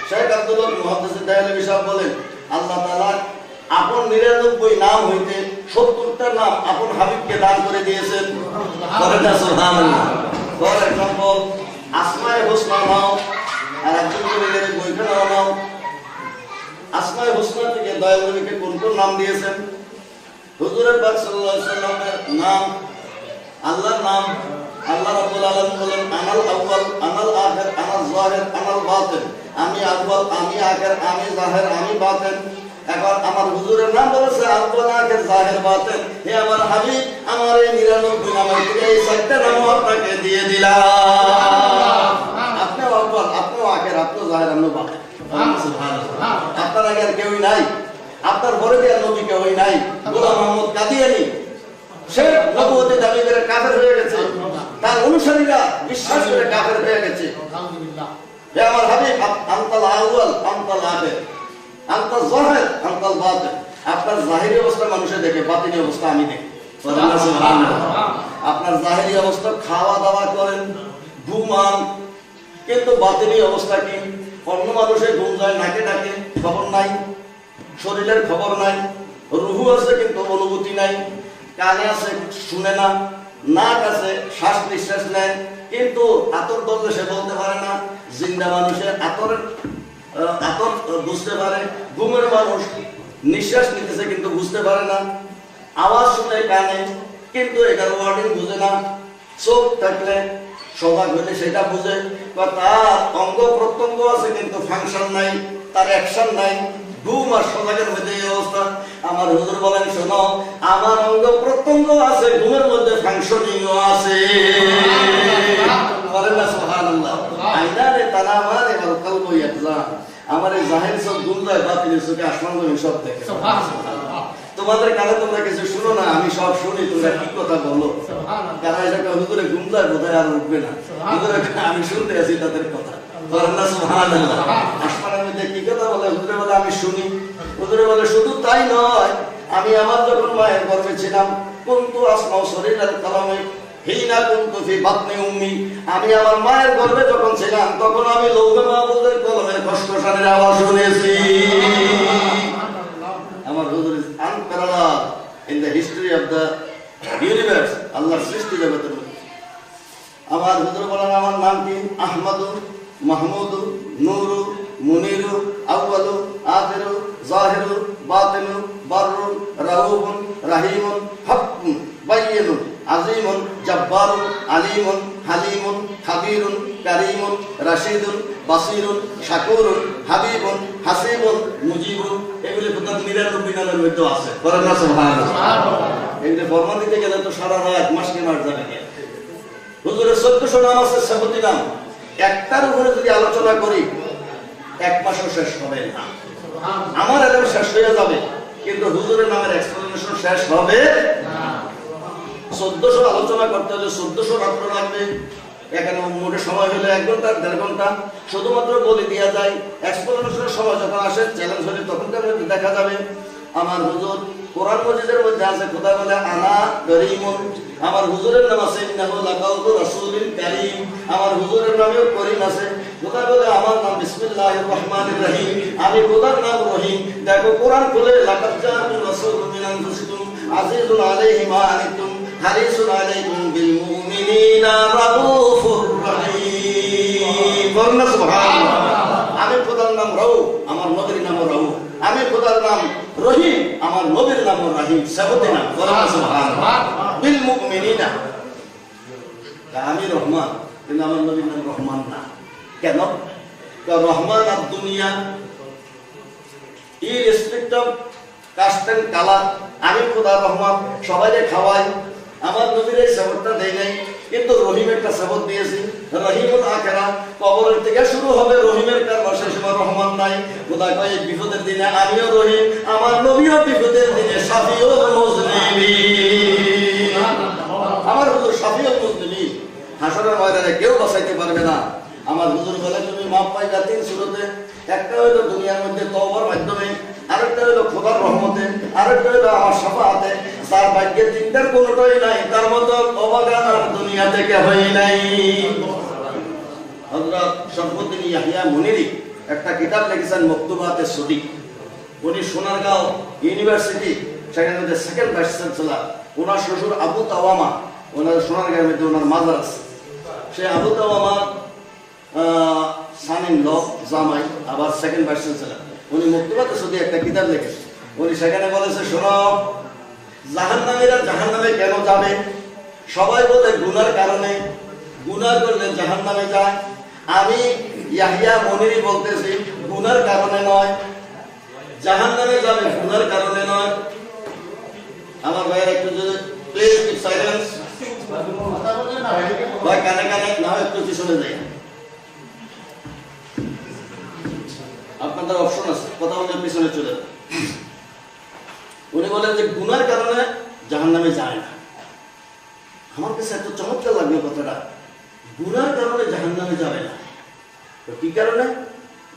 শেখ আব্দুল্লাহ মুহাদ্দিস দেহলভী সাহেব বলেন, আল্লাহ তাআলা আপন 99 নাম হইতে 70টা নাম আপন হাবিবকে দান করে দিয়েছেন। সুবহানাল্লাহ। ফর এক্সাম্পল, আসমায়ে হুসনা নাও, আর একজন করে বইখানা নাও, আসমায়ে হুসনা থেকে দয়াল নবীকে কোন কোন নাম দিয়েছেন? হুজুরে পাক সাল্লাল্লাহু আলাইহি ওয়াসাল্লামের নাম, আল্লাহর নাম, আল্লাহ রাব্বুল আলামিন বলেন আনাল আউয়াল আনাল আখির আনাল যাহির আনাল বাতিন, আমি আউয়াল, আমি আখির, আমি যাহির, আমি বাতিন। এখন আমার হুজুরের নাম বলেছে আউয়াল আখির যাহির বাতিন। হে আমার হাবিব, আমার এই 99 নামের থেকে এই 4টা নাম আপনাকে দিয়ে দিলাম। আপনি আউয়াল, আপনি আখির, আপনি যাহির, আপনি বাতিন। সুবহানাল্লাহ। আপনার আগে আর কেউই নাই, আপনার পরে আর নবী কেউই নাই। গোলাম মোহাম্মদ কাদিয়ানী সে নবুয়তের দাবি করে কাফের হয়ে গেছে, তার অনুসারীরা বিশ্বাস করে কাফের হয়ে গেছে। হে আমার হাবিব, আনতাল আউয়াল আনতাল আখির আনতাল যাহির আনতাল বাতিন। আপনার জাহিরি অবস্থা মানুষে দেখে, বাতিনি অবস্থা আমি দেখি। আপনার জাহিরি অবস্থা খাওয়া দাওয়া করেন, ঘুমান, কিন্তু বাতিনি অবস্থা কি? অন্য মানুষের ঘুম যায় নাকে ডাকে, খবর নাই, শরীরের খবর নাই, রুহু আছে কিন্তু অনুভূতি নাই, কানে আছে শুনে না, নাক আছে শ্বাস নিঃশ্বাস নেয় কিন্তু আতর বললে সে বলতে পারে না। জিন্দা মানুষের আতর বুঝতে পারে, ঘুমের মানুষ নিঃশ্বাস নিতেছে কিন্তু বুঝতে পারে না, আওয়াজ শুনে কানে কিন্তু এটার ওয়ার্ডিং বুঝে না, চোখ থাকলে সজাগ হলে সেটা বুঝে, তার অঙ্গ প্রত্যঙ্গ আছে কিন্তু ফাংশন নাই, তার অ্যাকশন নাই, ঘুম আর সজাগের মধ্যে এই অবস্থা। আমার হুজুর বলেন শোনো, আমার অঙ্গ প্রত্যঙ্গ আছে, ঘুমের মধ্যে ফাংশনিংও আছে। বলেন না সুবহানাল্লাহ। আইনারে তানামারে ওয়াল কলবু ইয়াতলা। আমার এই জাহির সব ঘুম যায়, বাতিলের চোখে আসমান জমিন সব দেখে। সুবহানাল্লাহ। তোমাদের কানে তোমরা কিছু শুনো না, আমি সব শুনি, তোমরা কি কথা বলো। কারণ এটা হুজুরে ঘুম যায় বোধহয় আর উঠবে না, হুজুরে আমি শুনতে আছি তাদের কথা। বলেন না সুবহানাল্লাহ। আসমানের মধ্যে কি কথা বলে? হুজুরে বলে আমি শুনি। হুজুরে বলে শুধু তাই নয়, আমি আমার যখন মায়ের গর্ভে ছিলাম, কুনতু আসমাউ সরিরাল কালামে হিনা কুনতু ফি বাতনি উম্মি, আমি আমার মায়ের গর্ভে যখন ছিলাম তখন আমি লৌহে মাহফুজের কলমের খসখসানির আওয়াজ শুনেছি। আমার হুজুর is unparalleled in the history of the universe, আল্লাহর সৃষ্টি জগতের মধ্যে। আমার হুজুর বলেন আমার নাম কি? আহমদু, মাহমুদু, নূরু, মুনিরু, আউয়ালু, আখিরু, যাহিরু, বাতিনু, বাররু, রাউফুন, রাহিমুন, হাক্কুন, বাইয়িনুন, আজিমুন, জাব্বারুন, আলিমুন, হালিমুন, খাবীরুন, কারীমুন, রাশিদুন, বাসীরুন, শাকুরুন, হাবিবুন, হাসিবুন, মুজিবুন। এগুলি প্রত্যেক 99 নামের মধ্যে আছে। বলেন না সুবহানাল্লাহ। এগুলি ফরমান দিতে গেলে তো সারা রাত মাস কেনার যাবে। হুজুরের 1400 নাম আছে, 70 নাম। একটার উপরে যদি আলোচনা করি 1 মাসও শেষ হবে না। আমার এলেম শেষ হয়ে যাবে, কিন্তু হুজুরের নামের এক্সপ্লেনেশন শেষ হবে না। 1400 আলোচনা করতে হলে 1400 রাত্র লাগবে। এখানে মোটে সময় হলে 1 ঘন্টা 1.5 ঘন্টা শুধুমাত্র বলে দেওয়া যায়। এক্সপ্লেনেশনের সময় যখন আসে, চ্যালেঞ্জ হলে তখন দেখা যাবে। আমার হুজুর কোরআন মজিদের মধ্যে আছে, খোদা বলে আনা করিমুন। আমার হুজুরের নাম আছে ইন্নাহু লাকাউলু রাসূলিল কারীম। আমার হুজুরের নামেও করিম আছে। খোদা বলে আমার নাম বিসমিল্লাহির রহমানির রহিম, আমি খোদার নাম রহিম। দেখো কোরআন খুলে লাকাদ জাআকুম রাসূলুম মিন আনফুসিকুম আজিজুন আলাইহি মা আনিতুম হারিসুন আলাইকুম বিল মুমিনিনা রাউফুর রহিম। বলনা সুবহানাল্লাহ। আমি খোদার নাম রাউফ, আমার নবীর নাম রাউফ। আমি খোদার নাম রহিম, আমার নবীর নাম রহিম। 70 নাম। বলনা সুবহানাল্লাহ। বিল মুমিনিনা, আমি রহমান কিন্তু আমার নবীর নাম রহমান না। কেন? কারণ রহমান আর দুনিয়া ইররেসপেক্ট অফ কাস্ট এন্ড কালার। আমি খোদা রহমান, সবাইকে খাওয়াই। আমার নবীর এই সবরটা দেই নাই, কিন্তু রহিম একটা সবর দিয়েছি। রহিমুল আখিরা, কবরের থেকে শুরু হবে রহিমের কারণ শেষ হবে রহমান নাই। খোদা কয় বিপদের দিনে আমিও রহিম, আমার নবীও বিপদের দিনে শাফিউল মুজনিমিন। আমার হুজুর শাফিউল মুজনিমিন, হাসরের ময়দানে কেউ বাঁচাইতে পারবে না। আমার হুজুর বলে তুমি মাপ পাইলা 3 সূরতে। একটা হলো দুনিয়ার মধ্যে তওবার মাধ্যমে, আরেকটা হলো খোদার রহমতে, আরেকটা হলো আমার শাফাআতে। যার ভাগ্যে 3টার কোনোটাই নাই, তার মতো অবাগান আর দুনিয়া থেকে হয় নাই। হযরত শরফুদ্দীন ইয়াহিয়া মুনিরি একটা কিতাব লিখেছেন মকতুবাতে সদিক। উনি সোনারগাঁও ইউনিভার্সিটি, সেখানে যে সেকেন্ড ভাইস চ্যান্সেলর। ওনার শ্বশুর আবু তাওয়ামা, ওনার সোনারগাঁওয়ের মধ্যে ওনার মাজার আছে। সে আবু তাওয়ামা সান ইন ল, জামাই, আবার সেকেন্ড ভাইস চ্যান্সেলর। উনি মুক্তিবাদে শুধু একটা কিতাব লিখেছেন। উনি সেখানে বলেছে, শোনো, জাহান্নামীরা জাহান্নামে কেন যাবে? সবাই বলে গুনার কারণে, গুনাহ করলে জাহান্নামে যায়। আমি ইয়াহইয়া মনিরি বলতেছি গুনার কারণে নয়, জাহান্নামে যাবে গুনার কারণে নয়। আমার ভাইয়ের একটু যদি প্লিজ কিপ সাইলেন্স, ভাই কানে কানে না হয় একটু পিছনে যাই। আপনাদের অপশন আছে, কথা বলে পিছনে চলে যান। উনি বলেন যে গুনার কারণে জাহান্নামে যায় না। আমার কাছে এত চমৎকার লাগলো কথাটা, গুনার কারণে জাহান্নামে যাবে না। তো কি কারণে?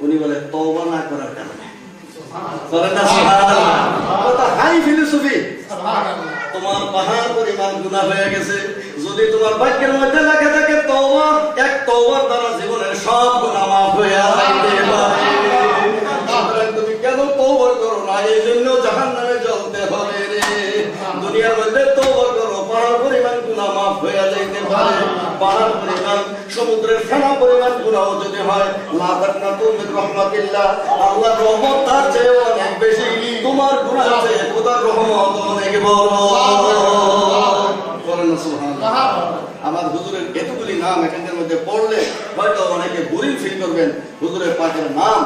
উনি বলে তওবা না করার কারণে। হাই ফিলোসফি, তোমার পাহাড় পরিমাণ গুনাহ হয়ে গেছে, যদি তোমার বাক্যের মধ্যে লেখা থাকে তওবা, এক তওবার দ্বারা জীবনের সব গুনাহ মাফ হয়ে যাইতে পারে। তুমি কেন তওবা করো না? এই জন্য জাহান্নামে জ্বলতে হবে রে। দুনিয়ার মধ্যে তওবা করো, পাহাড় পরিমাণ গুনাহ মাফ হয়ে যাইতে পারে। পাহাড় পরিমাণ, সমুদ্রের ফেনা পরিমাণ গুনাহ যদি হয়, লা তাকনাতু মিন রাহমাতিল্লাহ, আল্লাহর রহমত তার চেয়ে অনেক বেশি, তোমার গুনাহ চেয়ে খোদার রহমত অনেক বড়। বলেন না সুবহানাল্লাহ। আমার হুজুরের এতগুলি নাম এখানকার মধ্যে পড়লে হয়তো অনেকে বোরিং ফিল করবেন। হুজুরের পাকের নাম,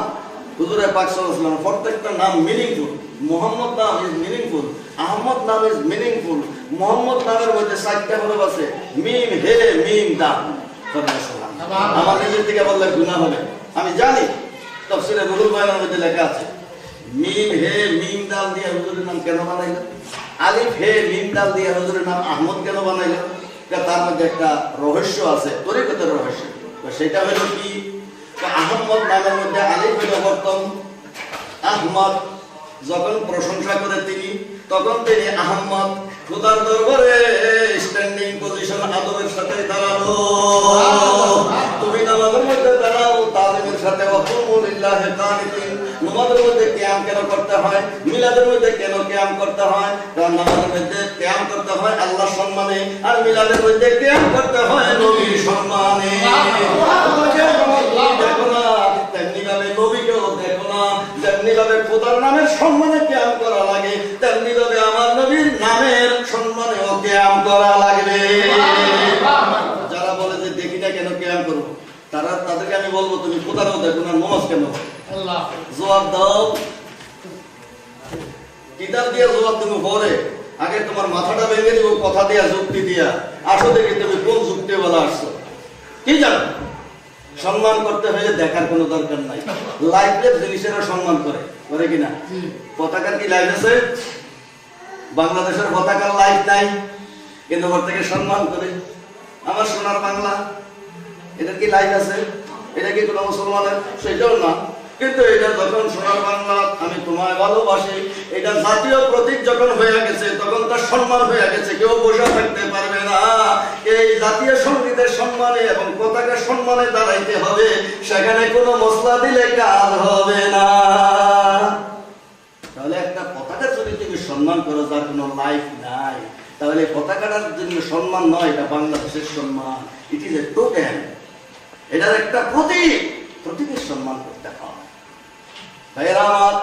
হুজুরের পাক সাল্লাল্লাহু আলাইহি ওয়াসাল্লাম প্রত্যেকটা নাম মিনিংফুল। মুহাম্মদ নাম ইজ মিনিংফুল, আহমদ নাম ইজ মিনিংফুল। মুহাম্মদ নামের মধ্যে 4টা হরফ আছে, মিম হে মিম দাল। আমার নিজের থেকে বললে গুনাহ হবে, আমি জানি। তাফসীরে রুহুল বায়ানের মধ্যে লেখা আছে, মিম হে মিম দাল দিয়ে হুজুরের নাম কেন বানাইলেন? আলিফ হে মিম দাল দিয়ে হুজুরের নাম আহমদ কেন বানাইলেন? তার মধ্যে একটা রহস্য আছে, তরিকতের রহস্য। তো সেটা হলো কি, আহমদ নামের মধ্যে আলিফ হলো বর্তম, আহমদ যখন প্রশংসা করে তিনি, তখন তিনি আহমদ। খোদার দরবারে স্ট্যান্ডিং পজিশন আদবের সাথে দাঁড়ানো। তুমি নামাজের মধ্যে দাঁড়াও তালিমের সাথে, ওয়াকুমুলিল্লাহি কানিতিন। নামাজের মধ্যে কিয়াম কেন করতে হয়? মিলাদের মধ্যে কেন কিয়াম করতে হয়? কারণ নামাজের মধ্যে কিয়াম করতে হয় আল্লাহর সম্মানে, আর মিলাদের মধ্যে কিয়াম করতে হয় নবীর সম্মানে। দেখো না, তেমনি ভাবে নবীকেও দেখো না, তেমনি ভাবে খোদার নামের সম্মানে কিয়াম করা লাগে, তেমনি ভাবে আমার নবীর নামের সম্মানেও কিয়াম করা লাগবে। যারা বলে যে দেখি না কেন কিয়াম করবো, তাদেরকে আমি বলবো তুমি খোদারও দেখো না, নামাজ কেন? জবাব দাও, কিতাব দিয়ে জবাব তুমি পরে আগে তোমার মাথাটা ভেঙে দিব কথা দিয়া, যুক্তি দিয়া। আসো দেখি তুমি কোন যুক্তি বলা আসছো। কি জানো, সম্মান করতে হলে দেখার কোনো দরকার নাই। লাইফের জিনিসেরও সম্মান করে কিনা? পতাকার কি লাইফ আছে? বাংলাদেশের পতাকার লাইফ নাই, কিন্তু ওর থেকে সম্মান করে। আমার সোনার বাংলা, এটার কি লাইফ আছে? এটা কি কোনো মুসলমানের? সেটাও না। কিন্তু এটা যখন সোনার বাংলা, আমি তোমায় ভালোবাসি, এটা জাতীয় প্রতীক যখন হয়ে গেছে, তখন তার সম্মান হয়ে গেছে, কেউ বসে থাকতে পারবে না। এই জাতীয় সঙ্গীতের সম্মানে এবং পতাকার সম্মানে দাঁড়াইতে হবে, সেখানে কোনো মশলা দিলে কাজ হবে না। তাহলে একটা পতাকা যদি তুমি সম্মান করো যার কোনো লাইফ নাই, তাহলে পতাকাটার জন্য সম্মান নয়, এটা বাংলাদেশের সম্মান। ইট ইজ এ টোকেন, এটার একটা প্রতীক, প্রতীকের সম্মান করতে হয়। ভাইয়েরা আমার,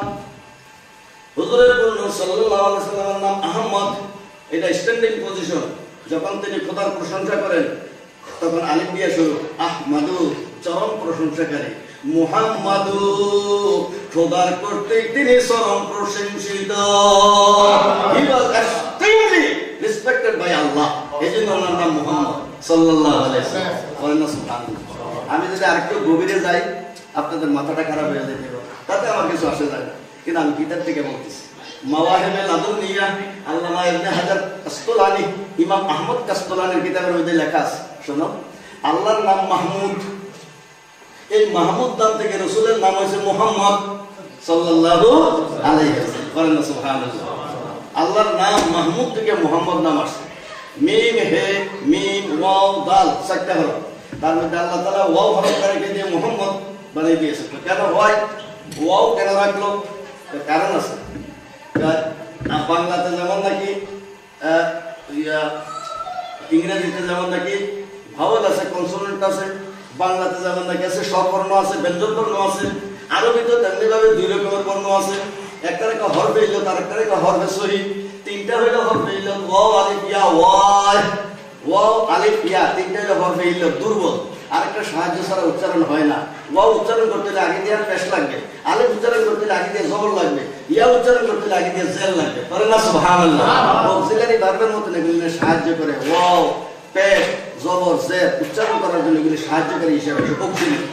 হুজুরের পূর্ণ সাল্লাল্লাহু আলাইহি ওয়াসাল্লামের নাম আহমদ, এটা স্ট্যান্ডিং পজিশন। যখন তিনি খোদার প্রশংসা করেন, তখন আলিফ দিয়ে শুরু, আহমাদু চরম প্রশংসাকারী, মুহাম্মাদু খোদার কর্তৃক তিনি চরম প্রশংসিত। হি ওয়াজ এক্সট্রিমলি রেসপেক্টেড বাই আল্লাহ, এজন্য ওনার নাম মুহাম্মদ সাল্লাল্লাহু আলাইহি ওয়াসাল্লাম। সুবহানাল্লাহ। আমি যদি আরেকটু গভীরে যাই, আপনাদের মাথাটা খারাপ হয়ে যেতে পারে, তাতে আমার কিছু আসে যায় না, কিন্তু আমি কিতাব থেকে বলতেছি। মাওয়াহিবে লাদুনিয়া, আল্লামা ইবনে হাজার কাসতালানী, ইমাম আহমদ কাসতালানীর কিতাবের মধ্যে লেখা আছে, শোনো, আল্লাহর নাম মাহমুদ। এই মাহমুদ নাম থেকে রাসূলের নাম হয়েছে মুহাম্মদ সাল্লাল্লাহু আলাইহি ওয়াসাল্লাম। সুবহানাল্লাহ। আল্লাহর নাম মাহমুদ থেকে মুহাম্মদ নাম আসছে। মিম হে মিম ওয়াও দাল 4টা হরফ, তার মধ্যে আল্লাহ তাআলা ওয়াও হরফ রেখে দিয়ে মুহাম্মদ বানিয়ে দিয়েছে। কেন হয় ওয়াও কেন রাখলো? কারণ আছে। বাংলাতে যেমন নাকি ইংরেজিতে যেমন নাকি ভাওয়াল আছে, কনসোনেন্ট আছে, বাংলাতে যেমন নাকি আছে স্বরবর্ণ আছে, ব্যঞ্জনবর্ণ আছে, আরবিতে তেমনি ভাবে দুই রকমের বর্ণ আছে, একটা রেখা হরফে ইল্লত আর একটা রেখা হরফে সহি। তিনটা হইল হরফে ইল্লত, ওয়াও আলিফ ইয়া ওয়াই, ওয়াও আলিফ ইয়া, তিনটা হইল হরফে ইল্লত দুর্বল, আরেকটা সাহায্য ছাড়া উচ্চারণ হয় না। ওয়াও উচ্চারণ করতে হলে আগে দিয়ে পেশ লাগবে, আলিফ উচ্চারণ করতে হলে আগে দিয়ে জবর লাগবে, ইয়া উচ্চারণ করতে হলে আগে দিয়ে জেল লাগবে। বলেন না সুবহানাল্লাহ। অক্সিলারি ভার্বের মতো এগুলি সাহায্য করে, ওয়াও পেশ জবর জের উচ্চারণ করার জন্য এগুলি সাহায্যকারী হিসেবে অক্সিলারি।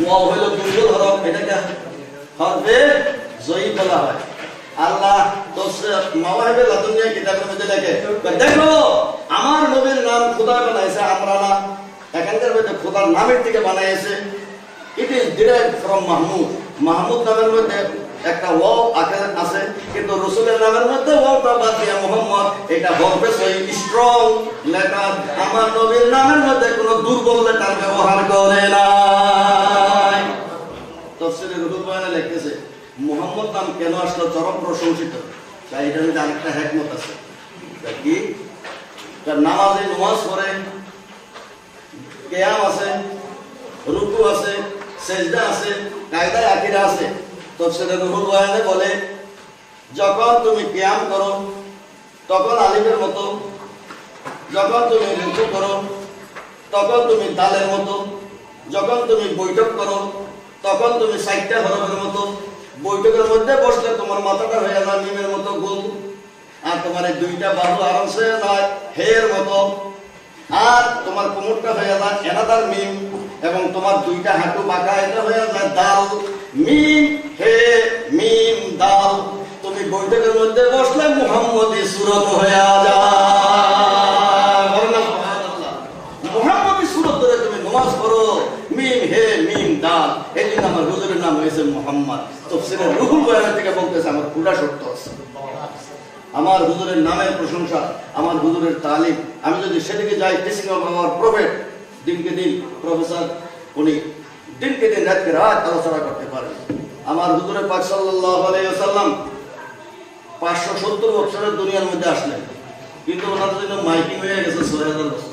ওয়াও হইল দুর্বল হরফ, এটাকে হরফে জয়ী বলা হয়। আল্লাহ তাফসীর মাওয়াহিবে লাদুনিয়া কিতাবের মধ্যে লেখে, দেখো আমার নবীর নাম খোদা বানাইছে, আমরা না। এখানকার মধ্যে খোদার নামের থেকে বানাইছে। It is derived from Mahmud. Mahmud নামের মধ্যে একটা ওয়াও আছে, কিন্তু রাসূলের নামের মধ্যে ওয়াওটা বাদ দিয়ে মুহাম্মদ, এটা হরফে সহি স্ট্রং লেটার। আমার নবীর নামের মধ্যে কোনো দুর্বল লেটার ব্যবহার করে নাই। তাফসীরে রুহুল বয়ানে লিখতেছে মুহাম্মদ নাম কেন আসলো চরম প্রশংসিত, তাই এটার মধ্যে আরেকটা হিকমত আছে। কি? তার নামাজে নামাজ পড়ে, কিয়াম আছে, রুকু আছে, সেজদা আছে, কায়দায়ে আকিদা আছে। তাফসীরে রুহুল বয়ানে বলে যখন তুমি কিয়াম করো তখন আলিফের মতো, যখন তুমি রুকু করো তখন তুমি দালের মতো, যখন তুমি বৈঠক করো তখন তুমি সাইটটা হরফের মতো। বৈঠকের মধ্যে বসলে তোমার মাথাটা হয়ে যায় মিমের মতো গোল, আর তোমার এই দুইটা বাহু আরামসে যায় হের মতো, আর তোমার কোমরটা হয়ে যায় এনাদার মিম, এবং তোমার দুইটা হাঁটু বাঁকা, এটা হয়ে যায় দাল। মিম হে মিম দাল। তুমি বৈঠকের মধ্যে বসলে মুহাম্মদি সূরত হয়ে যায়। মুহাম্মদি সূরত ধরে তুমি নামাজ পড়ো, মিম হে মিম দাল। এই জন্য আমার হুজুরের নাম হয়েছে মুহাম্মদ। তাফসীরে রুহুল বয়ান থেকে বলতেছে আমার পুরা সত্য আছে। আমার হুজুরের নামের প্রশংসা, আমার হুজুরের তালিম, আমি যদি সেদিকে যাই, টিচিং অফ আওয়ার প্রফেট, দিনকে দিন প্রফেসর, উনি দিনকে দিন রাতকে রাত আলোচনা করতে পারেন। আমার হুজুরের পাক সাল্লাল্লাহু আলাইহি ওয়াসাল্লাম 570 বছরের দুনিয়ার মধ্যে আসলেন, কিন্তু ওনাদের জন্য মাইকিং হয়ে গেছে 6000 বছর।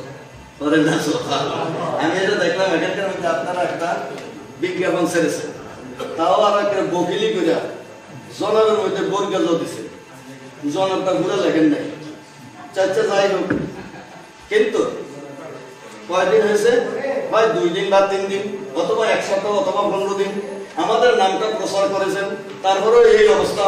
আমি এটা দেখলাম এখানকার মধ্যে আপনারা একটা বিজ্ঞাপন ছেড়েছে, তাও আর একটা বকিলি করে জনাবের মধ্যে বর্গাল দিছে, জনাবটা ঘুরে লেখেন নাই, চাচ্ছে যাই হোক। কিন্তু কয়দিন হয়েছে? হয় 2 দিন বা 3 দিন, অথবা 1 সপ্তাহ, অথবা 15 দিন আমাদের নামটা প্রচার করেছেন, তারপরেও এই অবস্থা।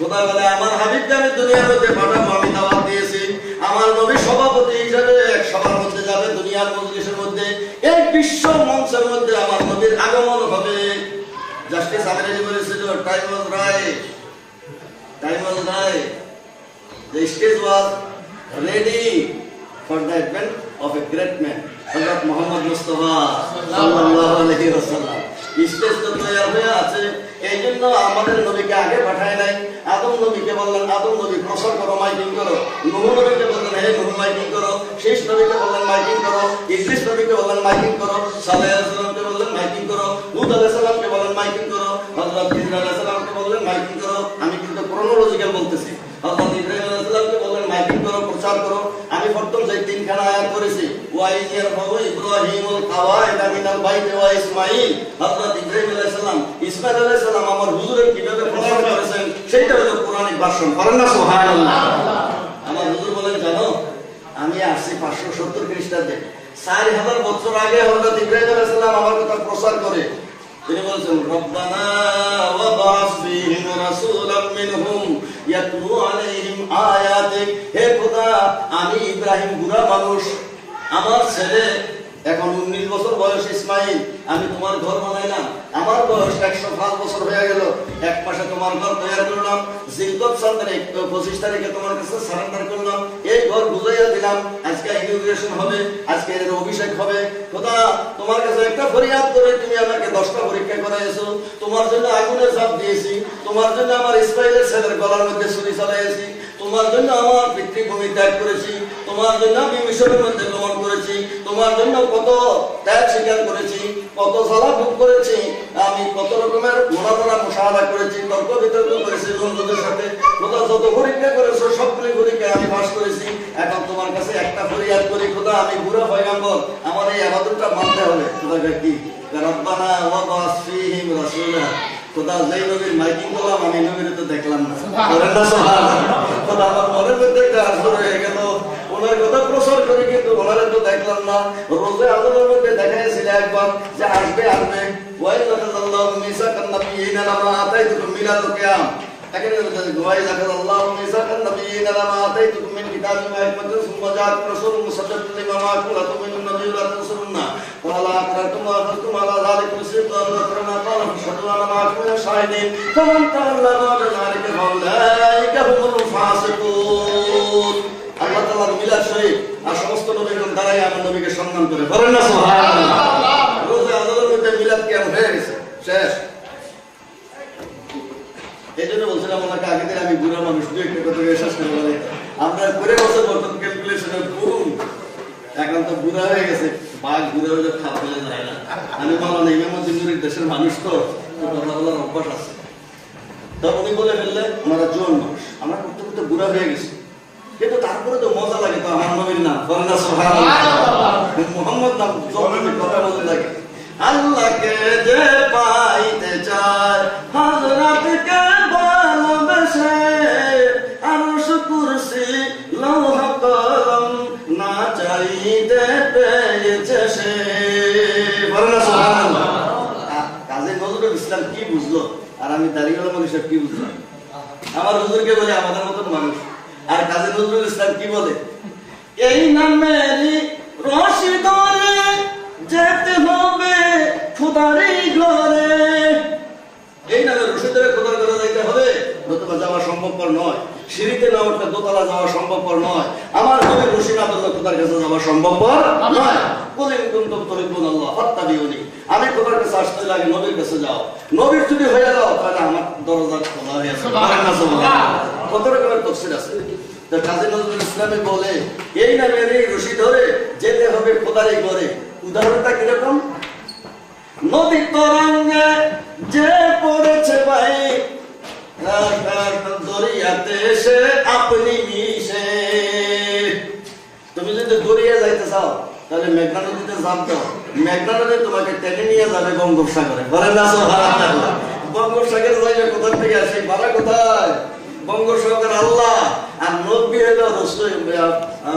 কোথায় বলে আমার হাবিবকে আমি দুনিয়ার মধ্যে পাঠাবো, আমি দাওয়াত দিয়েছি, আমার নবী সভাপতি হিসেবে এক সভার মধ্যে যাবে, দুনিয়ার মজলিসের মধ্যে, এই বিশ্ব মঞ্চের মধ্যে আমার নবীর আগমন হবে। জাস্টিস আমিরাজি বলেছিল time was right, time was right, the stage was ready for the advent of a great man, হযরত মুহাম্মদ মুস্তাফা সাল্লাল্লাহু আলাইহি ওয়াসাল্লাম। স্টেজ তো তৈরি হয়ে আছে, এই জন্য আমাদের নবীকে আগে পাঠায় নাই। আদম নবীকে বললেন আদম নবী প্রচার করো, মাইকিং করো। নূহ নবীকে বললেন হে নূহ মাইকিং করো। শেষ নবীকে বললেন মাইকিং করো। ইদ্রিস নবীকে বললেন মাইকিং করো। সালেহ আলাইহিস সালামকে বললেন মাইকিং করো। হুদ আলাইহিস সালামকে বললেন মাইকিং করো। হযরত ইব্রাহিম আলাইহিস সালামকে বললেন মাইকিং করো। আমি কিন্তু ক্রোনোলজিক্যাল বলতেছি। হযরত ইব্রাহিম আলাইহিস সালামকে বললেন মাইকিং করো, প্রচার করো। আমি প্রথম যে 3খানা আয়াত করেছি, ওয়া ইয়ারফাউ ইব্রাহিমুল কাওয়াইদা মিনাল বাইতি ওয়া ইসমাঈল। হযরত ইব্রাহিম আলাইহিস সালাম, ইসমাঈল আলাইহিস সালাম আমার হুজুরের কিভাবে প্রচার করেছেন সেটা হলো কোরআনিক ভাষণ। করেন না সুবহানাল্লাহ। আমার হুজুর বলেন জানো, আমি আসছি 570 খ্রিস্টাব্দে, 4000 বছর আগে হযরত ইব্রাহিম আলাইহিস সালাম আমার কথা প্রচার করে। তিনি বলেছেন রব্বানা ওয়া বা'স ফীহিম রাসূলাম মিনহুম ইয়াতলু আলাইহিম আয়াতিক। হে খোদা, আমি ইব্রাহিম বুড়া মানুষ, আমার ছেলে এখন 19 বছর বয়স ইসমাইল, আমি তোমার ঘর বানাইলাম, আমার বয়স 105 বছর হয়ে গেল, 1 মাসে তোমার ঘর তৈরি করলাম, জিলকত 7 তারিখ 25 তারিখে তোমার কাছে সারেন্ডার করলাম, এই ঘর বুঝাইয়া দিলাম, আজকে ইনগ্রেশন হবে, আজকে এর অভিষেক হবে। খোদা, তোমার কাছে একটা ফরিয়াদ করে তুমি আমাকে 10টা পরীক্ষা করাইছো, তোমার জন্য আগুনে ঝাঁপ দিয়েছি, তোমার জন্য আমার ইসমাইলের ছেলের গলার মধ্যে ছুরি চালাইছি, তোমার জন্য আমার পিতৃভূমি ত্যাগ করেছি, তোমার জন্য আমি মিশরের মধ্যে গমন করেছি, তোমার জন্য কত ত্যাগ স্বীকার করেছি, কত সালা ভোগ করেছি, আমি কত রকমের ঘোরাফেরা মুশাহাদা করেছি, তর্ক বিতর্ক করেছি বন্ধুদের সাথে। খোদা যত পরীক্ষা করেছো সবগুলি পরীক্ষা আমি পাস করেছি। এখন তোমার কাছে একটা ফরিয়াদ করি, খোদা আমি বুড়া পয়গম্বর, আমার এই ইবাদতটা মানতে হবে। খোদা কি রব্বানা ওয়া বাসফিহিম রাসূলা, খোদা যেই নবীর মাইকিং করলাম আমি নবীর তো দেখলাম না। খোদা আমার মনের মধ্যে একটা আসর হয়ে গেল, ওনার কথা প্রচার করে কিন্তু ওনারে তো দেখলাম না। রোজে আদরের মধ্যে দেখাইছিল একবার যে আসবে আসবে, ওয়াই লাকাল্লাহু মিসাকান নাবিয়িনা লামা আতাইতুকুম মিনাল কিয়াম। এখানে ওয়াই লাকাল্লাহু মিসাকান নাবিয়িনা লামা আতাইতুকুম মিন কিতাবিন ওয়া হিকমাতিন সুম্মা জাআকুম রাসূলুম মুসাদ্দিকুন লিমা মা'akum লা তু'মিনুন্না বিহি ওয়া লা তানসুরুন্না ওয়া লা আকরাতুম ওয়া আখadtum আলা যালিকুম সিদ্দান ওয়া কারনা ক্বালা ফাশহাদু আনা মা'akum মিনাশ শাহিদিন ফামান তাওয়াল্লা বা'দা যালিকা ফাউলাইকা হুমুল ফাসিকুন। আল্লাহ তাআলার মিলাদ শরীফ আর সমস্ত নবীগণ দ্বারাই আমার নবীকে সম্মান করে, বলেন না সুবহানাল্লাহ। রোজে আদালতের মধ্যে মিলাদ কিয়াম হয়ে গেছে, শেষ। এই জন্য বলছিলাম ওনাকে আগে থেকে আমি বুড়া মানুষ, দু একটা কথা শেষ করে বলে আমরা করে বছর বর্তমান ক্যালকুলেশনে করুন, এখন তো বুড়া হয়ে গেছে, বাঘ বুড়া হয়ে খাপ ফেলে যায় না। আমি বললাম ইমামুদ্দিন নূরীর দেশের মানুষ তো কথা বলার অভ্যাস আছে। তো উনি বলে ফেললে আমরা জোয়ান মানুষ, আমরা করতে করতে বুড়া হয়ে গেছি, কিন্তু তারপরে তো মজা লাগে তো আমার নবীর নাম, বলেন না সুবহানাল্লাহ, মুহাম্মদ নাম জন্মের কথা মজা লাগে। আল্লাহকে যে পাইতে চায় হযরতকে ভালোবেসে, আরশ কুরসি লৌহ কলম না চাইতে পেয়েছে সে, বলেন না সুবহানাল্লাহ। কাজী নজরুল ইসলাম কি বুঝলো আর আমি দাড়িওয়ালা মানুষ কি বুঝলাম? আমার হুজুরকে বলে আমাদের মতন মানুষ, আর কাজী নজরুল ইসলাম কি বলে, এই নামেরই রশি ধরে যেতে হবে খোদারই ঘরে। এই নামের রশি ধরে খোদার ঘরে যাইতে হবে, নতুবা যাওয়া সম্ভবপর নয়। সিঁড়িতে না উঠলে দোতলা যাওয়া সম্ভবপর নয়। আমার নবীর রশি না ধরলে খোদার কাছে যাওয়া সম্ভবপর নয়। কুলিন কুনতুম তুহিব্বুনাল্লাহ ফাত্তাবিউনি, আমি খোদার কাছে আসতে লাগে নবীর কাছে যাও। নবীর যদি হয়ে যাও তাহলে আমার দরজা খোলা হয়ে যাবে, সুবহানাল্লাহ। কত রকমের তাফসীর আছে। তো কাজী নজরুল ইসলামে বলে এই নামের এই রশি ধরে যেতে হবে খোদারই ঘরে। উদাহরণটা কিরকম? নদীর তরঙ্গে যে পড়েছে ভাই দরিয়াতে সে আপনি মিশে। তুমি যদি দরিয়া যাইতে চাও তাহলে মেঘনা নদীতে ঝাঁপ দাও, মেঘনা নদী তোমাকে টেনে নিয়ে যাবে বঙ্গোপসাগরে, বলেন না সুবহানাল্লাহ। বঙ্গোপসাগরে যাইবে কোথা থেকে আসে, বাড়া কোথায়? বঙ্গোপসাগর আল্লাহ, আর নদী হলো রাসূল,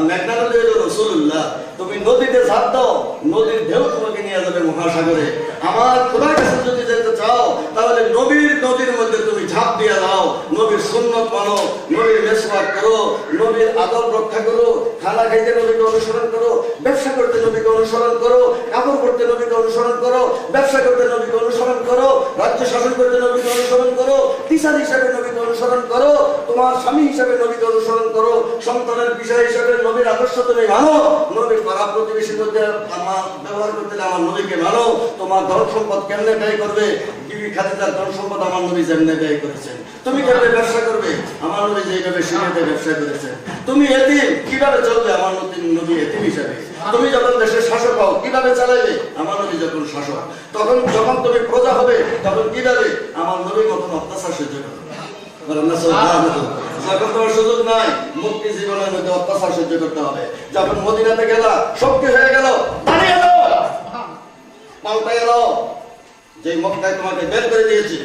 মেঘনা নদী হলো রাসূলুল্লাহ। তুমি নদীতে ঝাঁপ দাও, নদীর ঢেউ তোমাকে নিয়ে যাবে মহাসাগরে। আমার খোদার কাছে যদি যেতে চাও তাহলে নদীর মধ্যে তুমি ঝাঁপ দিয়ে দাও, নবীর সুন্নত মানো, নবীর মেসওয়াক করো, নবীর আদব রক্ষা করো, খানা খাইতে নবীকে অনুসরণ করো, ব্যবসা করতে নবীকে অনুসরণ করো, কাপড় পরতে নবীকে অনুসরণ করো, ব্যবসা করতে নবীকে অনুসরণ করো, রাজ্য শাসন করতে নবীকে অনুসরণ করো, টিচার হিসাবে নবীকে অনুসরণ করো, তোমার স্বামী হিসাবে নবীকে অনুসরণ করো, সন্তানের বিষয় হিসাবে নবীর আদর্শ তুমি মানো, নবীর পাড়া প্রতিবেশীর মধ্যে আমার ব্যবহার করতে আমার নবীকে মানো। তোমার ধন সম্পদ কেমনে ব্যয় করবে, বিবি খাদিজার ধন সম্পদ আমার নবী যেমনে ব্যয় করেছেন। তুমি কেমনে ব্যবসা করবে, আমার নবী যেভাবে সিরিয়াতে ব্যবসা করেছেন। তুমি এতিম কিভাবে চলবে, আমার নবী এতিম হিসাবে। তুমি যখন দেশের শাসক হও কিভাবে চালাইবে, আমার নবী যখন শাসক। যখন তুমি প্রজা হবে তখন কিভাবে আমার নবীর মতন অত্যাচার সহ্য করবে, বলেন না সুবহানাল্লাহ। যখন তোমার সুযোগ নাই, মুক্তি জীবনের মধ্যে অত্যাচার সহ্য করতে হবে। যখন মদিনাতে গেলা, শক্তি হয়ে গেল, দাঁড়িয়ে গেল, পাল্টে গেল, যে মক্কায় তোমাকে বের করে দিয়েছে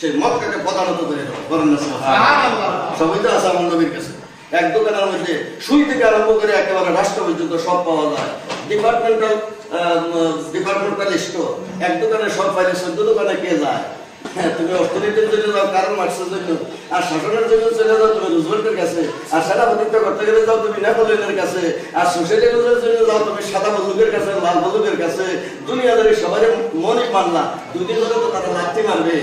সেই মক্কাকে প্রধানত করে দাও, বলেন না সুবহানাল্লাহ। সবই তো আছে আমার নবীর কাছে। এক দোকানের মধ্যে সুই থেকে আরম্ভ করে একেবারে রাষ্ট্র পর্যন্ত সব পাওয়া যায়। ডিপার্টমেন্টাল স্টোর, এক দোকানে সব পাইলে 14 দোকানে কে যায়? হ্যাঁ, তুমি অর্থনীতির জন্য যাও কারণ মার্কসের জন্য, আর শাসনের জন্য চলে যাও তুমি রুজভেল্টের কাছে, আর সেনাপতিত্ব করতে গেলে যাও তুমি নেপোলিয়নের কাছে, আর সোশ্যালিজমের জন্য যাও তুমি সাদা বন্দুকের কাছে, লাল বন্দুকের কাছে। দুনিয়াদারি সবাই মনই মানলা, 2 দিন হলে তো তারা লাথি মারবে।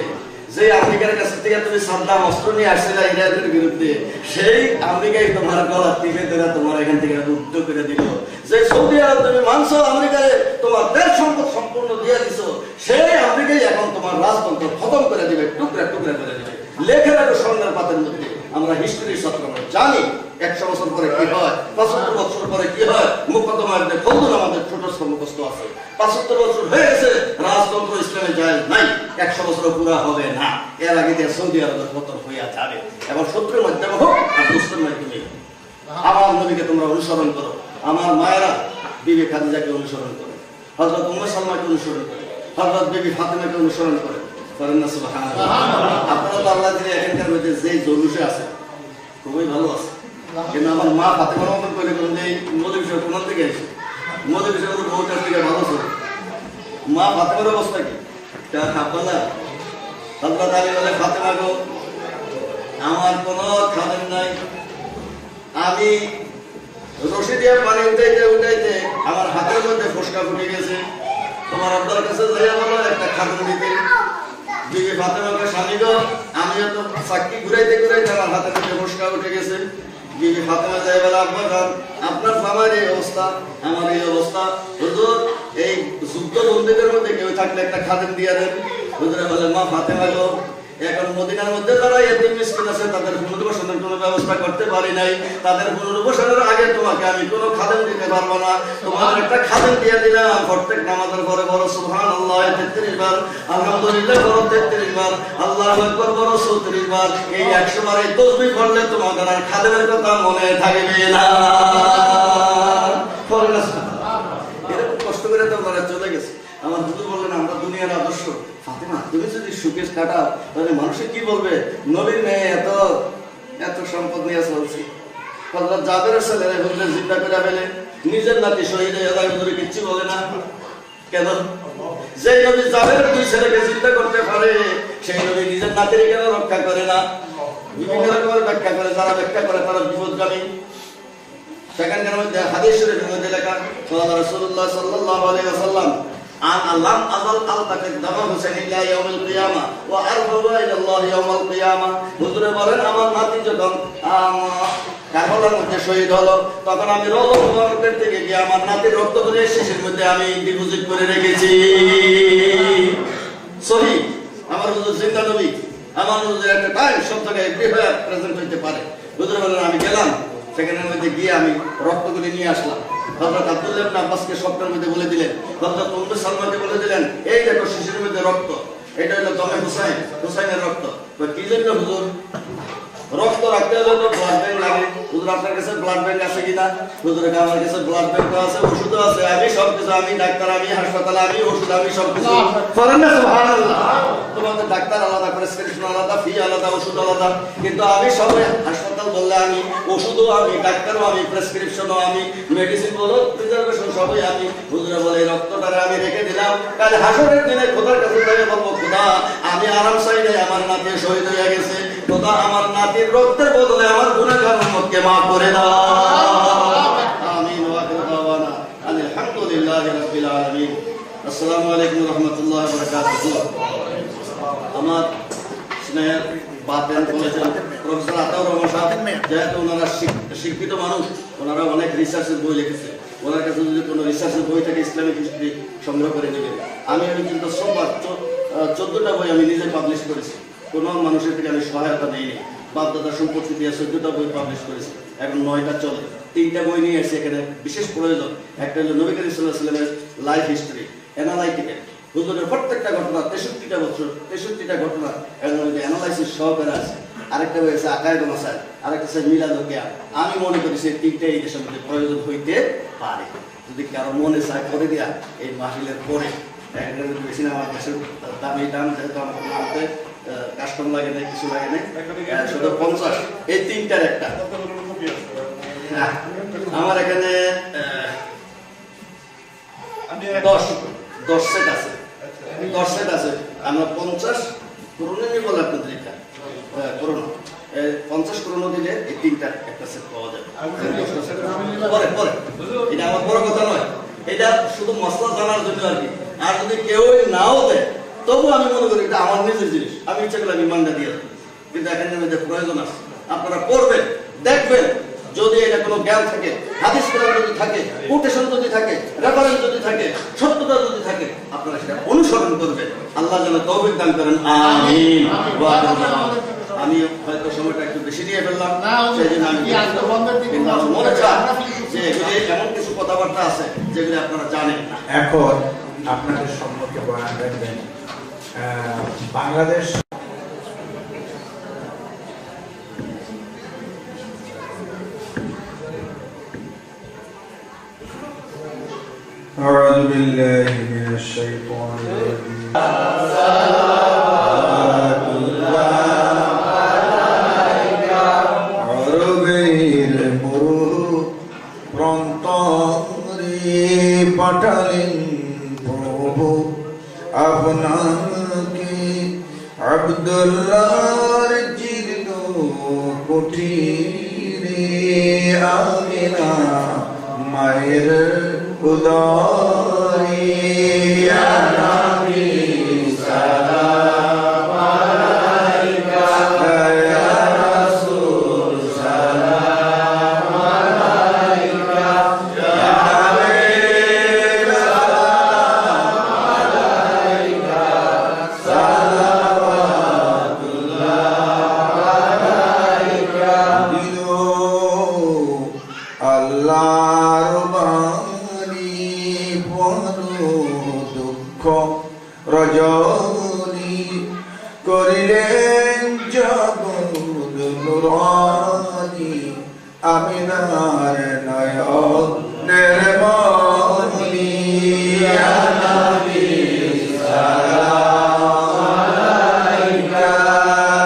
যে আমেরিকার কাছ থেকে তুমি সাদ্দাম অস্ত্র নিয়ে আসছিল ইরাকের বিরুদ্ধে, সেই আমেরিকাই তোমার গলা টিপে ধরে তোমার এখান থেকে মুক্ত করে দিল। যে সৌদি আরব তুমি মানছো আমেরিকায় তোমার দেশ সম্পদ সম্পূর্ণ দিয়ে দিছো, সেই আমেরিকাই এখন তোমার রাজতন্ত্র খতম করে দিবে, টুকরা টুকরা করে দিবে। লেখে রাখো স্বর্ণের পাতের মধ্যে। আমরা হিস্ট্রির ছাত্র, আমরা জানি 100 বছর পরে কি হয়, 75 বছর পরে কি হয়, মুকদ্দমা ইবনে খলদুন আমাদের ছোট মুখস্থ আছে। 75 বছর হয়ে গেছে, রাজতন্ত্র ইসলামে যায় নাই, 100 বছর পুরা হবে না। এর আগে দিয়ে সৌদি আরবের পতন হইয়া যাবে। এবং শত্রুর মাধ্যমে হোক আর দুষ্টের মাধ্যমে হোক, আমার নবীকে তোমরা অনুসরণ করো। আমার মায়েরা বিবি খাদিজাকে অনুসরণ করে, হযরত উম্মে সালমাকে অনুসরণ করে, হযরত বিবি ফাতেমাকে অনুসরণ করে। করেন না সুবহানাল্লাহ? আপনারা তো আল্লাহ দিলে এখানকার মধ্যে যে জলুসে আছে খুবই ভালো আছে, কিন্তু আমার মা ফাতেমার মতন করে বলেন যে মোদি বিষয় কোন থেকে এসে মোদি বিষয় তো বহুটার থেকে ভালো ছিল। মা ফাতেমার অবস্থা কি? আপনারা হযরত আলী বলে, ফাতেমা গো, আমার কোনো খাদেম নাই, আমি রশি দিয়ে পানি উঠাইতে উঠাইতে আমার হাতের মধ্যে ফোসকা ফুটে গেছে, তোমার আব্বার কাছে যাইয়া বলো একটা খাদেম দিতে। বিবি ফাতেমাকে, স্বামী গো, আমিও তো চাকরি ঘুরাইতে ঘুরাইতে আমার হাতের মধ্যে ফোসকা উঠে গেছে। বিবি ফাতেমা যাই বলে, আব্বা খান, আপনার আমার এই অবস্থা, আমার এই অবস্থা, হুজুর এই যুদ্ধ বন্দীদের মধ্যে কেউ থাকলে একটা খাদেম দিয়ে দেন। হুজুরে বলে, মা ফাতেমা গো, এখন মদিনার মধ্যে যারা এতিম মিসকিন আছে তাদের পুনর্বাসনের কোনো ব্যবস্থা করতে পারি নাই, তাদের পুনর্বাসনের আগে তোমাকে আমি কোনো খাদেম দিতে পারবো না, তোমার একটা খাদেম দিয়ে দিলাম। প্রত্যেক নামাজের পরে বড় সুবহানাল্লাহ 33 বার, আলহামদুলিল্লাহ বড় 33 বার, আল্লাহু আকবার বড় 34 বার। এই 100 বার এই তাসবিহ পড়লে তোমাদের আর খাদেমের কথা মনে থাকবে না। এরকম কষ্ট করে তো ওরা চলে গেছে। আমার হুজুর বললেন, আমরা দুনিয়ার আদর্শ। ফাতেমা, তুমি যদি সুখে কাটাও তাহলে মানুষে কি বলবে, নবীর মেয়ে এত এত সম্পদ নিয়ে চলছি। হযরত জাবেরের ছেলেরা হুজুর জিন্দা করে ফেলে, নিজের নাতি শহীদ হয়ে যায়, হুজুরে কিচ্ছু বলে না কেন? যে নবী জাবেরের 2 ছেলেকে জিন্দা করতে পারে, সেই নবী নিজের নাতির কেন রক্ষা করে না? বিভিন্ন রকমের ব্যাখ্যা করে, যারা ব্যাখ্যা করে তারা বিপদগামী। সেখানকার মধ্যে হাদিস শরীফের মধ্যে লেখা, রাসূলুল্লাহ সাল্লাল্লাহু আলাইহি ওয়াসাল্লাম আল্লাহ আযাল আলতাকে দামা হোসেন ইলা ইয়াউমিল কিয়ামা ওয়া আরফাউ ইলা আল্লাহ ইয়াউমাল কিয়ামা। হুজুরে বলেন, আমার নাতি যখন কারবালার মধ্যে শহীদ হলো, তখন আমি রওজা মুবারকের থেকে গিয়ে আমার নাতির রক্ত দিয়ে শিশির মধ্যে আমি ডিপোজিট করে রেখেছি। সহি আমার হুজুর জিন্দা নবী, আমার হুজুর একটা টাইম সব জায়গায় এভরিওয়্যার প্রেজেন্ট হইতে পারে। হুজুরে বলেন, আমি গেলাম সেখানের মধ্যে গিয়ে আমি রক্তগুলি নিয়ে আসলাম। হযরত আব্দুল্লাহ ইবনে আব্বাসকে স্বপ্নের মধ্যে বলে দিলেন, হযরত উম্মে সালমাকে বলে দিলেন, এই দেখো শিশির মধ্যে রক্ত, এটা হলো দমে হুসাইন, হুসাইনের রক্ত। তো কি জন্য হুজুর রক্ত রাখতে হলে তো ব্লাড ব্যাংক লাগে। হুজুর আপনার কাছে ব্লাড ব্যাংক আছে কিনা? হুজুর আমার কাছে ব্লাড ব্যাংক আছে, ওষুধ আছে, আমি সবকিছু, আমি ডাক্তার, আমি হাসপাতালে, আমি ওষুধ, আমি সবকিছু। করেন না সুবহানাল্লাহ? তোমাদের ডাক্তার আলাদা, প্রেসক্রিপশন আলাদা, ফি আলাদা, ওষুধ আলাদা, কিন্তু আমি সবাই হাসপাতাল বললে আমি, ওষুধও আমি, ডাক্তারও আমি, প্রেসক্রিপশনও আমি, মেডিসিন বলো, প্রিজার্ভেশন সবই আমি। হুজুরে বলে, এই রক্তটারে আমি রেখে দিলাম, কাল হাসরের দিনে খোদার কাছে যাই বলবো, খোদা আমি আরাম চাই নাই, আমার নাতি শহীদ হয়ে গেছে, খোদা আমার নাতির রক্তের বদলে আমার গুনাহগার উম্মতকে মাফ করে দাও। আমিন ওয়া আখিরু দাওয়ানা আলহামদুলিল্লাহি রাব্বিল আলামিন। আসসালামু আলাইকুম ওয়া রাহমাতুল্লাহি ওয়া বারাকাতুহু। আমার স্নেহের বাতেন বলেছেন প্রফেসর আতাউর রহমান সাহেব, যেহেতু ওনারা শিক্ষিত মানুষ, ওনারা অনেক রিসার্চের বই লিখেছে, ওনার কাছে যদি কোনো রিসার্চের বই থাকে ইসলামিক হিস্ট্রি সংগ্রহ করে নেবেন। আমি কিন্তু সোমবার 14টা বই আমি নিজে পাবলিশ করেছি, কোনো মানুষের থেকে আমি সহায়তা নিইনি। বাপদাদার সম্পত্তি দিয়ে 14টা বই পাবলিশ করেছি, এখন 9টা চলে। 3টা বই নিয়ে এসে এখানে বিশেষ প্রয়োজন। একটা হলো নবী করিম সাল্লাল্লাহু আলাইহি ওয়াসাল্লামের লাইফ হিস্ট্রি, অ্যানালাইটিক্যাল, হুজুরের প্রত্যেকটা ঘটনা, 63টা বছর, 63টা ঘটনা এর মধ্যে অ্যানালাইসিস সহকারে আছে। আরেকটা হয়েছে আকায়েদ মাসাইল, আরেকটা হচ্ছে মিলাদুল কিয়াম। আমি মনে করি সেই 3টাই এই দেশের মধ্যে প্রয়োজন হইতে পারে। যদি কারো মনে চায় করে দিয়া এই মাহফিলের পরে, বেশি না, আমার দেশের দামি দাম, যেহেতু আমার নামতে কাস্টম লাগে নাই, কিছু লাগে নাই, শুধু 50, এই 3টার একটা। আমার এখানে 10 সেট আছে, 10 সেট আছে। আমরা 50 করোনা নিয়ে বলে আপনাদের এটা করোনা 50 করোনা দিলে এই 3টার একটা সেট পাওয়া যাবে। পরে পরে এটা আমার বড় কথা নয়, এটা শুধু মশলা জানার জন্য আর কি। আর যদি কেউ নাও দেয় তবু আমি মনে করি এটা আমার নিজের জিনিস, আমি ইচ্ছা করলে আমি ইমানটা দিয়ে দেবো। কিন্তু এখানে মধ্যে প্রয়োজন আছে, আপনারা পড়বেন, দেখবেন, যদি এটা কোনো জ্ঞান থাকে, হাদিস কোরআন যদি থাকে, কোটেশন যদি থাকে, রেফারেন্স যদি থাকে, সত্যতা যদি থাকে, আপনারা সেটা অনুসরণ করবেন। আল্লাহ যেন তৌফিক দান করেন। আমিন। আমি হয়তো সময়টা একটু বেশি নিয়ে ফেললাম, সেই জন্য আমি কিন্তু আমার মনে চায় যে এগুলি এমন কিছু কথাবার্তা আছে যেগুলি আপনারা জানেন না। এখন আপনাদের সম্পর্কে বয়ান রাখবেন বাংলাদেশ أعوذ بالله من الشيطان الرجيم পাঠালেন প্রভু আপনাকে আব্দুল্লাহর জীর্ণ কুঠিরে আমিনা মায়ের উদরে নবী সালাম আলাইকা ইয়া রাসূল সালাম আলাইকা ইয়া হাবিব সালাম আলাইকা সালাওয়াতুল্লাহ আলাইকা দিলো আল্লাহর বাণী বড় দুঃখ রজনী করিলেন জগৎ নুরানি আমিনার নয়নের মনি ইয়া নবী সালাম আলাইকা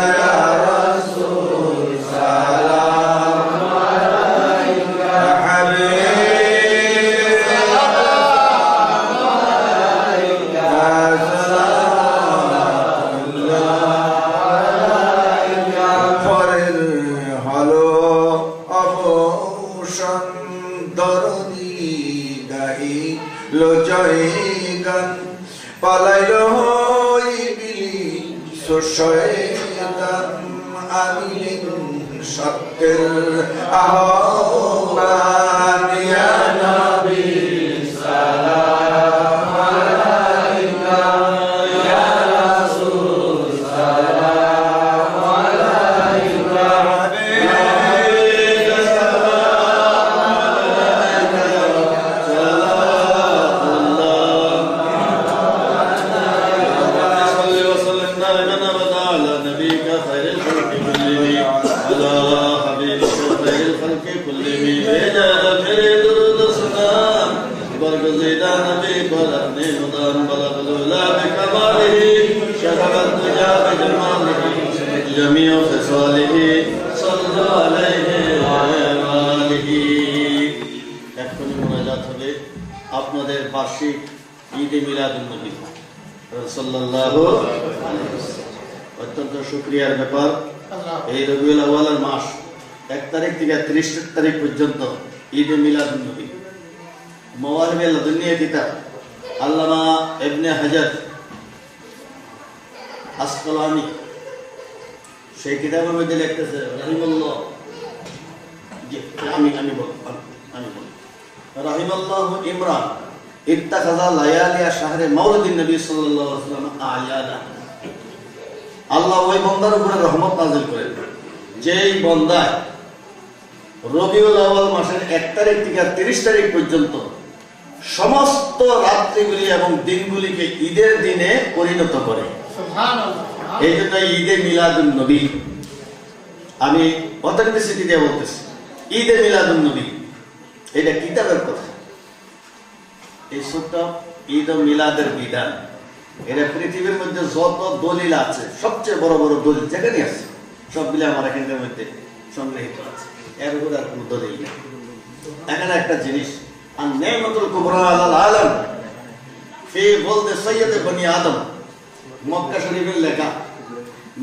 ইয়া রাসূল সালাম আলাইকা ইয়া হাবিব সালাম আলাইকা সালাওয়াতুল্লাহ আলাইকা পরের হলো অবসান দরদি গাহি লোচয় গান পালাইল ইবলিস শয়তান আনিলেন সত্যের আহ্বান ইয়া নবী সালাম আলাইকা ইয়া রাসূল সালাম আলাইকা হাবিব সালাম আলাইকা সালাওয়াতুল্লাহ وسلم دائما ابدا على نبيك خير الخلق كلهم على حبيبك خير الخلق كلهم بجاه خير درود السلام برگزیدہ نبی پر اپنے مدام بلغ العلا بکماله شرف الدجا بجماله جميع خصاله صلى عليه وآله এখনই মোনাজাত হবে আপনাদের বার্ষিক ঈদে মিলাদুন নবী সাল্লাল্লাহু আলাইহি ওয়াসাল্লাম। অত্যন্ত শুকরিয়ার ব্যাপার এই রবিউল আউয়ালের মাস 1 তারিখ থেকে 30 তারিখ পর্যন্ত ঈদে মিলাদুন নবী মাওয়ারিবে লাদুনিয়া কিতাব আল্লামা ইবনে হাজার আসকালানি সেই কিতাবের মধ্যে লিখতেছে রাহিমাল্লাহ আমি বল রাহিমাল্লাহু ইমরান ইত্তাখাযা লায়ালিয়া শাহরে মাউলিদিন নবী সাল্লাল্লাহু আলাইহি ওয়াসাল্লাম আয়াদা। আল্লাহ ওই বান্দার উপরে রহমত নাযিল করেন যেই বান্দায় রবিউল আউয়াল মাসের 1 তারিখ থেকে 30 তারিখ পর্যন্ত সমস্ত রাত্রিগুলি এবং দিনগুলিকে ঈদের দিনে পরিণত করে। সুবহানাল্লাহ। এই জন্য ঈদে মিলাদুন নবী আমি অথেন্টিসিটি দিয়ে বলতেছি। ঈদে মিলাদুন নবী এটা কিতাবের কথা। এই ছোট্ট ঈদ ও মিলাদের বিধান এটা পৃথিবীর মধ্যে যত দলিল আছে সবচেয়ে বড় বড় দলিল যেখানে আছে সবগুলি আমার এখানকার মধ্যে সংগৃহীত আছে, এর উপর আর কোনো দলিল নেই। এখানে একটা জিনিস আর নেমাতুল কুবরা আলাল আলম ফি বলতে সৈয়দে বনি আদম মক্কা শরীফের লেখা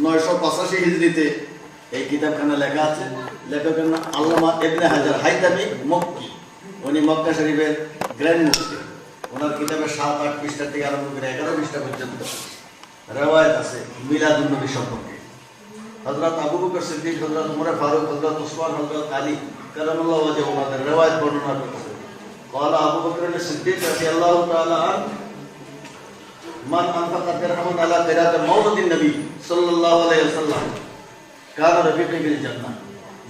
985 হিজরিতে এই কিতাবখানা লেখা আছে। লেখকের নাম আল্লামা ইবনে হাজার হাইতামি মক্কি, উনি মক্কা শরীফের গ্র্যান্ড মুফতি। ওনার কিতাবের 7-8 পৃষ্ঠা থেকে আরম্ভ করে 11 পৃষ্ঠা পর্যন্ত রেওয়ায়াত আছে মিলাদুন নবী সম্পর্কে। হযরত আবু বকর সিদ্দিক, হযরত উমর ফারুক, হযরত উসমান, হযরত আলী কারামাল্লাহু ওয়াজহু ওনাদের রেওয়ায়াত বর্ণনা করেছেন। قال ابو بكر الصديق رضي الله تعالى عنه من انفق درهما على قراءة مولد النبي صلى الله عليه وسلم কারণ রফিকুল জান্নাহ,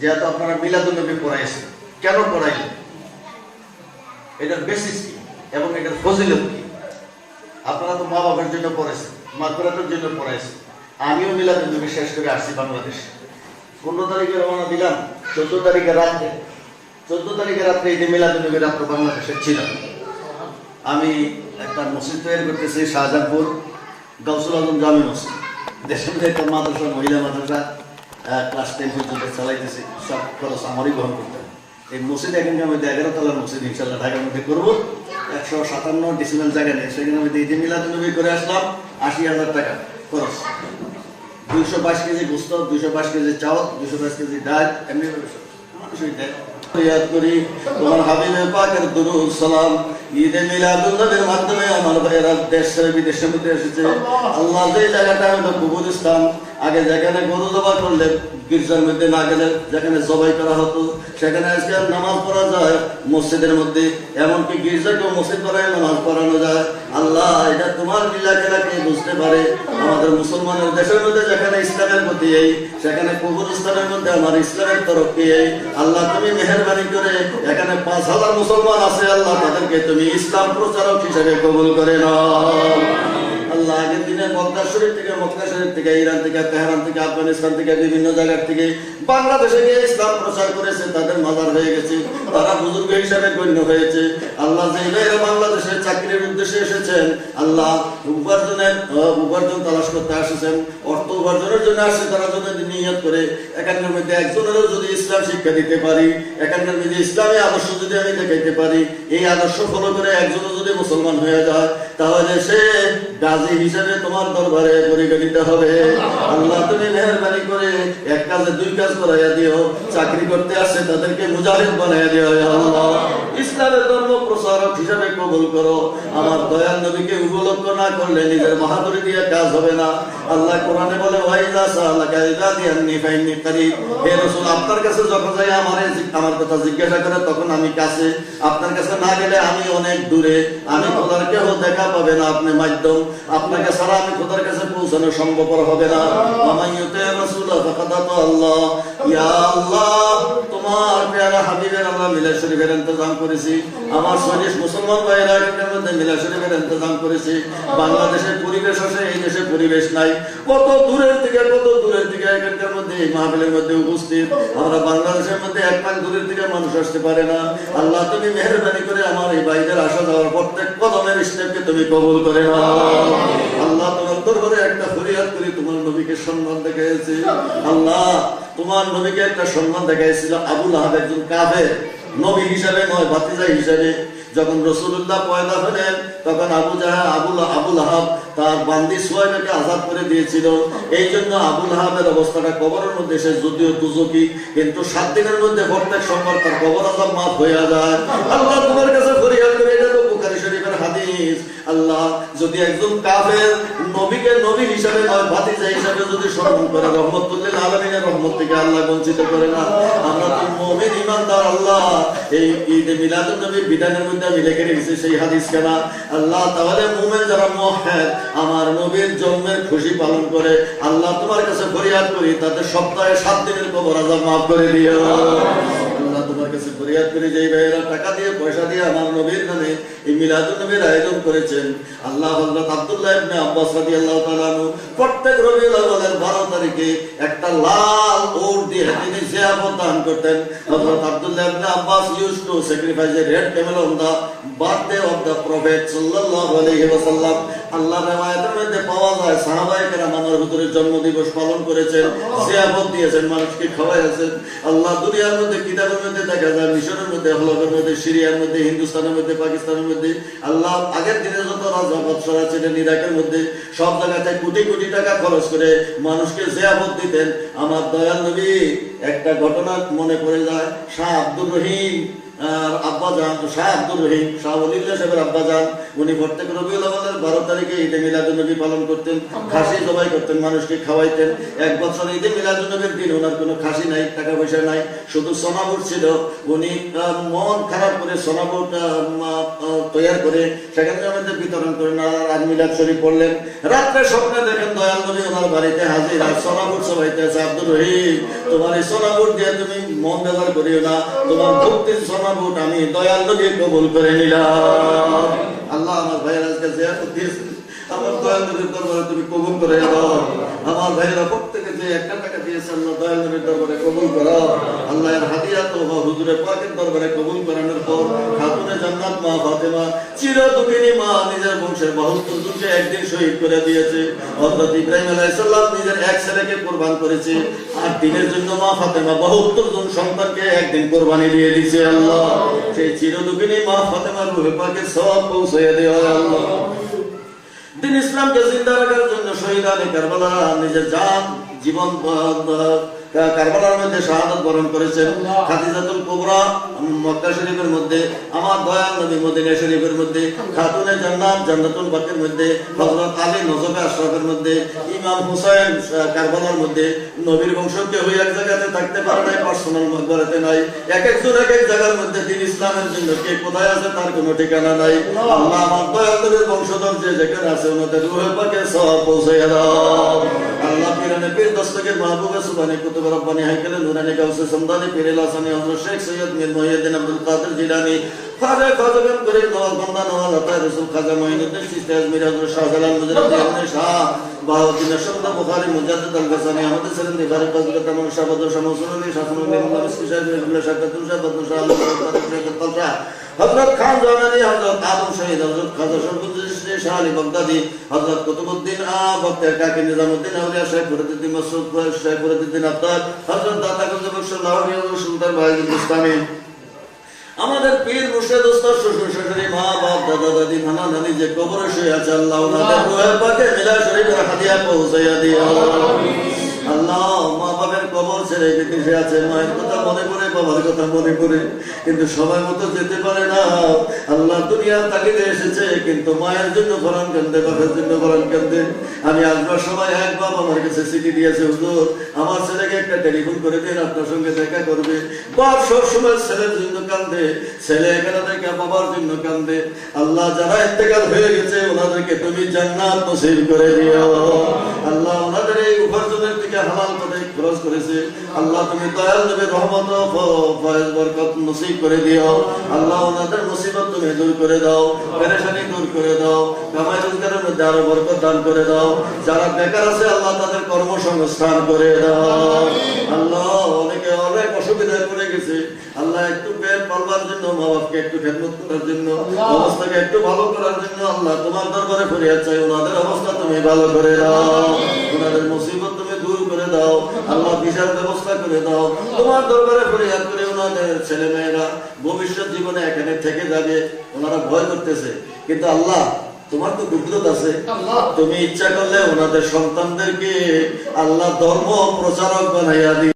যেহেতু আপনারা মিলাদুন নবী পড়াইছেন, কেন পড়াইলেন, এটার বেসিস কি এবং এটার ফজিলত কি? আপনারা তো মা বাবার জন্য পড়েছেন, মাগফিরাতের জন্য পড়াইছেন। আমিও মিলাদুন নবী শেষ করে আসছি বাংলাদেশে। 15 তারিখে রওনা দিলাম, 14 তারিখে রাত্রে ঈদে মিলাদুন নবী রাত্রে বাংলাদেশে ছিলাম। আমি একটা মসজিদ তৈরি করতেছি শাহজাহানপুর, গাউসুল আজম জামি মসজিদ। দেশের মধ্যে একটা মাদ্রাসা, মহিলা মাদ্রাসা, ক্লাস 10 পর্যন্ত চালাইতেছি, সব খরচ আমারই বহন করতে হবে। এই মসজিদ এখানকার মধ্যে 11 তলার মসজিদ ইনশাল্লাহ ঢাকার মধ্যে করবো। 157 ডিসিমেল জায়গা নেই, সেখানে আমি ঈদে মিলাদুন নবী করে আসলাম। 80,000 টাকা খরচ, 222 কেজি গোস্ত, 222 কেজি চাউল, 222 কেজি ডাল, এমনি মানুষই দেয়। ইয়াদ করি তোমার হাবিবে পাকের দুরূদ সালাম। ঈদে মিলাদুন নবীর মাধ্যমে আমার ভাইয়েরা দেশ ছেড়ে বিদেশের মধ্যে এসেছে। আল্লাহ যে জায়গাটা হলো কবরস্থান, আগে যেখানে গরু জবাই করলে গির্জার মধ্যে না গেলে যেখানে জবাই করা হতো, সেখানে আজকে নামাজ পড়া যায় মসজিদের মধ্যে, এমনকি গির্জাকেও মসজিদ করায় নামাজ পড়ানো যায়। আল্লাহ এটা তোমার লীলা খেলা কে বুঝতে পারে? আমাদের মুসলমানের দেশের মধ্যে যেখানে ইসলামের গতি এই, সেখানে কবরস্থানের মধ্যে আমার ইসলামের তরফ কি এই? আল্লাহ তুমি মেহেরবানি করে এখানে 5,000 মুসলমান আছে, আল্লাহ তাদেরকে তুমি ইসলাম প্রচারক হিসেবে কবুল করে নাও। আল্লাহ আগের দিনে মক্কা শরীফ থেকে, ইরান থেকে, তেহরান থেকে, আফগানিস্তান থেকে, বিভিন্ন জায়গার থেকে বাংলাদেশে গিয়ে ইসলাম প্রচার করেছে, তাদের মাজার হয়ে গেছে, তারা বুজুর্গ হিসাবে গণ্য হয়েছে। আল্লাহ যে ভাইয়েরা বাংলাদেশের চাকরির উদ্দেশ্যে এসেছেন, আল্লাহ উপার্জন তালাশ করতে আসেছেন, অর্থ উপার্জনের জন্য আসছে, তারা যদি নিয়ত করে এখানকার মধ্যে একজনেরও যদি ইসলাম শিক্ষা দিতে পারি, এখানকার মধ্যে ইসলামী আদর্শ যদি আমি দেখাইতে পারি, এই আদর্শ ফলো করে একজনও যদি মুসলমান হয়ে যায়, তাহলে সে গাজী হিসেবে তোমার দরবারে পরিগণিত হবে। আল্লাহ তুমি মেহেরবানি করে এক কাজে 2 কাজ করাইয়া দিও, চাকরি করতে আসছে তাদেরকে মুজাহিদ বানাইয়া দিও। আল্লাহ ইসলামের ধর্ম প্রচারক হিসেবে কবুল করো। আমার দয়াল নবীকে উপলক্ষ না করলে নিজের বাহাদুরি দিয়ে কাজ হবে না। আল্লাহ কোরআনে বলে ওয়াইদা সালাকা ইবাদি আন্নী ফাইন্নী করিব। হে রাসূল, আপনার কাছে যখন যাই আমার কথা জিজ্ঞাসা করে তখন আমি কাছে, আপনার কাছে না গেলে আমি অনেক দূরে, আমি খোদার কেউ দেখা পাবে না, আপনি মাধ্যম, আপনাকে ছাড়া আমি খোদার কাছে পৌঁছানো সম্ভবপর হবে না। আমাইয়ুতে রাসূল ফাকাদ আল্লাহ। ইয়া আল্লাহ, তোমার প্যারা হাবিবের আমরা মিলাদ শরীফের ইন্তজাম করেছি, আমার শরীফ মুসলমান ভাইরা এর মধ্যে মিলাদ শরীফের ইন্তজাম করেছি। বাংলাদেশের পরিবেশ আছে, এই দেশে পরিবেশ নাই, কত দূরের থেকে এখানকার মধ্যে এই মাহফিলের মধ্যে উপস্থিত। আমরা বাংলাদেশের মধ্যে 1 মাইল দূরের থেকে মানুষ আসতে পারে না। আল্লাহ তুমি মেহেরবানি করে আমার এই ভাইদের আসা যাওয়ার প্রত্যেক কদমের স্টেপকে তুমি কবুল করে নাও। আল্লাহ তোমার দরবারে একটা ফরিয়াদ করি, তোমার নবীকে সম্মান দেখাইছে। আল্লাহ তোমার নবীকে একটা সম্মান দেখাইছিল আবু লাহাব, একজন কাফের, নবী হিসাবে নয় ভাতিজা হিসাবে। যখন রাসূলুল্লাহ পয়দা হলেন তখন আবু লাহাব তার বান্দি সুহাইবকে আযাদ করে দিয়েছিল। এই জন্য আবু লাহাবের অবস্থাটা কবরের মধ্যে, সে যদিও দুজকি, কিন্তু 7 দিনের মধ্যে প্রত্যেক সোমবার তার কবর আযাব মাফ হয়ে যায়। আল্লাহ তোমার কাছে ফরিয়াদ করে, এটা তো বুখারী শরীফের হাদিস। আল্লাহ যদি একজন কাফের নবীকে নবী হিসাবে নয় ভাতিজা হিসাবে যদি সম্মান করে, রহমতুল লিল আলামিনের রহমত থেকে আল্লাহ বঞ্চিত করে না। আমরা তো মুমিন ইমানদার। আল্লাহ এই ঈদে মিলাদুন নবীর বিধানের মধ্যে আমি লিখে রেখেছি সেই হাদিস কেনা। আল্লাহ তাহলে মুমিন যারা মুওয়াহহিদ, আমার নবীর জন্মের খুশি পালন করে, আল্লাহ তোমার কাছে ফরিয়াদ করি তাদের সপ্তাহে 7 দিনের কবর আযাব মাফ করে দিও। আল্লাহ তোমার কাছে ফরিয়াদ করি, যে ভাইয়েরা টাকা দিয়ে পয়সা দিয়ে আমার নবীর নামে এই মিলাদুন নবীর আয়োজন করেছেন, আল্লাহ হযরত আব্দুল্লাহ ইবনে আব্বাস রাদিয়াল্লাহু তাআলা আনহু প্রত্যেক রবিউল আউয়ালের 12 তারিখে একটা লাল উট দিয়ে তিনি জিয়াফত দান করতেন। হযরত আব্দুল্লাহ ইবনে Abbas used to sacrifice a red camel on the birthday of the prophet sallallahu alaihi wasallam. আল্লাহর riwayat-এর মধ্যে পাওয়া যায় সাহাবায়ে কেরাম আমার হুজুরের জন্মদিবস পালন করেছেন, জিয়াফত দিয়েছেন, মানুষকে খাওয়াইছেন। আল্লাহ দুনিয়ার মধ্যে কিতাবের মধ্যে দেখা যায়, মিশরের মধ্যে, হলকের মধ্যে, সিরিয়ার মধ্যে, হিন্দুস্তানের মধ্যে, পাকিস্তানের মধ্যে, আল্লাহ আগের দিনে যত রাজা বাদশাহরা ছিলেন ইরাকের মধ্যে, সব জায়গাতে কোটি কোটি টাকা খরচ করে মানুষকে জিয়াফত দিতেন। আমার দয়াল নবী একটা ঘটনা মনে পড়ে যায়, শাহ আব্দুর রহিম আব্বাজান, শাহ আব্দুর রহিম শাহ ওলিউল্লাহ সাহেবের আব্বাজান উনি প্রত্যেক রবিউল আউয়ালের 12 তারিখে ঈদে মিলাদুন্নবী পালন করতেন, খাসি জবাই করতেন, মানুষকে খাওয়াইতেন। এক বছর ঈদে মিলাদুন্নবীর দিন ওনার কোনো খাসি নাই, টাকা পয়সা নাই, শুধু সোনাবুট ছিল। উনি মন খারাপ করে সোনাবুট তৈরি করে সেখানে আমাদের বিতরণ করেন আর মিলাদ শরীফ পড়লেন। রাত্রে স্বপ্নে দেখেন দয়াল নবী ওনার বাড়িতে হাজির, আর সোনাবুট সবাইতে আছে। আব্দুর রহিম, তোমার এই সোনাবুট দিয়ে তুমি মন ব্যবহার করিও না, তোমার ভক্তির সোনাবুট আমি দয়াল নবী কবুল করে নিলাম। আল্লাহ আমার ভাইয়ের আজকে জিয়ারত দিয়েছেন, আমার দয়াল নবীর দরবারে তুমি কবুল করে দাও। আমার ভাইয়েরা প্রত্যেকে যে 1 টাকা দিয়েছে আল্লাহ দয়াল নবীর দরবারে কবুল করো। আল্লাহ এর হাদিয়া তো হুজুরে পাকের দরবারে কবুল করানোর পর খাতুনে জান্নাত মা ফাতেমা চির দুঃখিনী মা নিজের বংশের 72 জনকে একদিন শহীদ করে দিয়েছে। হযরত ইব্রাহিম আলাইহিস সালাম নিজের এক ছেলেকে কুরবান করেছে, আর দিনের জন্য মা ফাতেমা 72 জন সন্তানকে একদিন কুরবানি দিয়ে দিয়েছে। আল্লাহ সেই চির দুঃখিনী মা ফাতেমার রূহে পাকে সওয়াব পৌঁছায় দিও আল্লাহ। দিন ইসলামকে জিন্দা রাখার জন্য শহীদানে কারবালা নিজের জান জীবন কারবালার মধ্যে শাহাদাত বরণ করেছেন। খাদিজাতুল কুবরা মক্কা শরীফের মধ্যে, আমার দয়াল নবী মদিনা শরীফের মধ্যে, খাতুনে জান্নাত জান্নাতুল বাকির মধ্যে, হযরত আলী নজবে আশরাফের মধ্যে, ইমাম হুসাইন কারবালার মধ্যে। নবীর বংশ কেউ এক জায়গাতে থাকতে পারে নাই, পার্সোনাল মকবরাতে নাই। এক একজন এক এক জায়গার মধ্যে দিন ইসলামের জন্য কে কোথায় আছে তার কোনো ঠিকানা নাই। আল্লাহ আমার দয়াল নবীর বংশধর যে যেখানে আছে ওনাদের রূহে পাকে সওয়াব পৌঁছাইয়া দাও। আল্লাহ পিরানে পীর দস্তগীর মাহবুবে সুবহানে কুতুবে রব্বানি হাইকেলে নুরানি গাউসে সমদানি পীর লাসানি হযরত শেখ সৈয়দ মীর মুহিউদ্দিন আব্দুল কাদের জিলানী খাজা খাজাগান করিম নওয়াজ বান্দা নওয়াজ আতা রাসূল খাজা মুঈনুদ্দিন চিশতি আজমিরি হযরত শাহজালাল মুজাদ্দিদ ইবনে শাহ বাহাউদ্দিন নশরত বুখারী মুজাদ্দিদ আল গাসানি আহমদ সেলিম নিবারক হযরত তামাম শাহবাদ শামসুল্লাহ শাসনুল ইমাম মিসকি সাহেব ইবনে শাকাতুল শাহ বদর শাহ আল হযরত খান জামানি হযরত আদম শহীদ হযরত খাজা শরফুদ্দিন শাহ আলী বাগদাদি হযরত কুতুবউদ্দিন বক্তের কাকি নিজামউদ্দিন আউলিয়া শেখ ফরিদউদ্দিন মাসউদ শেখ ফরিদউদ্দিন আফতাব হযরত দাতা গজবক্শ লাহোরী হযরত সুলতান বাহিদ ইসলামী আমাদের পীর মুর্শিদ উস্তাদ শ্বশুর শাশুড়ি মা বাপ দাদা দাদি নানা নানি যে কবরে শুয়ে আছে আল্লাহ ওনাদের রূহে পাকে মিলাদ শরীফের হাদিয়া পৌঁছাইয়া দিও। আল্লাহ মা বাবার কবর ছেড়ে বিদেশে আছে, মায়ের কথা মনে পড়ে বাবার কথা মনে পড়ে, কিন্তু সময় মতো যেতে পারে না। আল্লাহ দুনিয়ার তাগিদে এসেছে, কিন্তু মায়ের জন্য ফরান কান্দে, বাবার জন্য ফরান কান্দে। আমি আসবার সময় এক বাপ আমার কাছে চিঠি দিয়েছে, হুজুর আমার ছেলেকে একটা টেলিফোন করে দিন, আপনার সঙ্গে দেখা করবে। বাপ সবসময় ছেলের জন্য কান্দে, ছেলে এখানে থেকে বাবার জন্য কান্দে। আল্লাহ যারা ইন্তেকাল হয়ে গেছে ওনাদেরকে তুমি জান্নাত নসিব করে দিও। আল্লাহ ওনাদের এই উপার্জনের থেকে হালাল পথে খরচ করেছে, আল্লাহ তুমি দয়াল নবীর রহমত ও ফয়েজ বরকত নসিব করে দিও। আল্লাহ ওনাদের মুসিবত তুমি দূর করে দাও, পেরেশানি দূর করে দাও, কামাই রোজগারের মধ্যে আরো বরকত দান করে দাও। যারা বেকার আছে আল্লাহ তাদের কর্মসংস্থান করে দাও। আল্লাহ অনেকে অনেক অসুবিধায় পড়ে গেছে, আল্লাহ একটু পেট পালবার জন্য, মা বাপকে একটু খেদমত করার জন্য, অবস্থাকে একটু ভালো করার জন্য আল্লাহ তোমার দরবারে ফরিয়াদ চাই, ওনাদের অবস্থা তুমি ভালো করে দাও, ওনাদের মুসিবত তুমি দূর করে দাও। আল্লাহ বিশাল ব্যবস্থা করে দাও, তোমার দরবারে ফরিয়াদ করে ওনাদের ছেলে মেয়েরা ভবিষ্যৎ জীবনে এখানে থেকে যাবে, ওনারা ভয় করতেছে, কিন্তু আল্লাহ তোমার তো কুদরত আছে, তুমি ইচ্ছা করলে ওনাদের সন্তানদেরকে আল্লাহ ধর্ম প্রচারক বানাইয়া দিও।